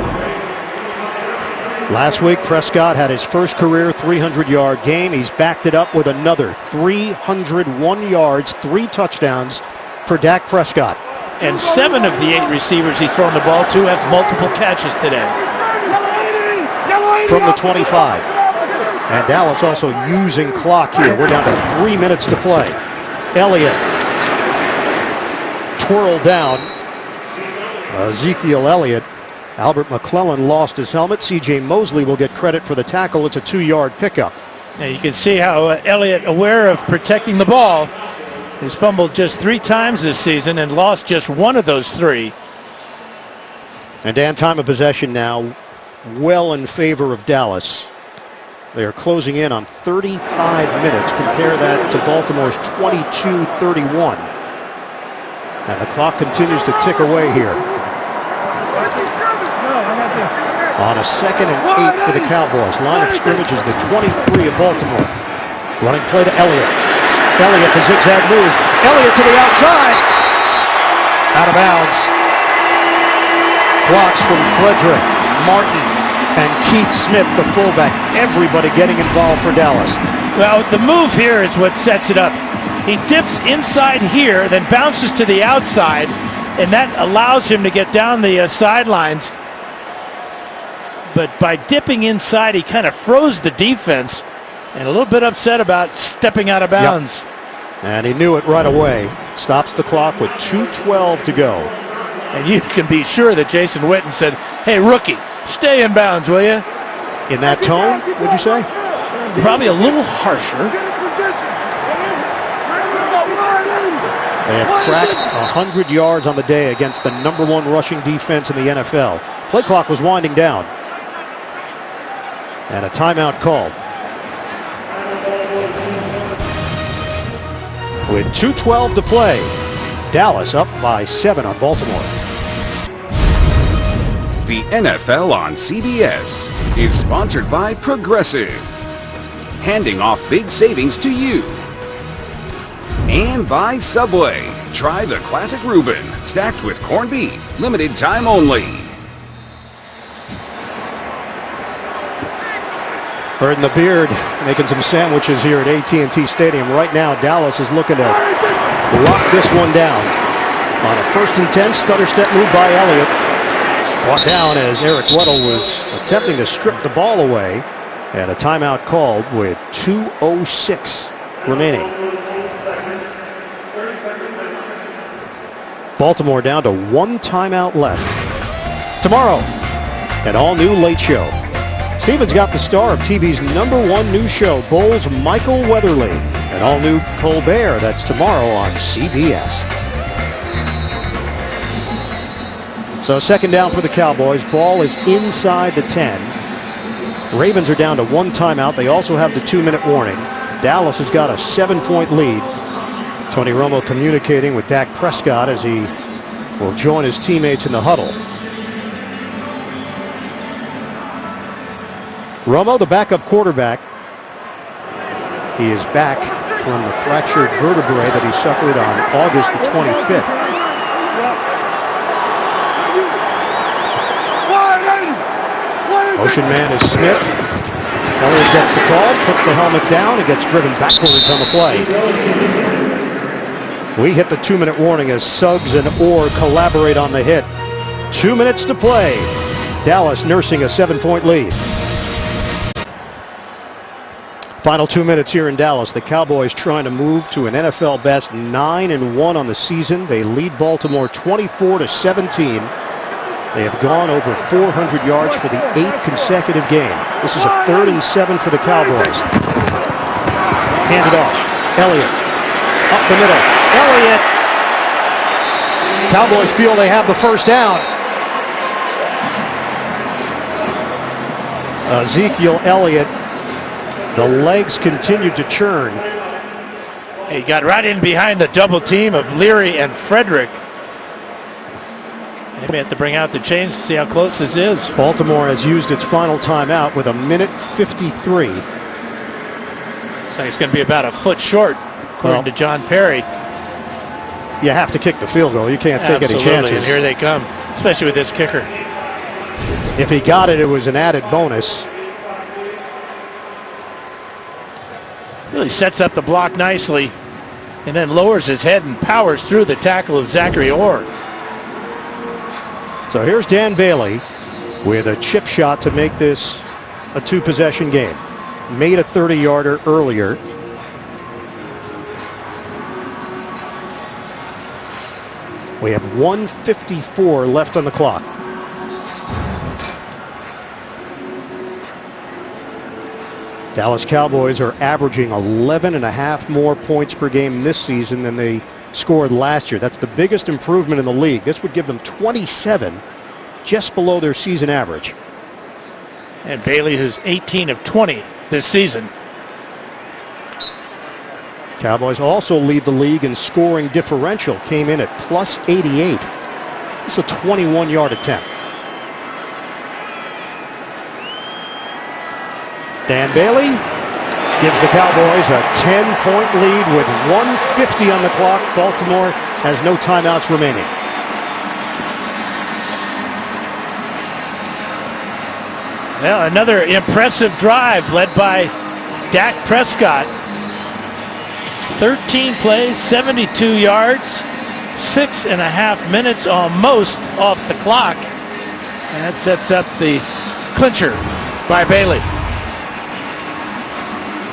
Last week, Prescott had his first career 300-yard game. He's backed it up with another 301 yards, 3 touchdowns for Dak Prescott. And 7 of the 8 receivers he's thrown the ball to have multiple catches today. From the 25. And Dallas also using clock here. We're down to 3 minutes to play. Elliott twirled down. Ezekiel Elliott. Albert McClellan lost his helmet. C.J. Mosley will get credit for the tackle. It's a 2-yard pickup. Now you can see how Elliott, aware of protecting the ball, has fumbled just 3 times this season and lost just 1 of those 3. And Dan, time of possession now well in favor of Dallas. They are closing in on 35 minutes. Compare that to Baltimore's 22-31. And the clock continues to tick away here. On a 2nd and 8 for the Cowboys. Line of scrimmage is the 23 of Baltimore. Running play to Elliott. Elliott, the zigzag move. Elliott to the outside. Out of bounds. Blocks from Frederick, Martin, and Keith Smith, the fullback. Everybody getting involved for Dallas. Well, the move here is what sets it up. He dips inside here, then bounces to the outside, and that allows him to get down the sidelines but by dipping inside, he kind of froze the defense and a little bit upset about stepping out of bounds. Yep. And he knew it right away. Stops the clock with 2:12 to go. And you can be sure that Jason Witten said, "Hey, rookie, stay in bounds, will you?" In that tone, would you say? Probably a little harsher. They have cracked 100 yards on the day against the #1 rushing defense in the NFL. Play clock was winding down. And a timeout called. With 2:12 to play, Dallas up by 7 on Baltimore. The NFL on CBS is sponsored by Progressive, handing off big savings to you. And by Subway. Try the classic Reuben, stacked with corned beef, limited time only. Bird in the Beard making some sandwiches here at AT&T Stadium. Right now, Dallas is looking to lock this one down. On a 1st and 10, stutter step move by Elliott. Brought down as Eric Weddle was attempting to strip the ball away. And a timeout called with 2:06 remaining. Baltimore down to 1 timeout left. Tomorrow, an all-new Late Show. Stephen's got the star of TV's #1 news show, Bowls Michael Weatherly. An all-new Colbert, that's tomorrow on CBS. So 2nd down for the Cowboys. Ball is inside the 10. Ravens are down to 1 timeout. They also have the 2-minute warning. Dallas has got a 7-point lead. Tony Romo communicating with Dak Prescott as he will join his teammates in the huddle. Romo, the backup quarterback, he is back from the fractured vertebrae that he suffered on August the 25th. Motion man is Smith. Elliott gets the call, puts the helmet down, and gets driven backwards on the play. We hit the 2-minute warning as Suggs and Orr collaborate on the hit. 2 minutes to play. Dallas nursing a 7-point lead. Final 2 minutes here in Dallas. The Cowboys trying to move to an NFL best 9-1 on the season. They lead Baltimore 24-17. They have gone over 400 yards for the 8th consecutive game. This is a 3rd and 7 for the Cowboys. Handed off. Elliott up the middle. Elliott. Cowboys feel they have the 1st down. Ezekiel Elliott. The legs continued to churn. He got right in behind the double team of Leary and Frederick. They may have to bring out the chains to see how close this is. Baltimore has used its final timeout with 1:53. Looks like it's going to be about a foot short, according to John Perry. You have to kick the field goal. You can't take any chances. And here they come, especially with this kicker. If he got it, it was an added bonus. Really sets up the block nicely and then lowers his head and powers through the tackle of Zachary Orr. So here's Dan Bailey with a chip shot to make this a 2-possession game. Made a 30-yarder earlier. We have 1:54 left on the clock. Dallas Cowboys are averaging 11.5 more points per game this season than they scored last year. That's the biggest improvement in the league. This would give them 27, just below their season average. And Bailey, who's 18 of 20 this season. Cowboys also lead the league in scoring differential. Came in at +88. It's a 21-yard attempt. Dan Bailey gives the Cowboys a 10-point lead with 1:50 on the clock. Baltimore has no timeouts remaining. Well, another impressive drive led by Dak Prescott. 13 plays, 72 yards, 6.5 minutes almost off the clock. And that sets up the clincher by Bailey.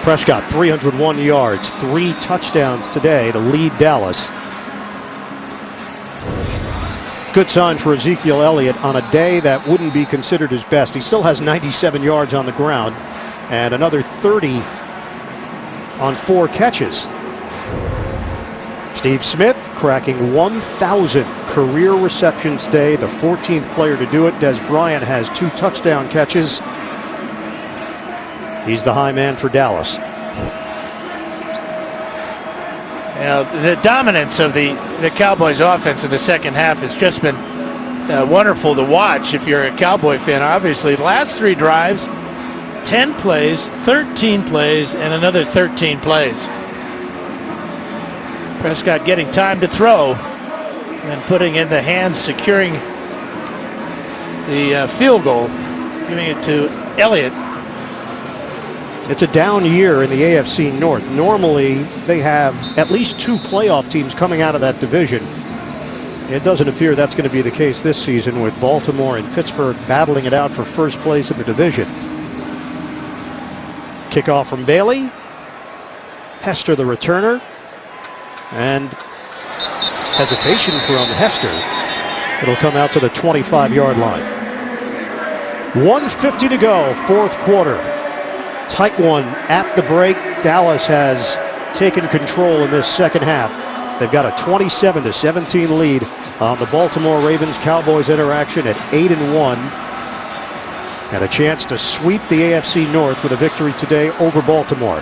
Prescott, 301 yards, 3 touchdowns today to lead Dallas. Good sign for Ezekiel Elliott on a day that wouldn't be considered his best. He still has 97 yards on the ground and another 30 on 4 catches. Steve Smith cracking 1,000 career receptions today, the 14th player to do it. Des Bryant has 2 touchdown catches. He's the high man for Dallas. Now, the dominance of the Cowboys offense in the second half has just been wonderful to watch if you're a Cowboy fan. Obviously, the last 3 drives, 10 plays, 13 plays, and another 13 plays. Prescott getting time to throw and putting in the hands, securing the field goal, giving it to Elliott. It's a down year in the AFC North. Normally, they have at least 2 playoff teams coming out of that division. It doesn't appear that's going to be the case this season, with Baltimore and Pittsburgh battling it out for first place in the division. Kickoff from Bailey. Hester the returner. And hesitation from Hester. It'll come out to the 25-yard line. 1:50 to go, 4th quarter. Tight one at the break. Dallas has taken control in this second half. They've got a 27-17 lead on the Baltimore Ravens Cowboys interaction at 8-1. And a chance to sweep the AFC North with a victory today over Baltimore.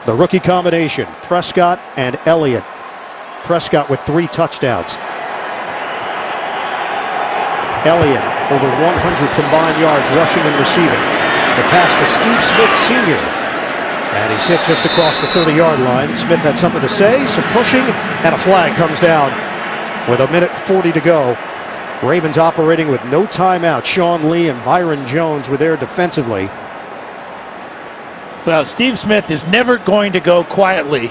The rookie combination, Prescott and Elliott. Prescott with 3 touchdowns. Elliott over 100 combined yards rushing and receiving. The pass to Steve Smith Sr. And he's hit just across the 30-yard line. Smith had something to say, some pushing, and a flag comes down with 1:40 to go. Ravens operating with no timeout. Sean Lee and Byron Jones were there defensively. Well, Steve Smith is never going to go quietly.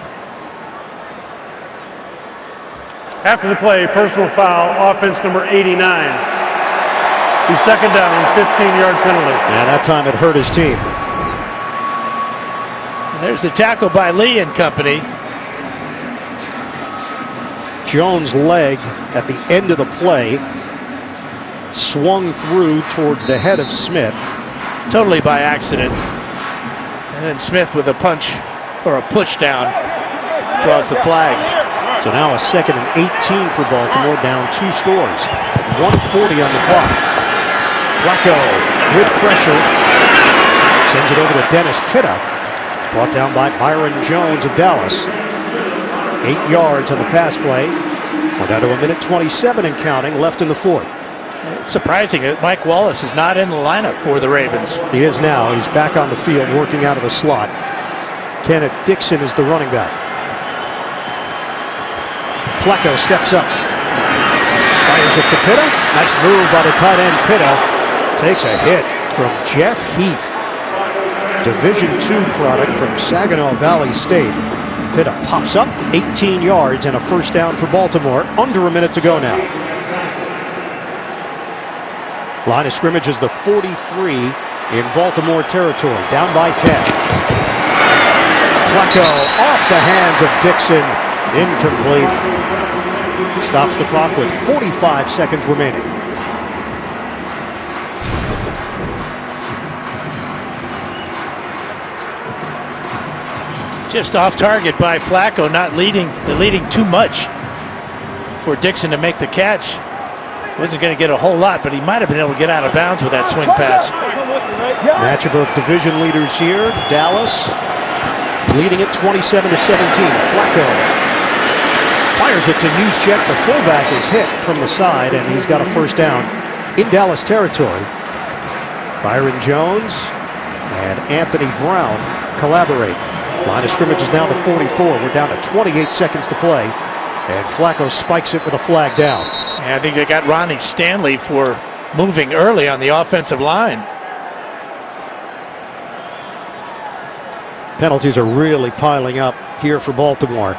After the play, personal foul, offense number 89. The second down, 15-yard penalty. And that time it hurt his team. There's a tackle by Lee and company. Jones' leg at the end of the play swung through towards the head of Smith. Totally by accident. And then Smith with a punch or a push down draws the flag. So now a 2nd and 18 for Baltimore, down 2 scores. 1:40 on the clock. Flacco with pressure. Sends it over to Dennis Pitta. Brought down by Byron Jones of Dallas. 8 yards on the pass play. We're down to 1:27 and counting left in the 4th. It's surprising that Mike Wallace is not in the lineup for the Ravens. He is now. He's back on the field working out of the slot. Kenneth Dixon is the running back. Flacco steps up. Fires it to Pitta. Nice move by the tight end. Pitta takes a hit from Jeff Heath. Division II product from Saginaw Valley State. Pitta pops up, 18 yards and a first down for Baltimore. Under 1 minute to go now. Line of scrimmage is the 43 in Baltimore territory, down by 10. Flacco off the hands of Dixon, incomplete. Stops the clock with 45 seconds remaining. Just off target by Flacco, not leading too much for Dixon to make the catch. Wasn't going to get a whole lot, but he might have been able to get out of bounds with that swing pass. Matchup of division leaders here. Dallas leading it 27-17. Flacco fires it to Juszczyk. The fullback is hit from the side, and he's got a first down in Dallas territory. Byron Jones and Anthony Brown collaborate. Line of scrimmage is now the 44. We're down to 28 seconds to play. And Flacco spikes it with a flag down. And I think they got Ronnie Stanley for moving early on the offensive line. Penalties are really piling up here for Baltimore.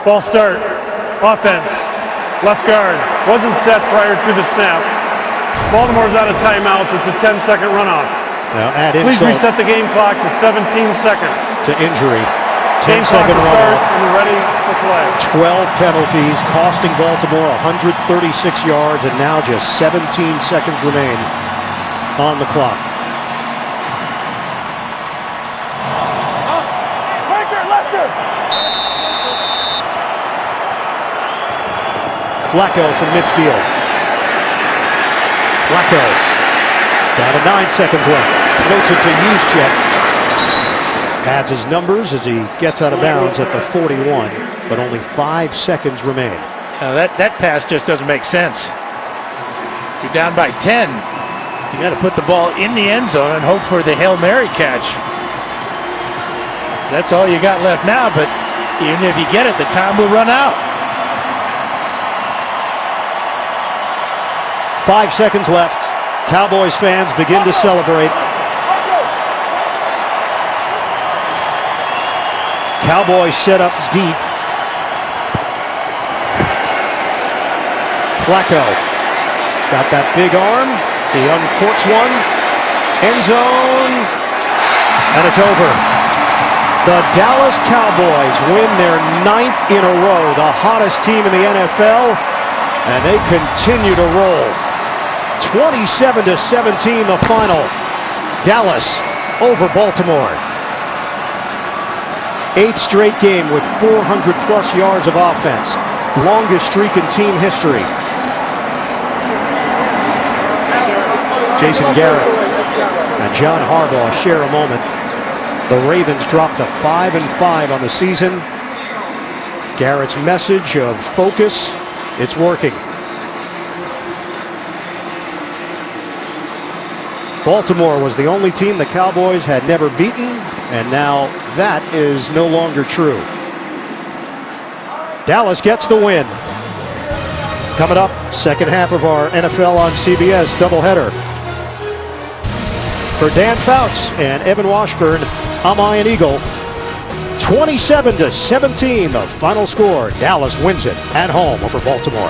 False start. Offense. Left guard wasn't set prior to the snap. Baltimore's out of timeouts. It's a 10-second runoff. Now add Please insult reset the game clock to 17 seconds. to injury. Game clock 10-second will start runoff. and we're ready for play. 12 penalties, costing Baltimore 136 yards, and now just 17 seconds remain on the clock. Flacco from midfield. Flacco. Down to 9 seconds left. Floats it to Juszczyk. Adds his numbers as he gets out of bounds at the 41, but only 5 seconds remain. That pass just doesn't make sense. You're down by 10. You got to put the ball in the end zone and hope for the Hail Mary catch. That's all you got left now, but even if you get it, the time will run out. 5 seconds left. Cowboys fans begin to celebrate. Cowboys set up deep. Flacco got that big arm. He uncorks one. End zone. And it's over. The Dallas Cowboys win their 9th in a row, the hottest team in the NFL, and they continue to roll. 27-17 the final. Dallas over Baltimore. 8th straight game with 400 plus yards of offense. Longest streak in team history. Jason Garrett and John Harbaugh share a moment. The Ravens dropped to 5-5 on the season. Garrett's message of focus, it's working. Baltimore was the only team the Cowboys had never beaten, and now that is no longer true. Dallas gets the win. Coming up, second half of our NFL on CBS doubleheader. For Dan Fouts and Evan Washburn, I'm Ian Eagle. 27-17 the final score. Dallas wins it at home over Baltimore.